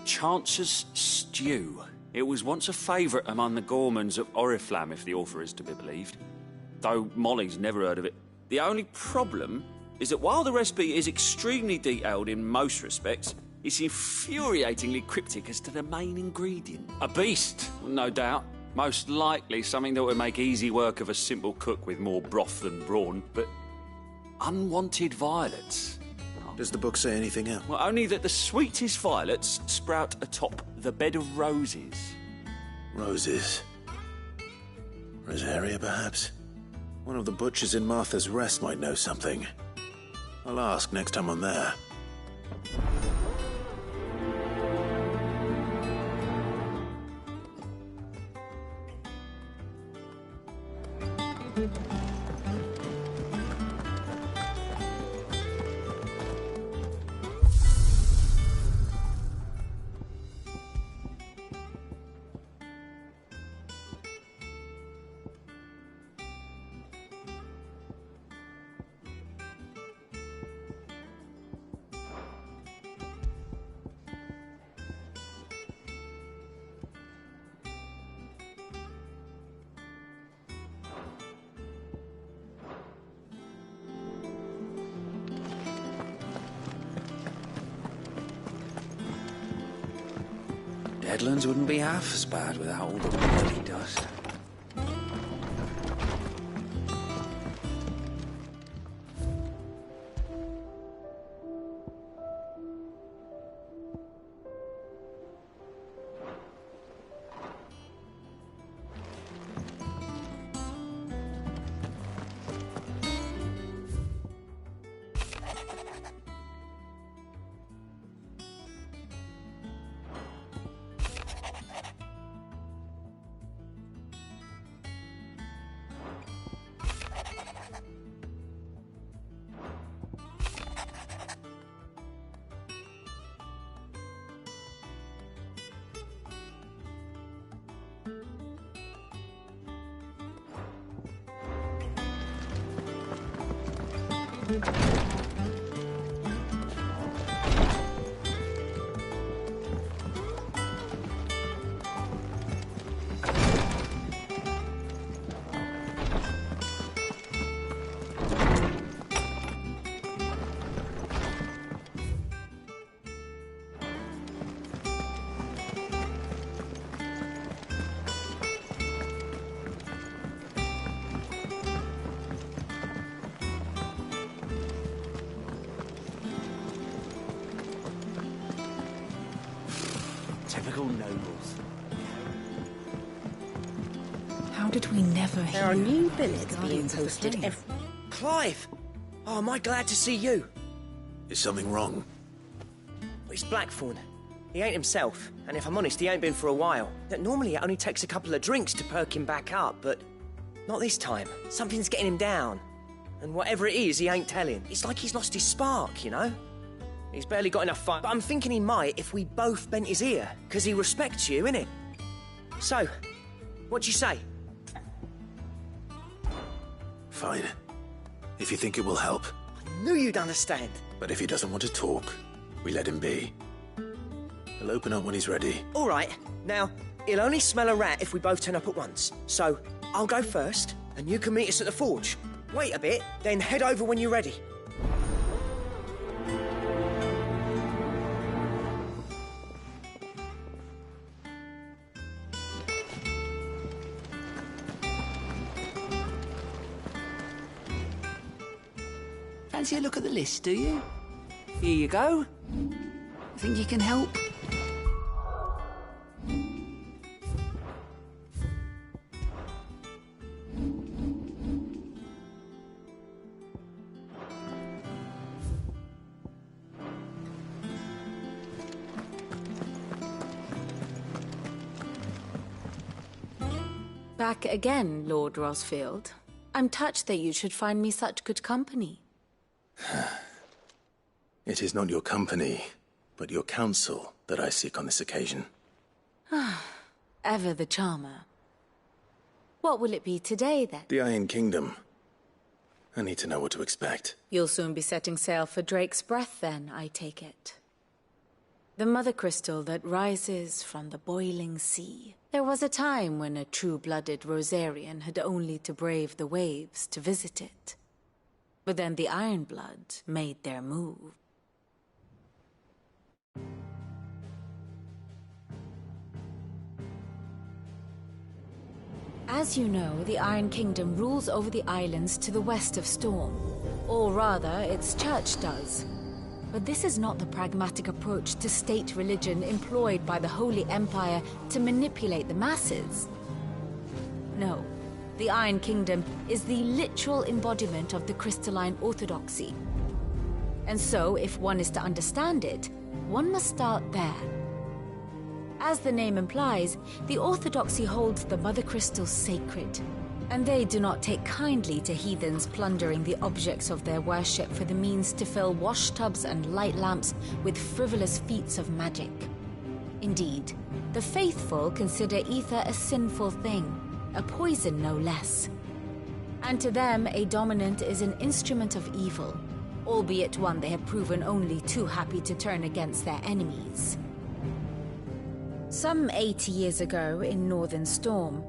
Chance's Stew. It was once a favourite among the gourmands of Oriflamme, if the author is to be believed. Though Molly's never heard of it. The only problem is that while the recipe is extremely detailed in most respects, it's infuriatingly cryptic as to the main ingredient. A beast, no doubt. Most likely something that would make easy work of a simple cook with more broth than brawn, but unwanted violets. Does the book say anything else? Well, only that the sweetest violets sprout atop the bed of roses. Roses? Rosaria, perhaps? One of the butchers in Martha's Rest might know something. I'll ask next time I'm there. Deadlands wouldn't be half as bad without all the bloody dust. Typical nobles. How did we never hear? There are new billets being posted Clive! Oh, am I glad to see you? Is something wrong? It's Blackthorn. He ain't himself, and if I'm honest, he ain't been for a while. Normally it only takes a couple of drinks to perk him back up, but not this time. Something's getting him down. And whatever it is, he ain't telling. It's like he's lost his spark, you know? He's barely got enough fun. But I'm thinking he might if we both bent his ear, because he respects you, innit? So, what'd you say? Fine. If you think it will help. I knew you'd understand. But if he doesn't want to talk, we let him be. He'll open up when he's ready. All right. Now, he'll only smell a rat if we both turn up at once. So, I'll go first, and you can meet us at the forge. Wait a bit, then head over when you're ready. Fancy a look at the list, do you? Here you go. Think you can help? Back again, Lord Rosfield. I'm touched that you should find me such good company. It is not your company, but your counsel that I seek on this occasion. Ever the charmer. What will it be today, then? The Iron Kingdom. I need to know what to expect. You'll soon be setting sail for Drake's Breath, then, I take it. The mother crystal that rises from the boiling sea. There was a time when a true-blooded Rosarian had only to brave the waves to visit it. But then the Ironblood made their move. As you know, the Iron Kingdom rules over the islands to the west of Storm. Or rather, its church does. But this is not the pragmatic approach to state religion employed by the Holy Empire to manipulate the masses. No. The Iron Kingdom is the literal embodiment of the crystalline orthodoxy. And so, if one is to understand it, one must start there. As the name implies, the orthodoxy holds the Mother Crystals sacred, and they do not take kindly to heathens plundering the objects of their worship for the means to fill washtubs and light lamps with frivolous feats of magic. Indeed, the faithful consider ether a sinful thing, a poison no less. And to them, a dominant is an instrument of evil, albeit one they have proven only too happy to turn against their enemies. Some 80 years ago in Northern Storm,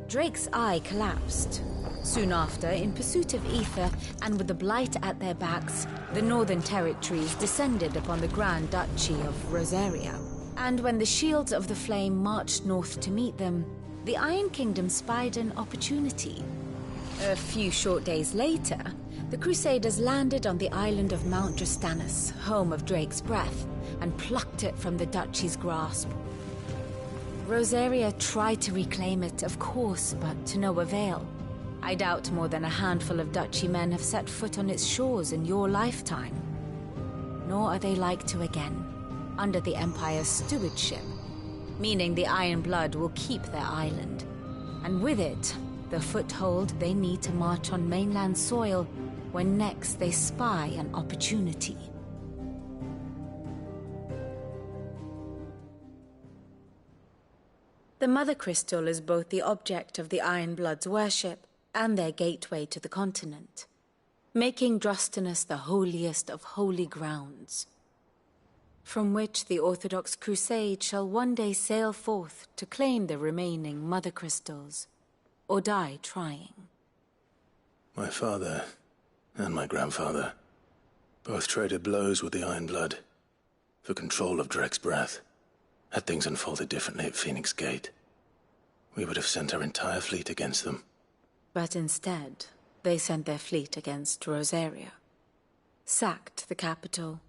Drake's eye collapsed. Soon after, in pursuit of ether and with the Blight at their backs, the Northern Territories descended upon the Grand Duchy of Rosaria. And when the Shields of the Flame marched north to meet them, the Iron Kingdom spied an opportunity. A few short days later, the Crusaders landed on the island of Mount Drastanus, home of Drake's Breath, and plucked it from the Duchy's grasp. Rosaria tried to reclaim it, of course, but to no avail. I doubt more than a handful of Duchy men have set foot on its shores in your lifetime. Nor are they like to again, under the Empire's stewardship, meaning the Iron Blood will keep their island, and with it, the foothold they need to march on mainland soil when next they spy an opportunity. The Mother Crystal is both the object of the Iron Blood's worship and their gateway to the continent. making Drustinus the holiest of holy grounds, from which the Orthodox Crusade shall one day sail forth to claim the remaining Mother Crystals, or die trying. My father and my grandfather both traded blows with the Iron Blood for control of Drek's breath. Had things unfolded differently at Phoenix Gate, we would have sent our entire fleet against them. But instead, they sent their fleet against Rosaria, sacked the capital,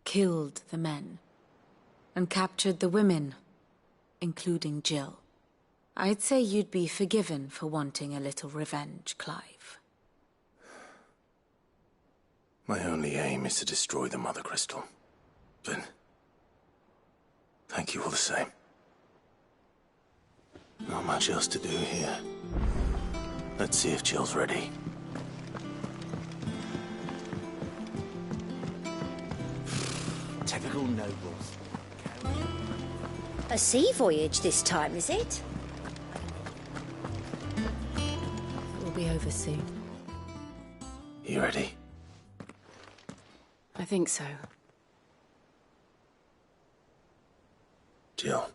killed the men, and captured the women, including Jill. I'd say you'd be forgiven for wanting a little revenge, Clive. My only aim is to destroy the Mother Crystal. But thank you all the same. Not much else to do here. Let's see if Jill's ready. Typical nobles. A sea voyage this time, is it? We'll be over soon. You ready? I think so. Jill,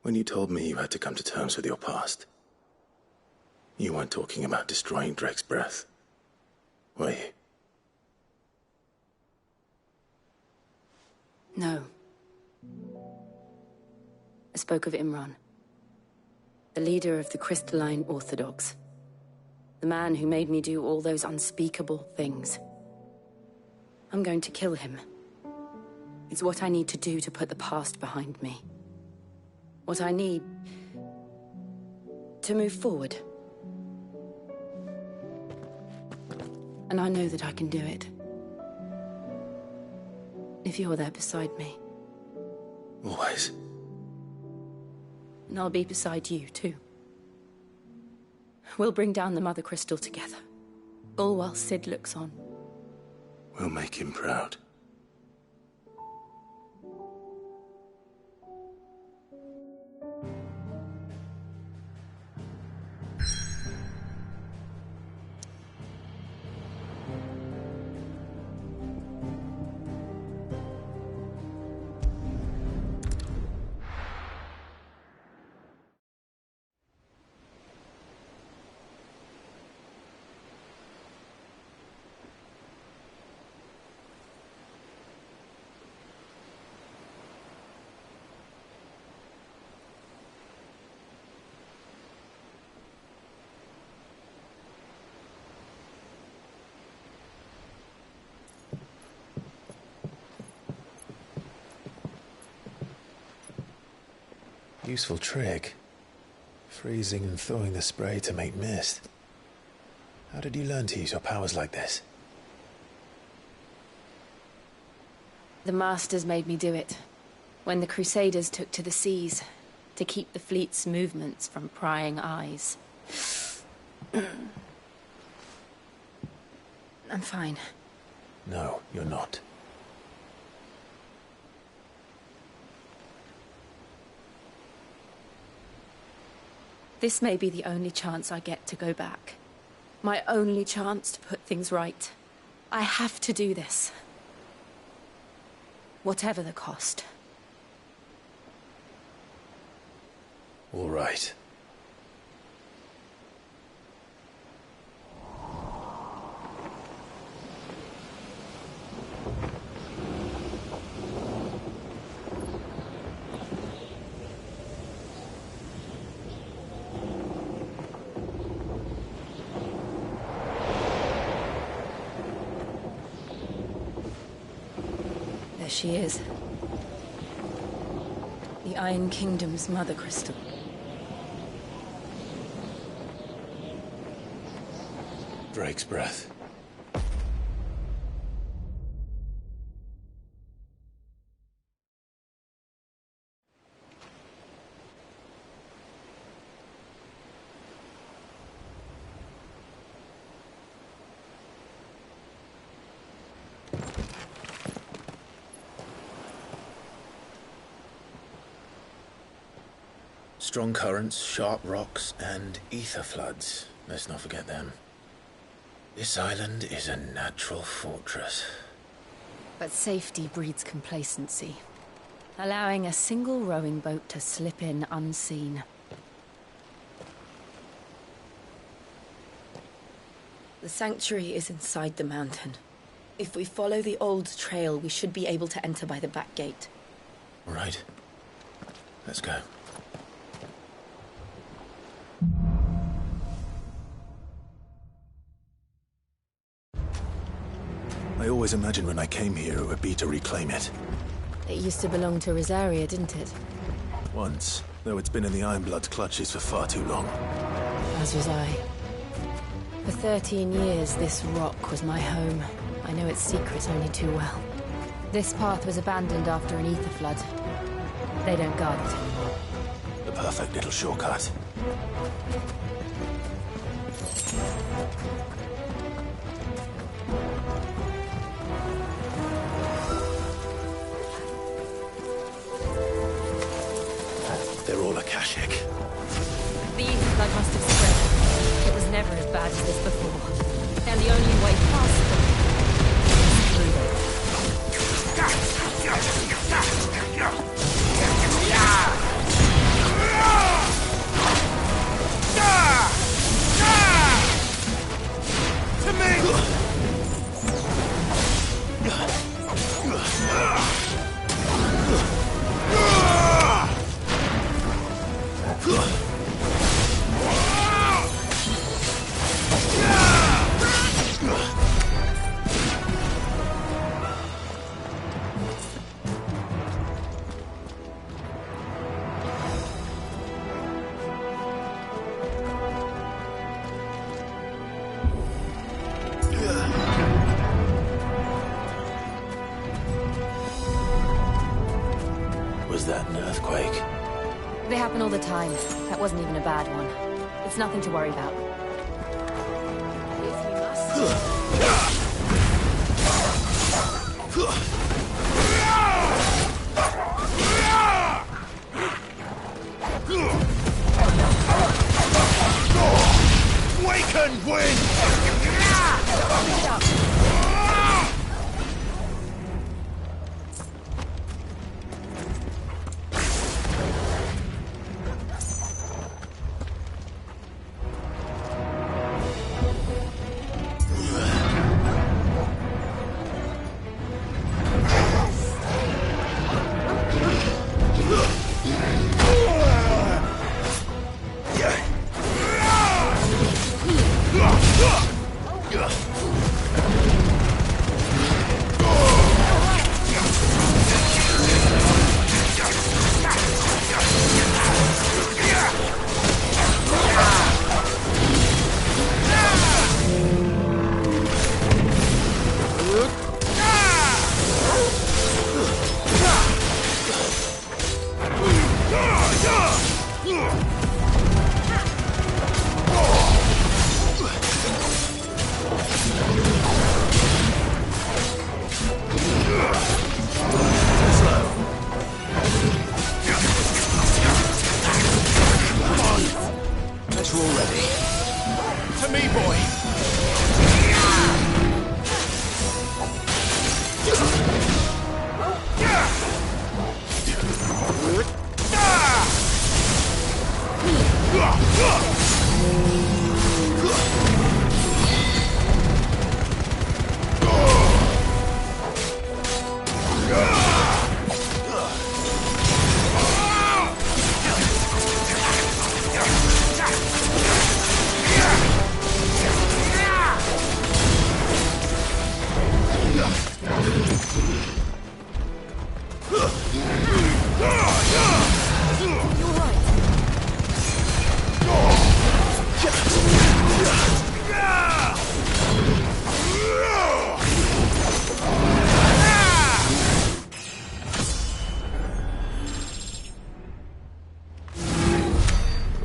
when you told me you had to come to terms with your past, you weren't talking about destroying Drek's breath, were you? No. I spoke of Imran, the leader of the Crystalline Orthodox. The man who made me do all those unspeakable things. I'm going to kill him. It's what I need to do to put the past behind me. What I need to move forward. And I know that I can do it. If you're there beside me. Always. And I'll be beside you, too. We'll bring down the Mother Crystal together. All while Sid looks on. We'll make him proud. Useful trick. Freezing and thawing the spray to make mist. How did you learn to use your powers like this? The Masters made me do it. When the Crusaders took to the seas, to keep the fleet's movements from prying eyes. I'm fine. No, you're not. This may be the only chance I get to go back. My only chance to put things right. I have to do this. Whatever the cost. All right. There she is. The Iron Kingdom's Mother Crystal. Drake's breath. Strong currents, sharp rocks, and ether floods. Let's not forget them. This island is a natural fortress. But safety breeds complacency, allowing a single rowing boat to slip in unseen. The sanctuary is inside the mountain. If we follow the old trail, we should be able to enter by the back gate. Right. Let's go. I always imagined when I came here it would be to reclaim it. It used to belong to Rosaria, didn't it? Once, though it's been in the Ironblood's clutches for far too long. As was I. For 13 years, this rock was my home. I know its secrets only too well. This path was abandoned after an ether flood. They don't guard it anymore. The perfect little shortcut. They're all Akashic. The ether flood must have spread. It was never as bad as this before. And the only way past them is through them. To me! Was that an earthquake? They happen all the time. That wasn't even a bad one. It's nothing to worry about. If we must... Waken, wind!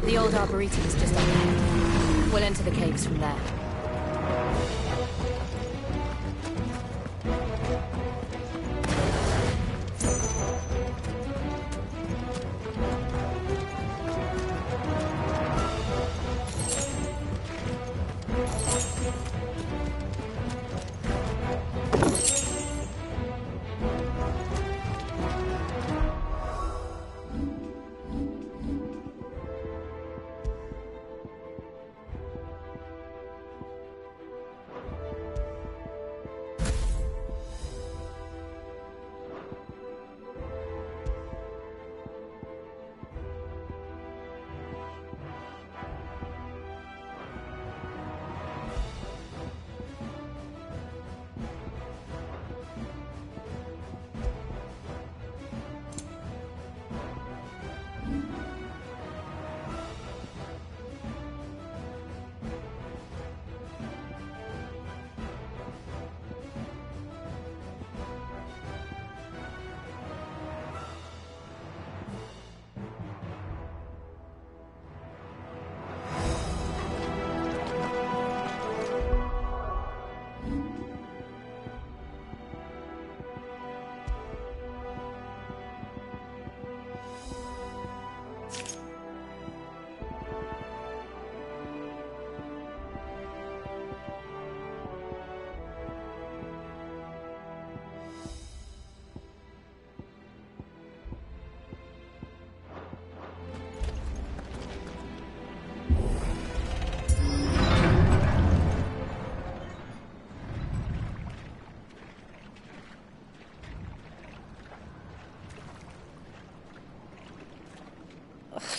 The old arboretum is just up there. We'll enter the caves from there.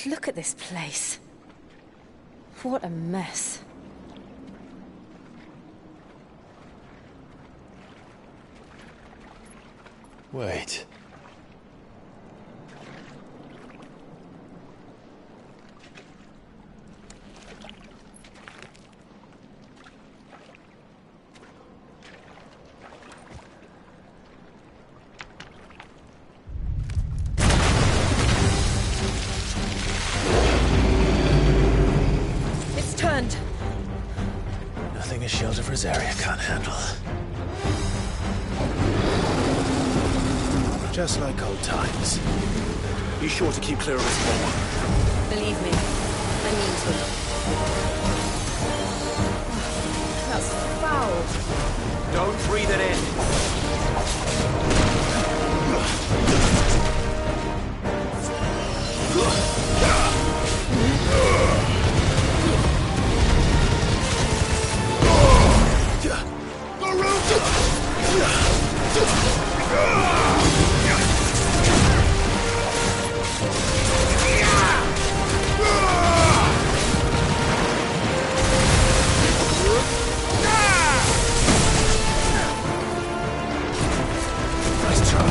Look at this place. What a mess. Wait. It's turned. Nothing a shield of Rosaria can't handle. Just like old times. Be sure to keep clear of this wall. Believe me, I mean to. That's foul. Don't breathe it in. Nice try.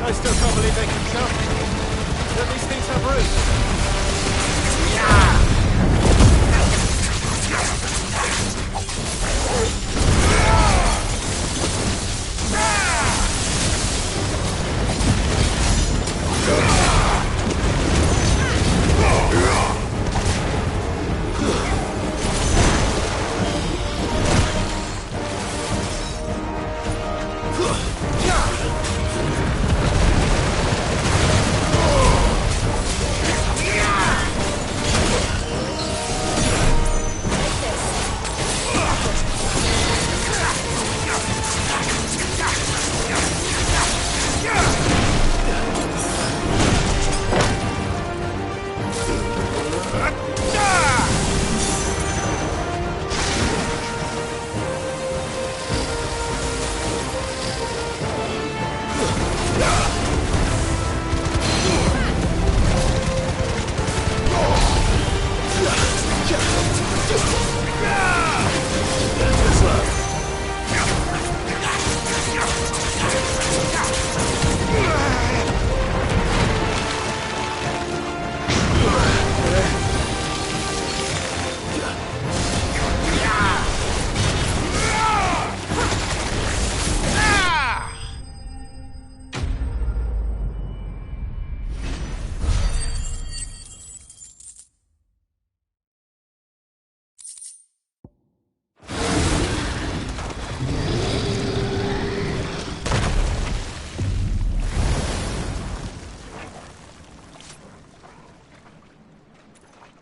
I still can't believe they can jump. Don't these things have roots?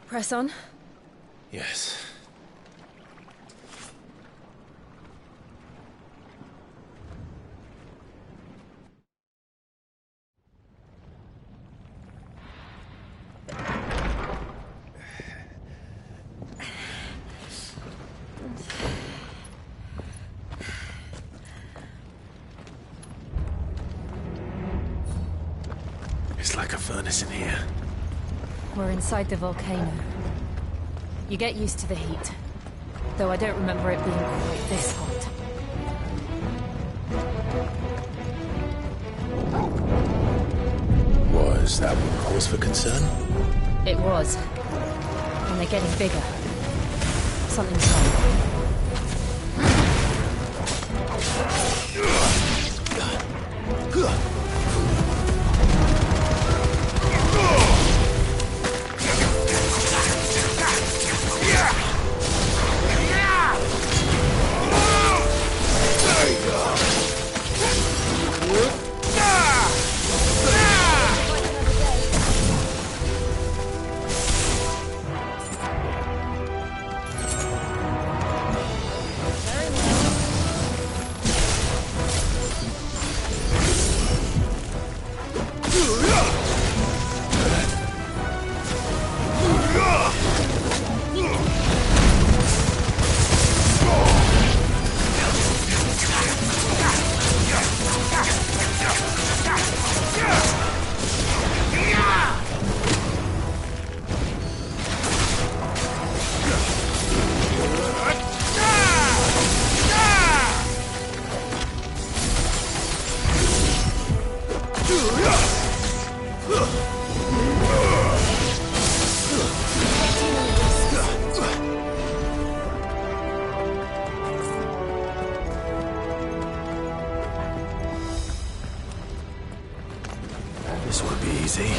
Press on. Yes. It's like a furnace in here. We're inside the volcano. You get used to the heat. Though I don't remember it being quite this hot. Was that cause for concern? It was. And they're getting bigger. Something's wrong. This won't be easy.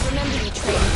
Remember you trained.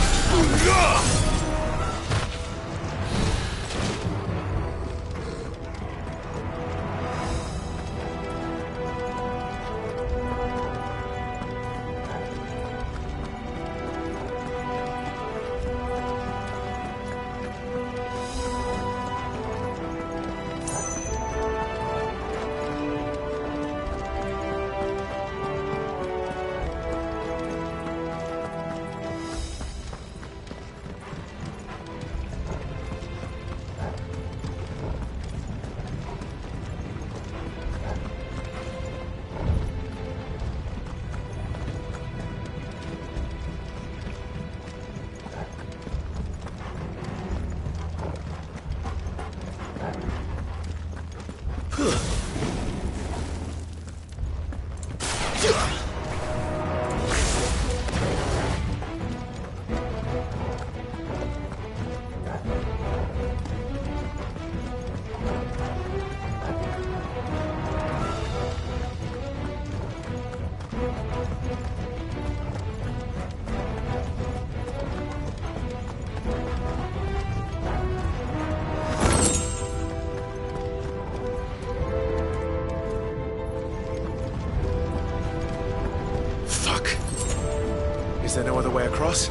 Is there no other way across?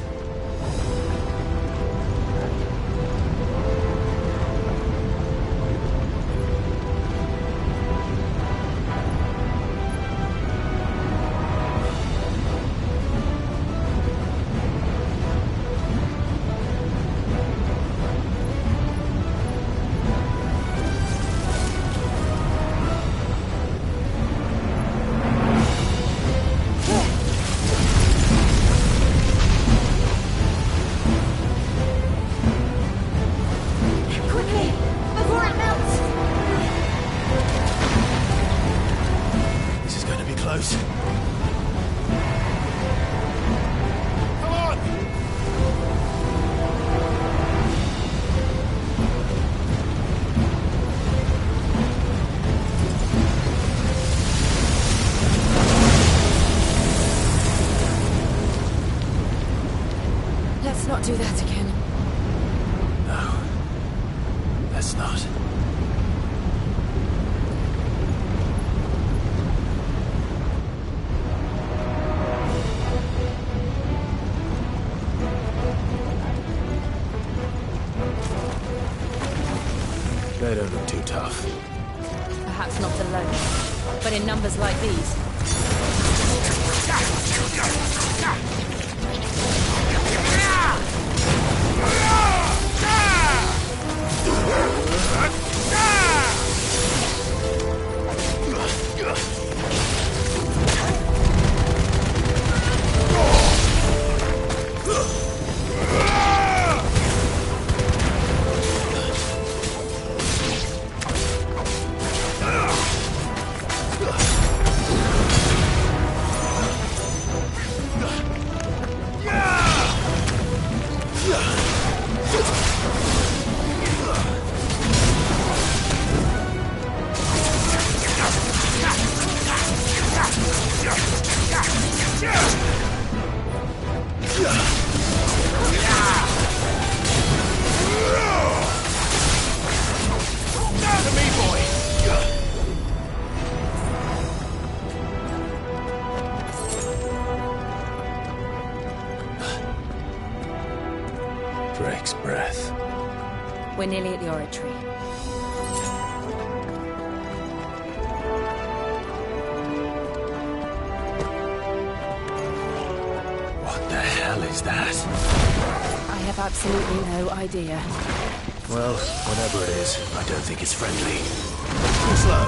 not do that again. No. Let's not. They don't look too tough. Perhaps not alone, but in numbers like these. Drake's breath. We're nearly at the oratory. What the hell is that? I have absolutely no idea. Well, whatever it is, I don't think it's friendly. Too slow.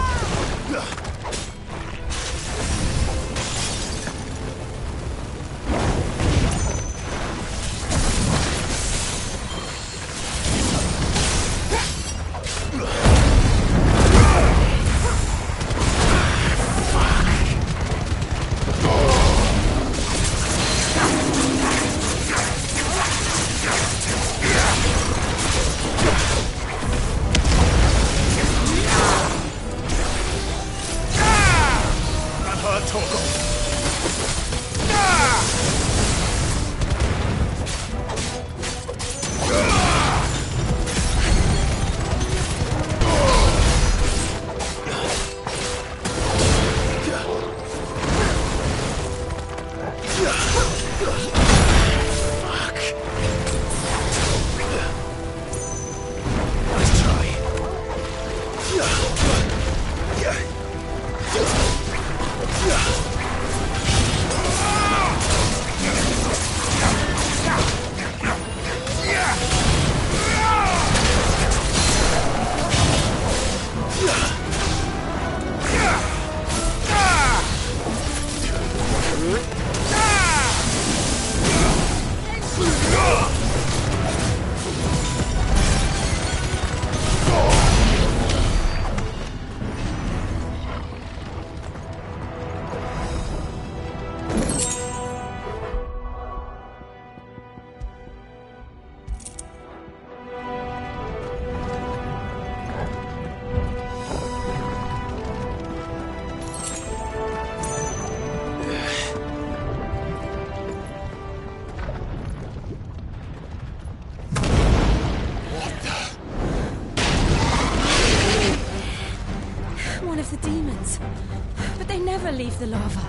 Leave the lava.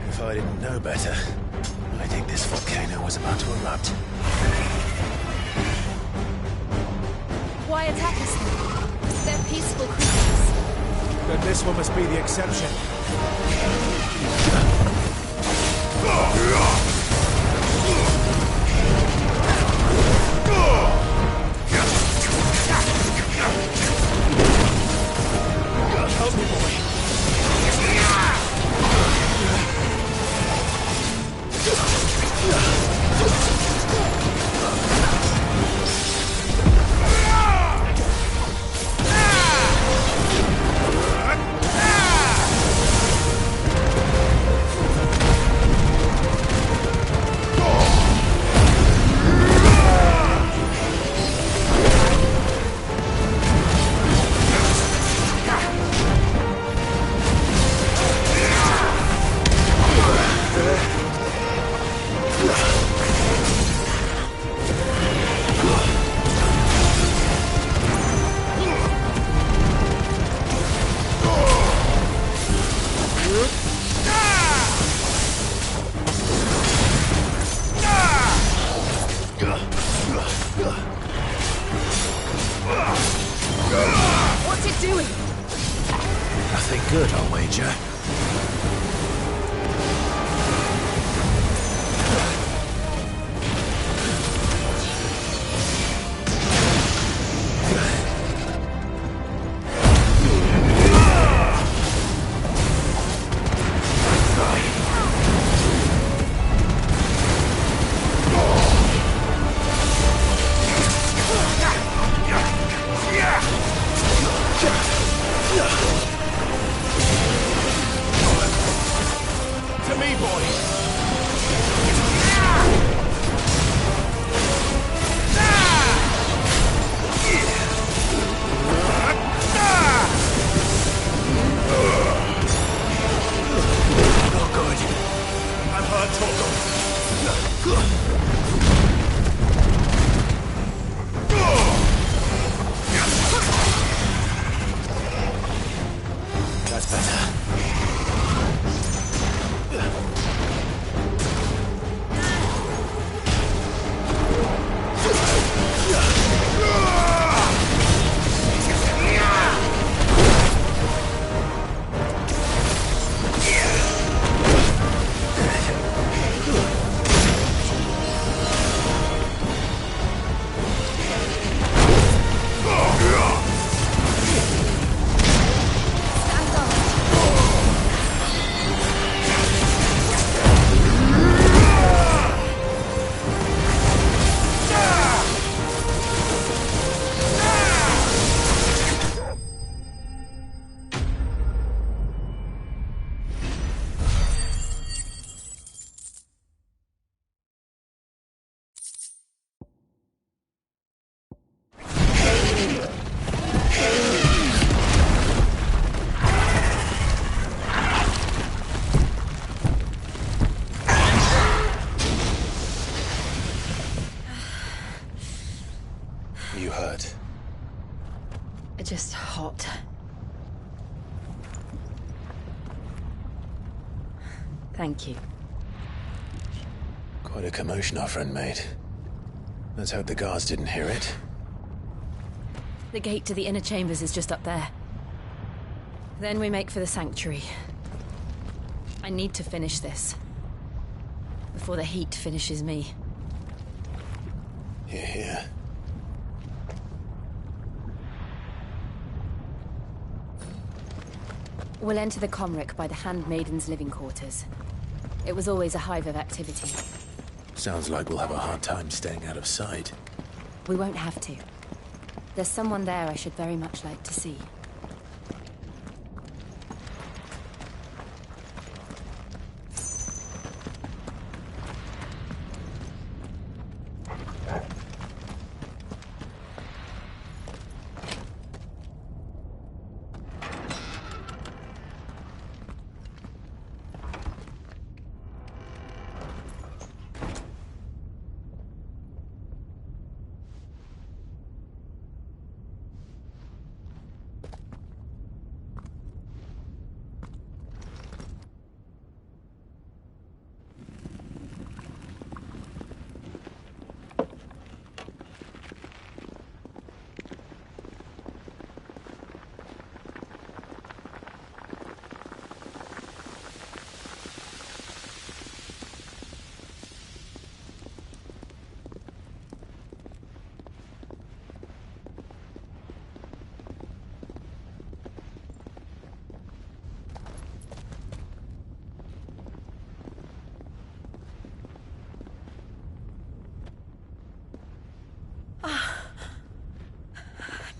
If I didn't know better, I think this volcano was about to erupt. Why attack us then? They're peaceful creatures. Then this one must be the exception. Help me, boy. to me, boys! Not good. I've heard talk of... That's better. You hurt? Just hot. Thank you. Quite a commotion our friend made. Let's hope the guards didn't hear it. The gate to the inner chambers is just up there. Then we make for the sanctuary. I need to finish this. Before the heat finishes me. Hear, hear. We'll enter the Comric by the Handmaiden's living quarters. It was always a hive of activity. Sounds like we'll have a hard time staying out of sight. We won't have to. There's someone there I should very much like to see.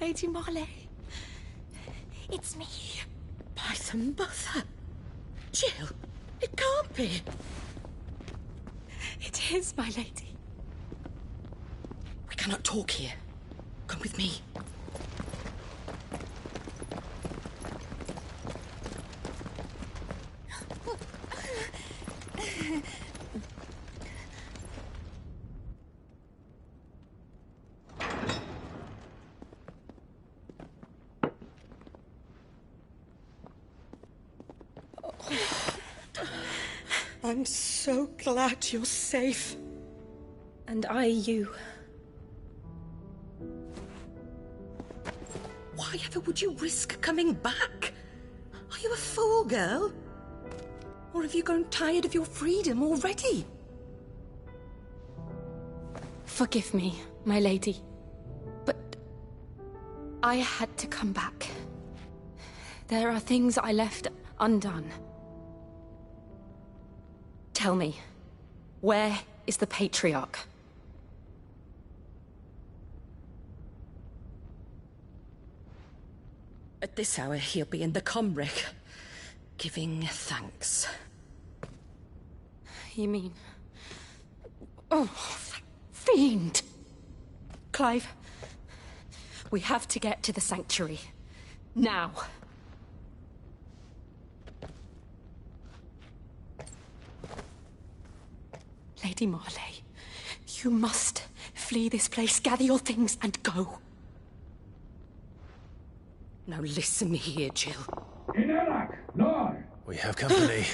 Lady Marley. It's me. By the mother. Jill, it can't be. It is, my lady. We cannot talk here. Come with me. I'm so glad you're safe. And I you. Why ever would you risk coming back? Are you a fool, girl? Or have you grown tired of your freedom already? Forgive me, my lady. But I had to come back. There are things I left undone. Tell me, where is the Patriarch? At this hour, he'll be in the Comric, giving thanks. You mean... Oh, that fiend! Clive, we have to get to the sanctuary. Now. Lady Marley, you must flee this place, gather your things, and go. Now listen here, Jill. We have company.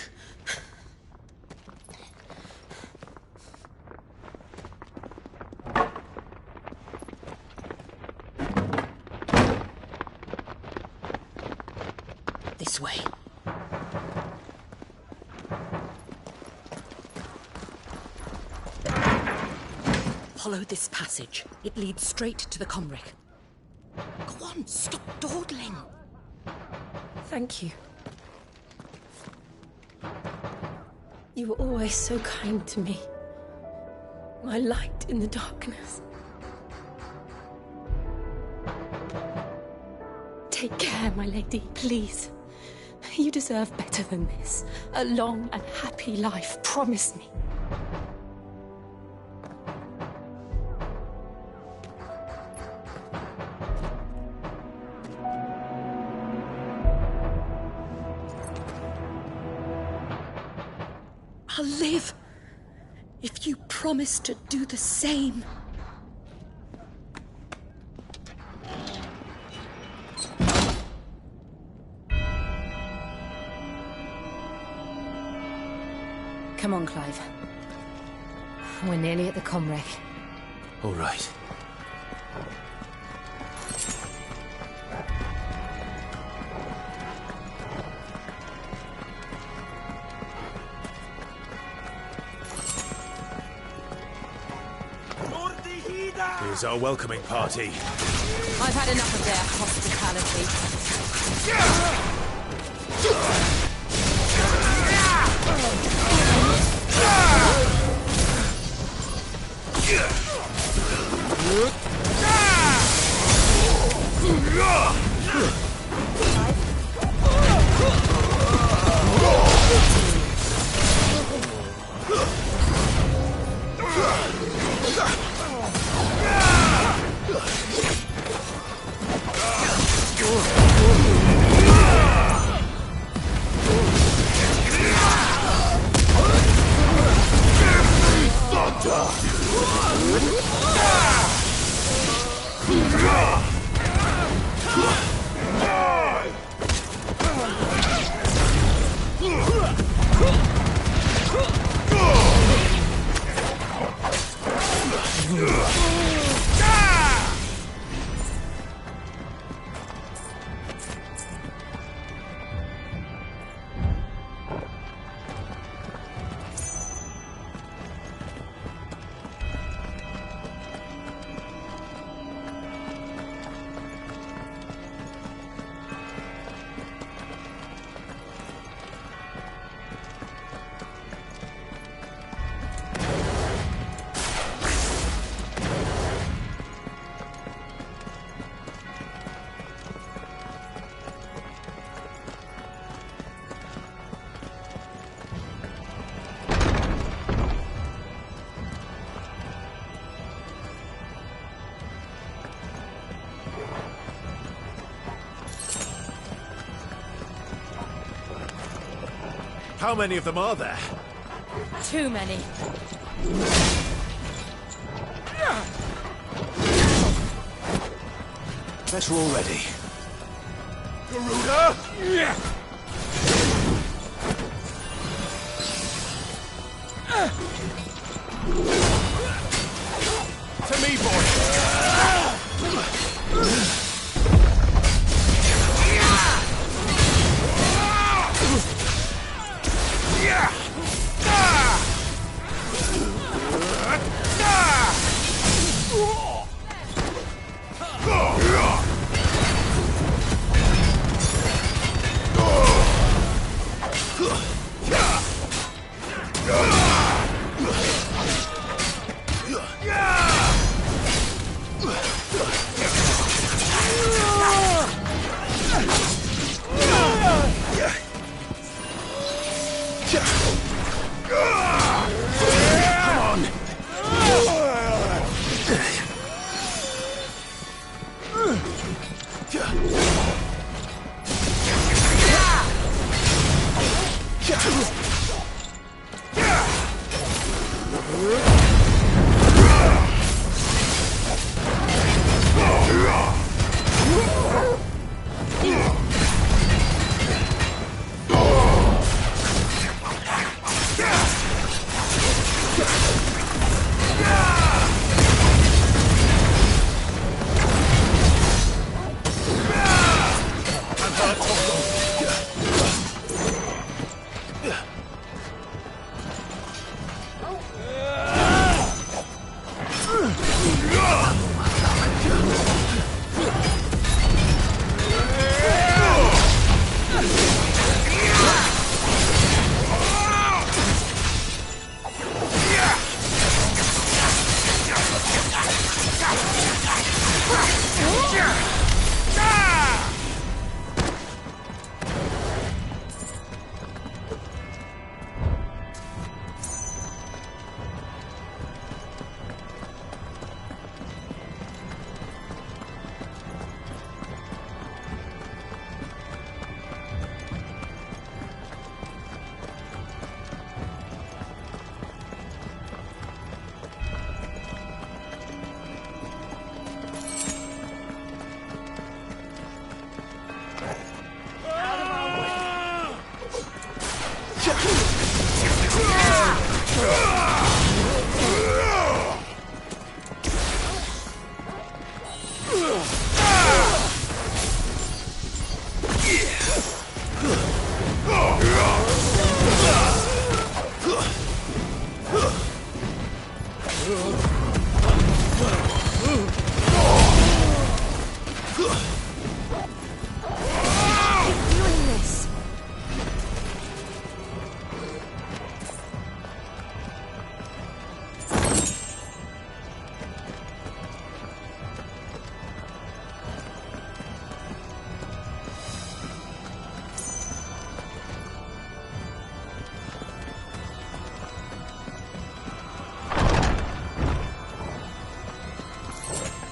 This way. Follow this passage. It leads straight to the comrade. Go on, stop dawdling. Thank you. You were always so kind to me. My light in the darkness. Take care, my lady, please. You deserve better than this. A long and happy life, promise me. I'll live if you promise to do the same. Come on, Clive. We're nearly at the comwreck. All right. Here's our welcoming party. I've had enough of their hospitality. How many of them are there? Too many. Better already. Garuda! To me, boy!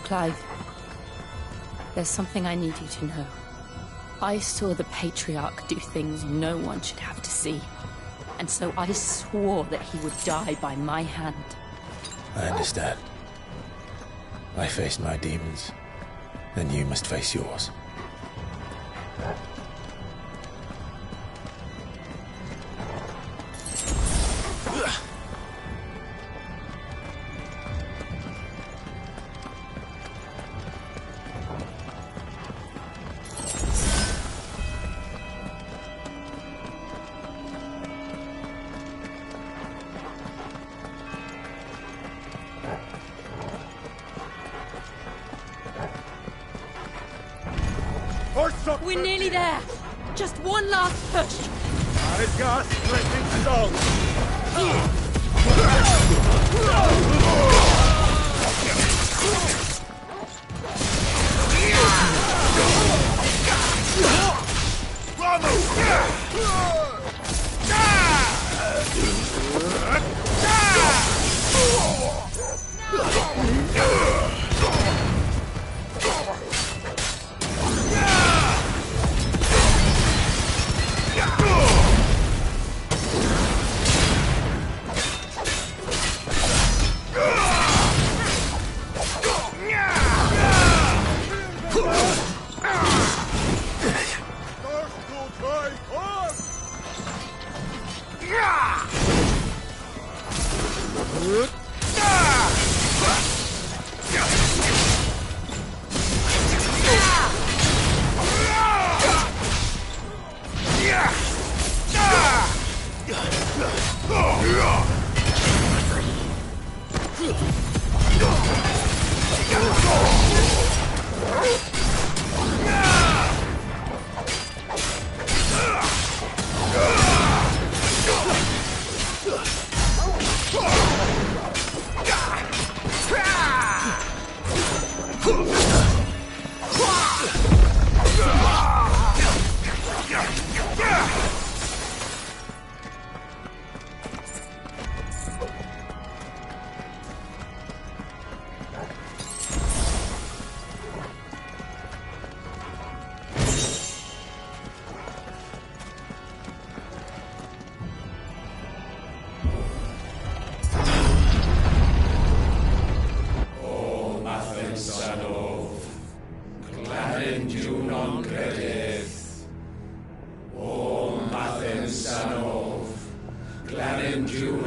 Clive, there's something I need you to know. I saw the Patriarch do things no one should have to see. And so I swore that he would die by my hand. I understand. I faced my demons, and you must face yours. We're nearly there. Just one last push. I've got splitting stone.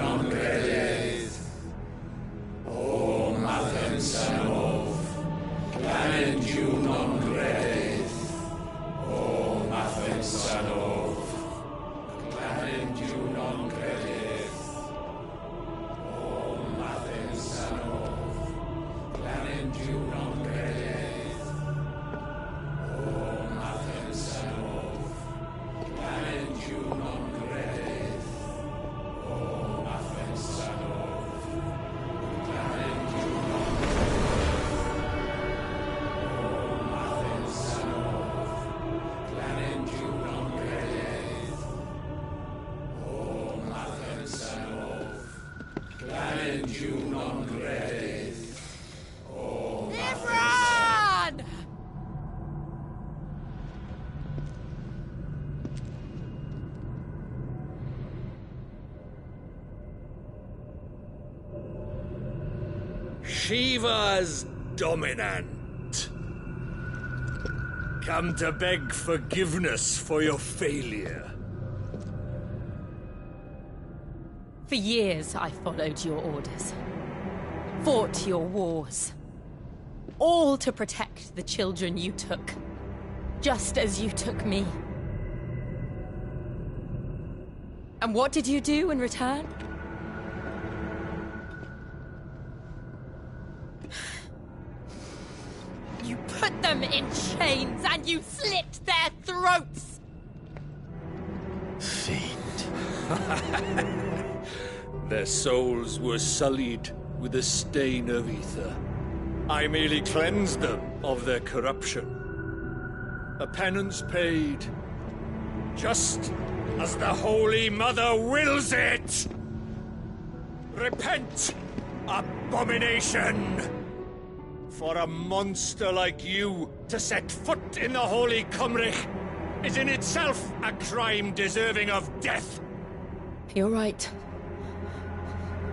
non credeth. O mathem sanov, clanendiu non credeth. O mathem sanov, clanendiu non credeth. O mathem sanov, clanendiu non credeth. O mathem sanov, clanendiu non credeth. O mathem sanov, clanendiu non credeth. O mathem sanov, clanendiu non credeth. O Imran! Shiva's dominant. Come to beg forgiveness for your failure. For years, I followed your orders. Fought your wars. All to protect the children you took. Just as you took me. And what did you do in return? You put them in chains and you slit their throats! Their souls were sullied with a stain of ether. I merely cleansed them of their corruption. A penance paid, just as the Holy Mother wills it! Repent, abomination! For a monster like you to set foot in the Holy Cymric is in itself a crime deserving of death. You're right.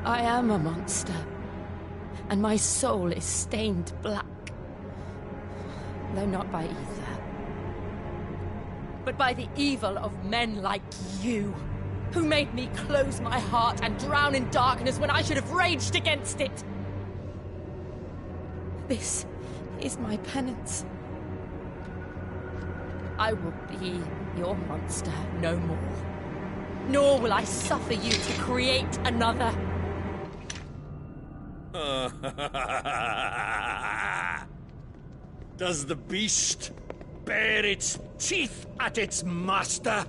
I am a monster. And my soul is stained black. Though not by ether. But by the evil of men like you, who made me close my heart and drown in darkness when I should have raged against it. This is my penance. I will be your monster no more. Nor will I suffer you to create another. Does the beast bare its teeth at its master?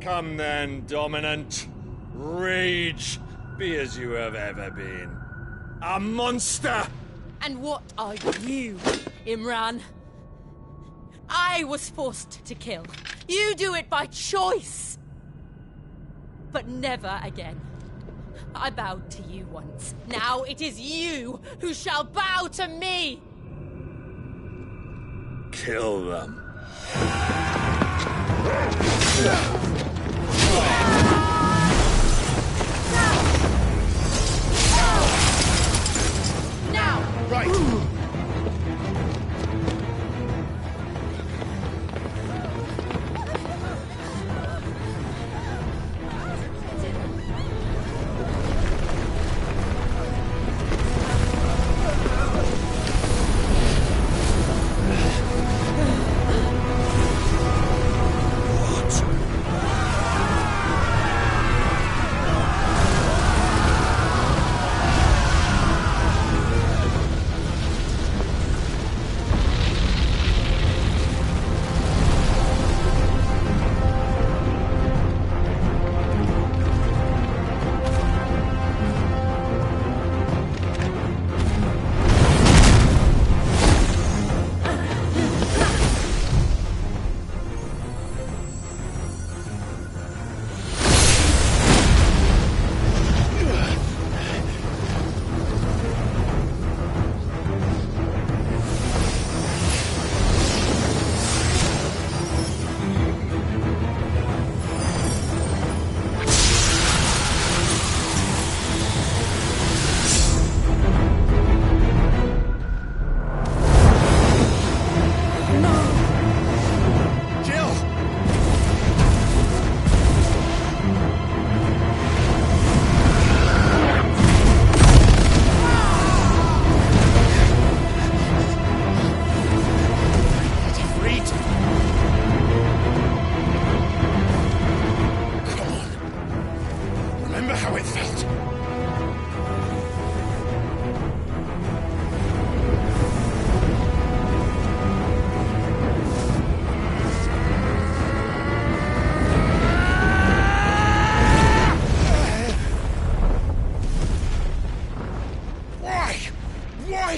Come then, dominant. Rage, be as you have ever been. A monster! And what are you, Imran? I was forced to kill. You do it by choice. But never again. I bowed to you once. Now it is you who shall bow to me! Kill them. Now! Right!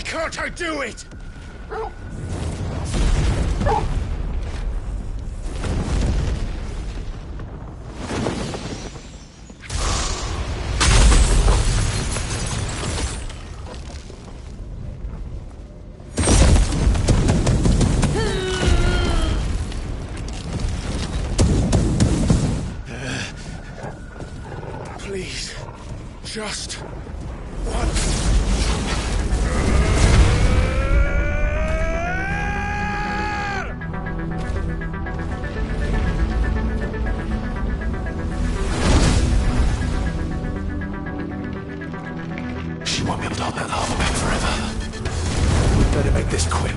can't I do it? Please, just once. She won't be able to hold that lava back forever. We'd better make this quick.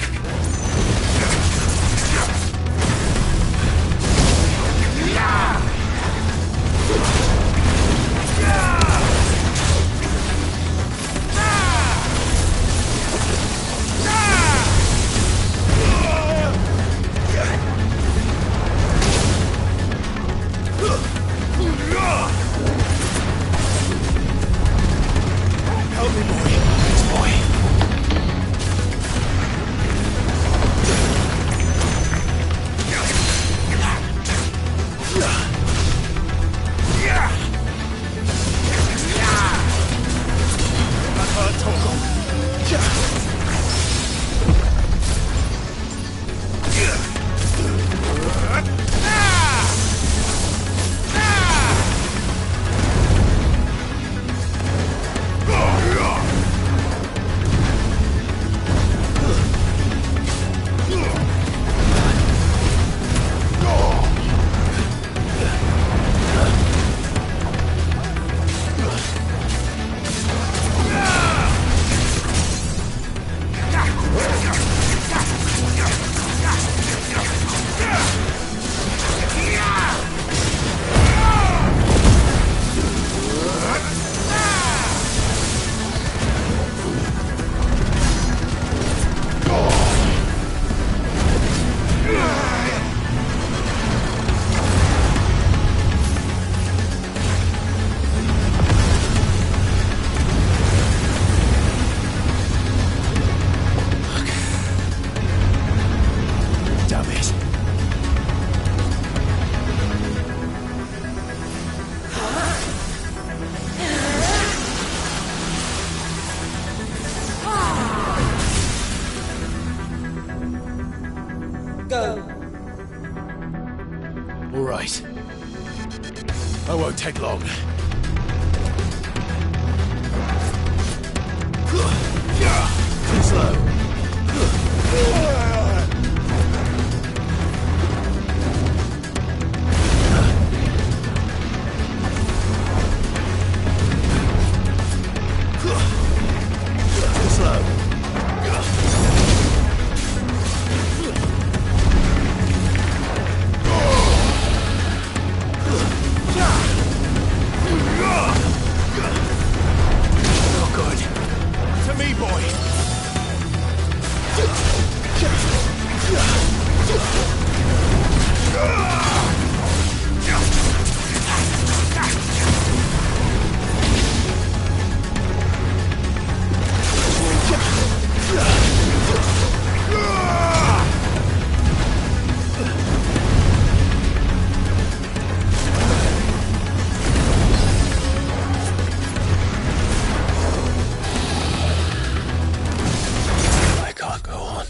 Help me, boy. It's boy. All right. I won't take long. Too slow. Too slow. Not good. To me, boy. I can't go on.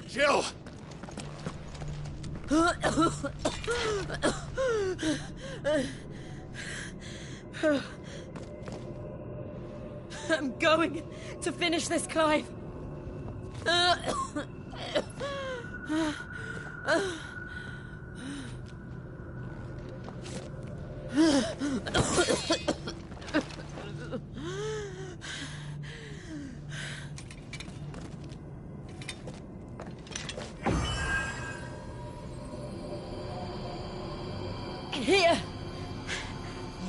Jill! I'm going to finish this, Clive. Here.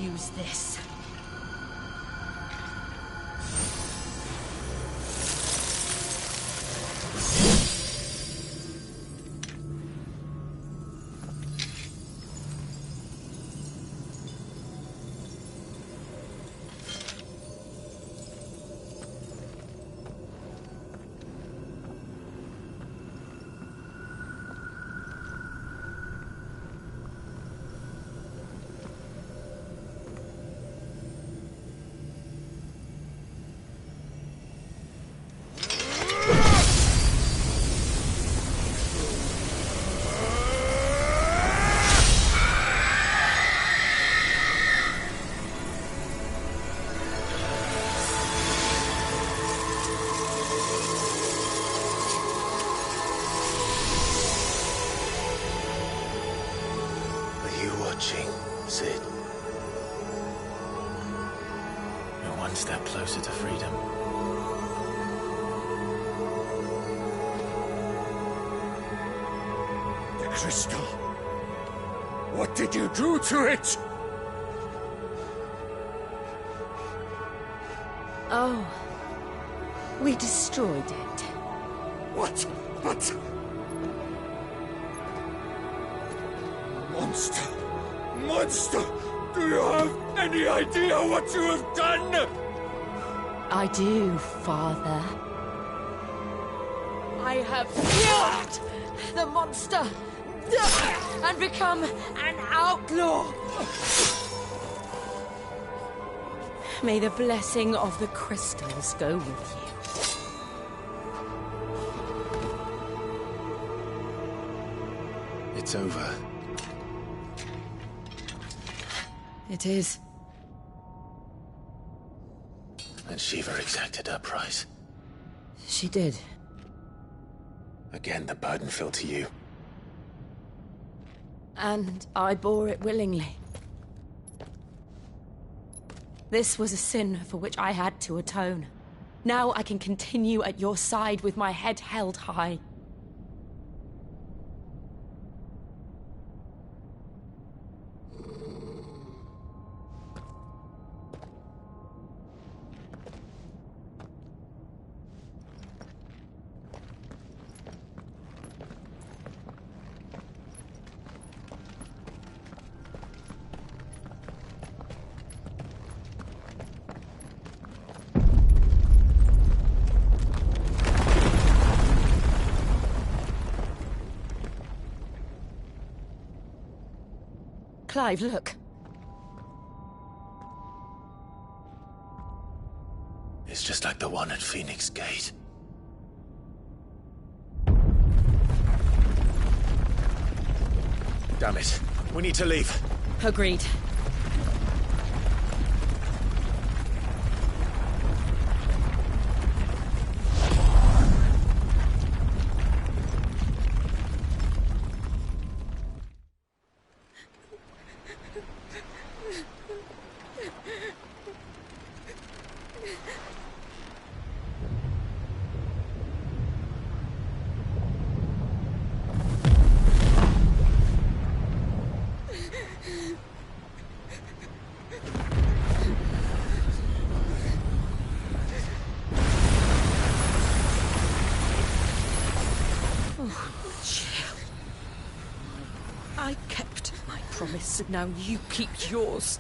Use this. Watching, Sid. You're one step closer to freedom. The crystal. What did you do to it? Oh. We destroyed it. What? But... Monster! Monster! Do you have any idea what you have done? I do, Father. I have killed the monster and become an outlaw. May the blessing of the crystals go with you. It's over. It is. And Shiva exacted her price. She did. Again, the burden fell to you. And I bore it willingly. This was a sin for which I had to atone. Now I can continue at your side with my head held high. Clive, look. It's just like the one at Phoenix Gate. Damn it. We need to leave. Agreed. I kept my promise, and now you keep yours.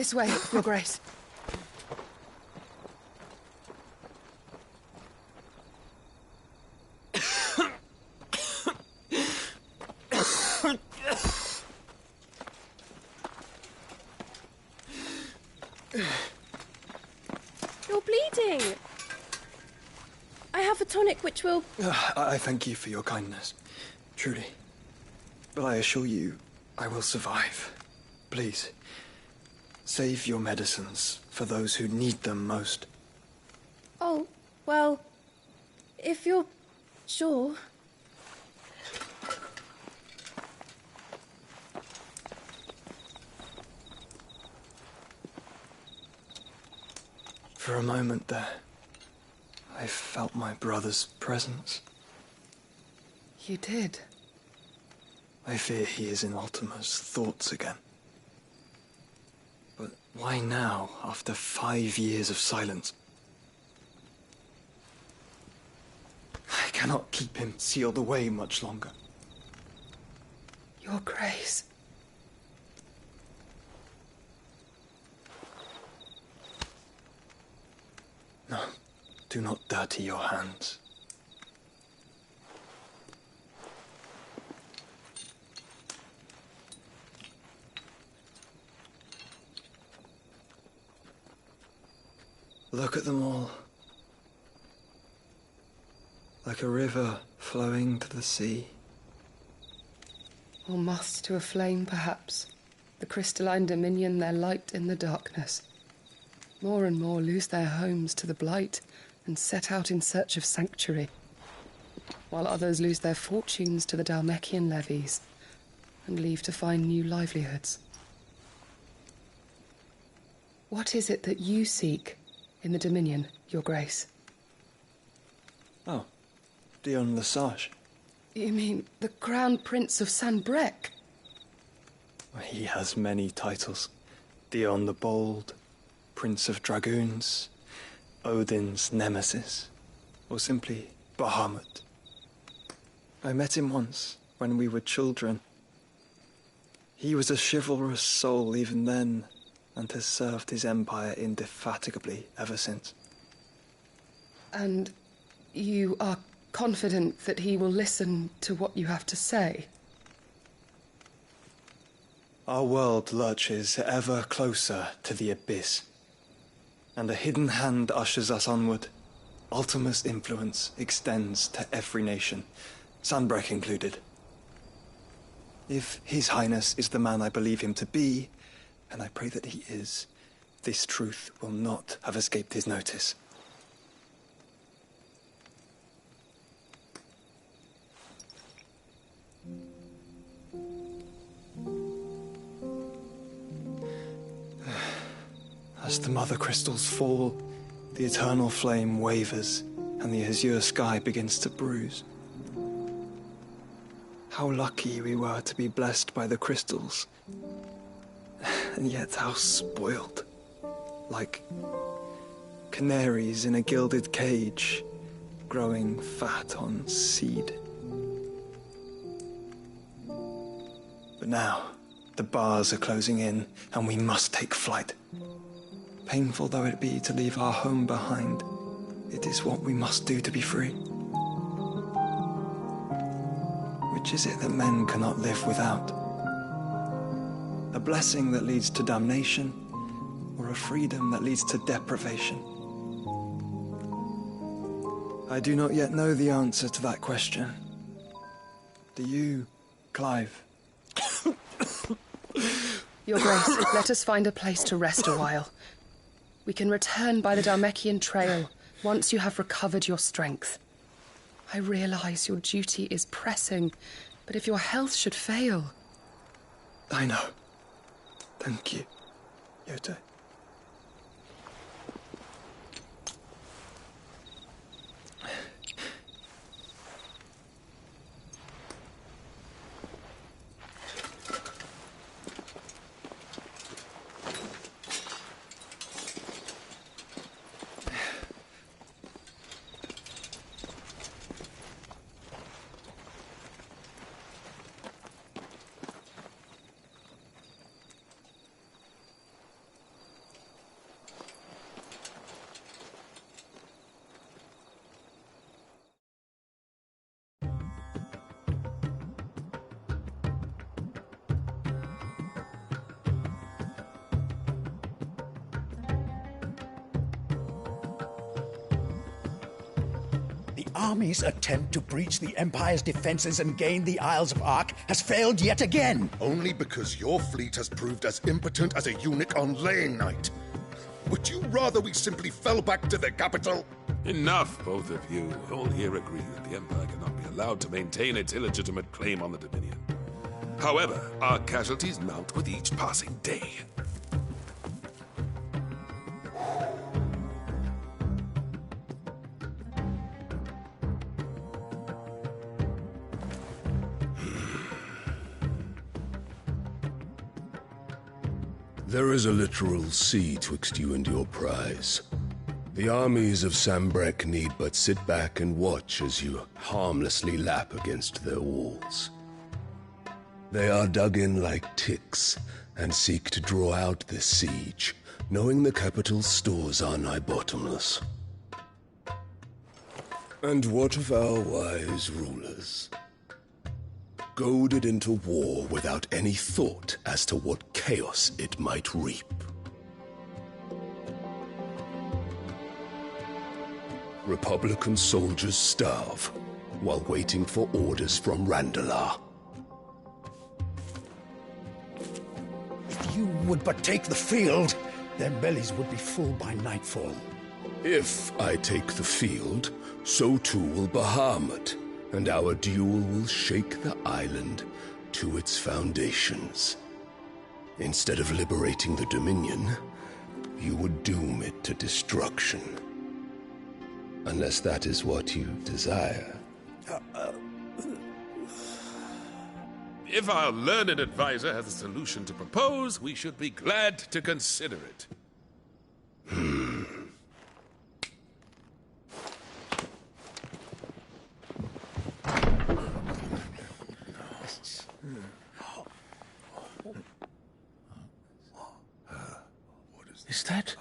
This way, Your Grace. You're bleeding. I have a tonic which will... I thank you for your kindness, truly. But I assure you, I will survive. Please, save your medicines for those who need them most. Oh, well, if you're sure... For a moment there, I felt my brother's presence. You did? I fear he is in Ultima's thoughts again. But why now, after 5 years of silence? I cannot keep him sealed away much longer. Your Grace. No, do not dirty your hands. Look at them all. Like a river flowing to the sea. Or moths to a flame, perhaps. The crystalline dominion, their light in the darkness. More and more lose their homes to the blight and set out in search of sanctuary, while others lose their fortunes to the Dhalmekian levies and leave to find new livelihoods. What is it that you seek in the Dominion, Your Grace? Oh, Dion Lesage. You mean the Crown Prince of Sanbreque? He has many titles. Dion the Bold, Prince of Dragoons, Odin's Nemesis, or simply Bahamut. I met him once, when we were children. He was a chivalrous soul even then, and has served his empire indefatigably ever since. And you are confident that he will listen to what you have to say? Our world lurches ever closer to the abyss, and a hidden hand ushers us onward. Ultima's influence extends to every nation, Sanbreque included. If His Highness is the man I believe him to be, and I pray that he is, this truth will not have escaped his notice. As the mother crystals fall, the eternal flame wavers, and the azure sky begins to bruise. How lucky we were to be blessed by the crystals, and yet how spoiled. Like canaries in a gilded cage, growing fat on seed. But now, the bars are closing in, and we must take flight. Painful though it be to leave our home behind, it is what we must do to be free. Which is it that men cannot live without? A blessing that leads to damnation, or a freedom that leads to deprivation? I do not yet know the answer to that question. Do you, Clive? Your Grace, let us find a place to rest a while. We can return by the Dhalmekian trail once you have recovered your strength. I realize your duty is pressing, but if your health should fail... I know. Thank you, Yote. army's attempt to breach the Empire's defenses and gain the Isles of Ark has failed yet again. Only because your fleet has proved as impotent as a eunuch on laying night. Would you rather we simply fell back to the capital? Enough, both of you. All here agree that the Empire cannot be allowed to maintain its illegitimate claim on the Dominion. However, our casualties mount with each passing day. There is a literal sea twixt you and your prize. The armies of Sambrek need but sit back and watch as you harmlessly lap against their walls. They are dug in like ticks and seek to draw out this siege, knowing the capital's stores are nigh bottomless. And what of our wise rulers? Goaded into war without any thought as to what chaos it might reap. Republican soldiers starve while waiting for orders from Randalar. If you would but take the field, their bellies would be full by nightfall. If I take the field, so too will Bahamut, and our duel will shake the island to its foundations. Instead of liberating the Dominion, you would doom it to destruction. Unless that is what you desire. If our learned advisor has a solution to propose, we should be glad to consider it. Is that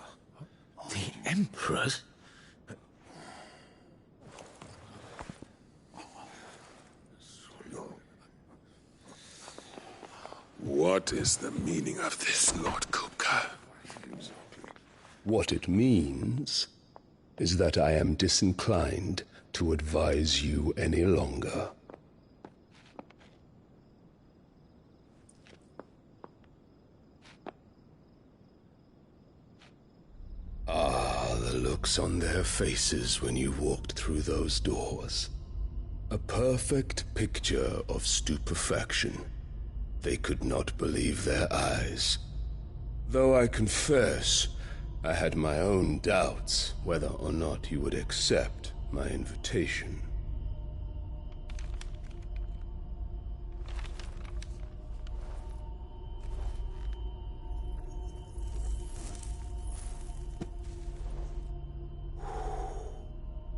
the Emperor's? What is the meaning of this, Lord Kupka? What it means is that I am disinclined to advise you any longer. Ah, the looks on their faces when you walked through those doors. A perfect picture of stupefaction. They could not believe their eyes. Though I confess, I had my own doubts whether or not you would accept my invitation.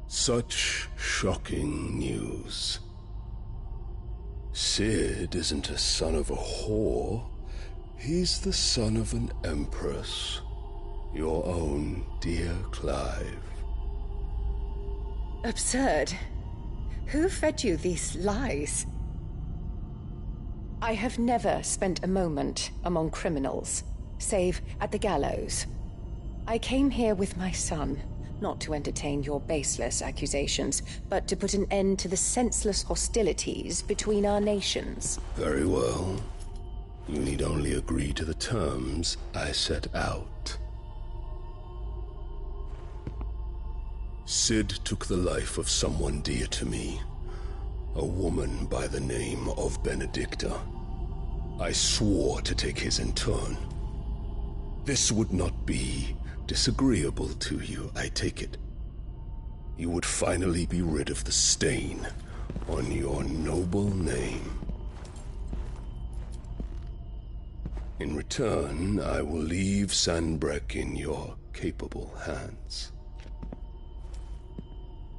Such shocking news. Sid isn't a son of a whore. He's the son of an empress. Your own dear Clive. Absurd. Who fed you these lies? I have never spent a moment among criminals, save at the gallows. I came here with my son, not to entertain your baseless accusations, but to put an end to the senseless hostilities between our nations. Very well. You need only agree to the terms I set out. Sid took the life of someone dear to me, a woman by the name of Benedicta. I swore to take his in turn. This would not be disagreeable to you, I take it. You would finally be rid of the stain on your noble name. In return, I will leave Sanbrek in your capable hands.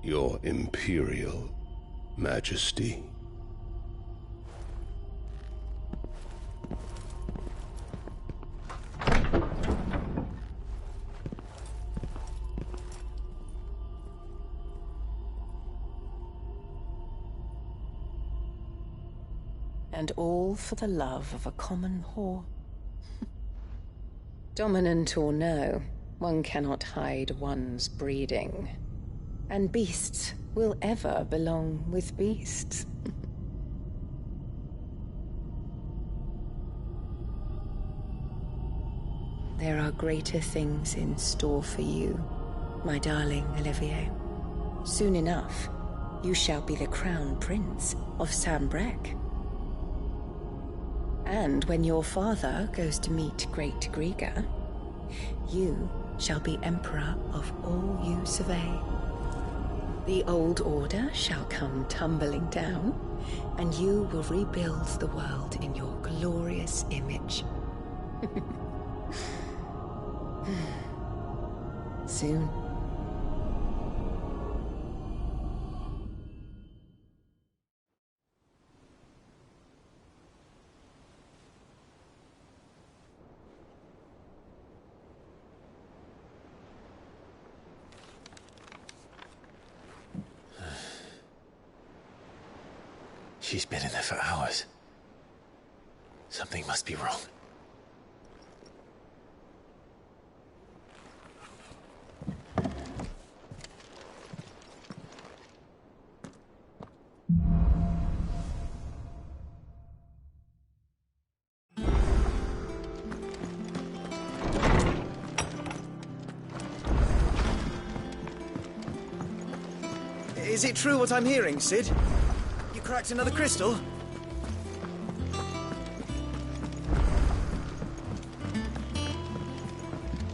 Your Imperial Majesty. And all for the love of a common whore. Dominant or no, one cannot hide one's breeding. And beasts will ever belong with beasts. There are greater things in store for you, my darling Olivier. Soon enough, you shall be the crown prince of Sambrec. And when your father goes to meet Great Griga, you shall be emperor of all you survey. The old order shall come tumbling down, and you will rebuild the world in your glorious image. Soon. She's been in there for hours. Something must be wrong. Is it true what I'm hearing, Cid? You cracked another crystal?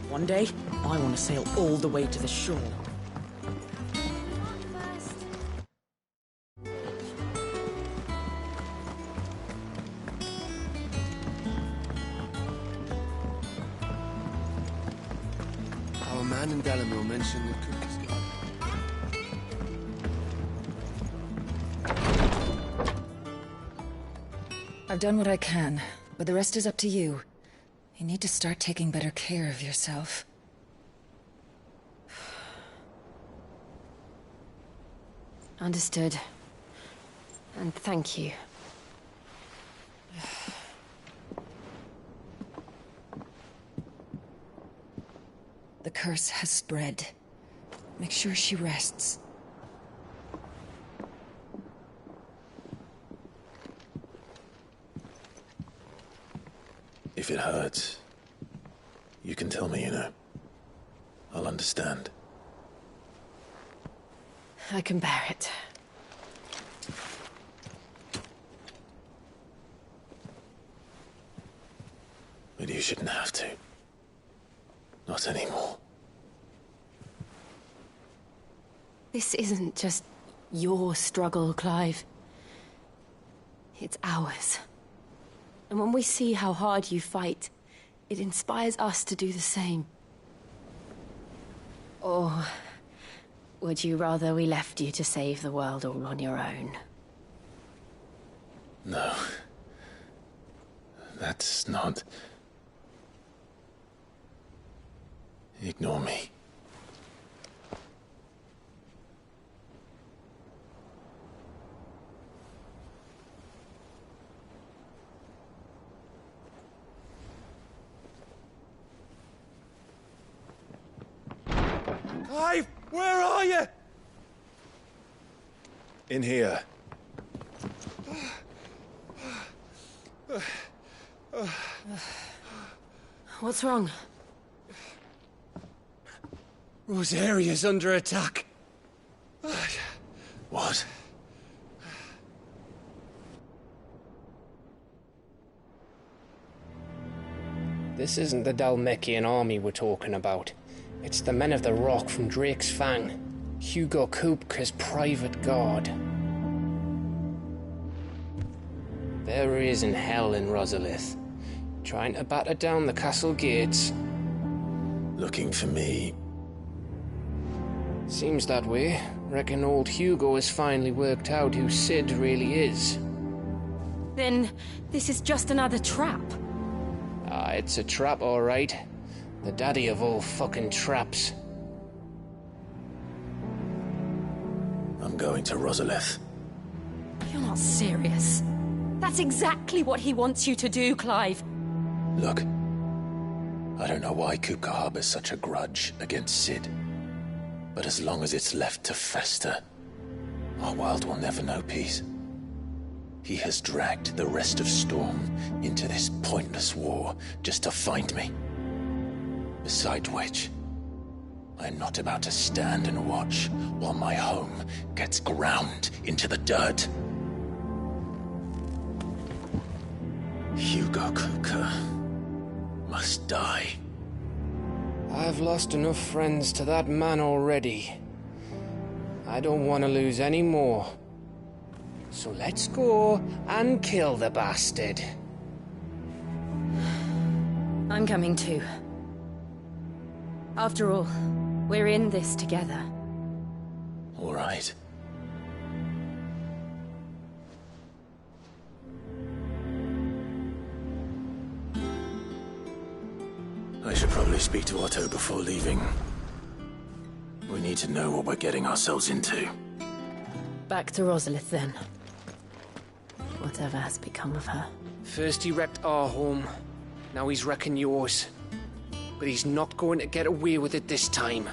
One day, I want to sail all the way to the shore. Our man in Dalamil mentioned the cook is gone. I've done what I can, but the rest is up to you. You need to start taking better care of yourself. Understood. And thank you. The curse has spread. Make sure she rests. If it hurts, you can tell me, you know. I'll understand. I can bear it. But you shouldn't have to. Not anymore. This isn't just your struggle, Clive. It's ours. And when we see how hard you fight, it inspires us to do the same. Or would you rather we left you to save the world all on your own? No. That's not... Ignore me. Clive, where are you? In here. What's wrong? Rosaria's under attack. What? This isn't the Dalmekian army we're talking about. It's the men of the Rock from Drake's Fang. Hugo Kupka's private guard. There he is in hell in Rosalith, trying to batter down the castle gates. Looking for me? Seems that way. Reckon old Hugo has finally worked out who Cid really is. Then this is just another trap. Ah, it's a trap, all right. The daddy of all fucking traps. I'm going to Rosalith. You're not serious. That's exactly what he wants you to do, Clive. Look, I don't know why Kupka harbors such a grudge against Cid. But as long as it's left to fester, Our world will never know peace. He has dragged the rest of Storm into this pointless war just to find me. Besides which, I am not about to stand and watch while my home gets ground into the dirt. Hugo Kupka must die. I've lost enough friends to that man already. I don't want to lose any more. So let's go and kill the bastard. I'm coming too. After all, we're in this together. All right. I should probably speak to Otto before leaving. We need to know what we're getting ourselves into. Back to Rosalith, then. Whatever has become of her. First he wrecked our home, now he's wrecking yours. But he's not going to get away with it this time.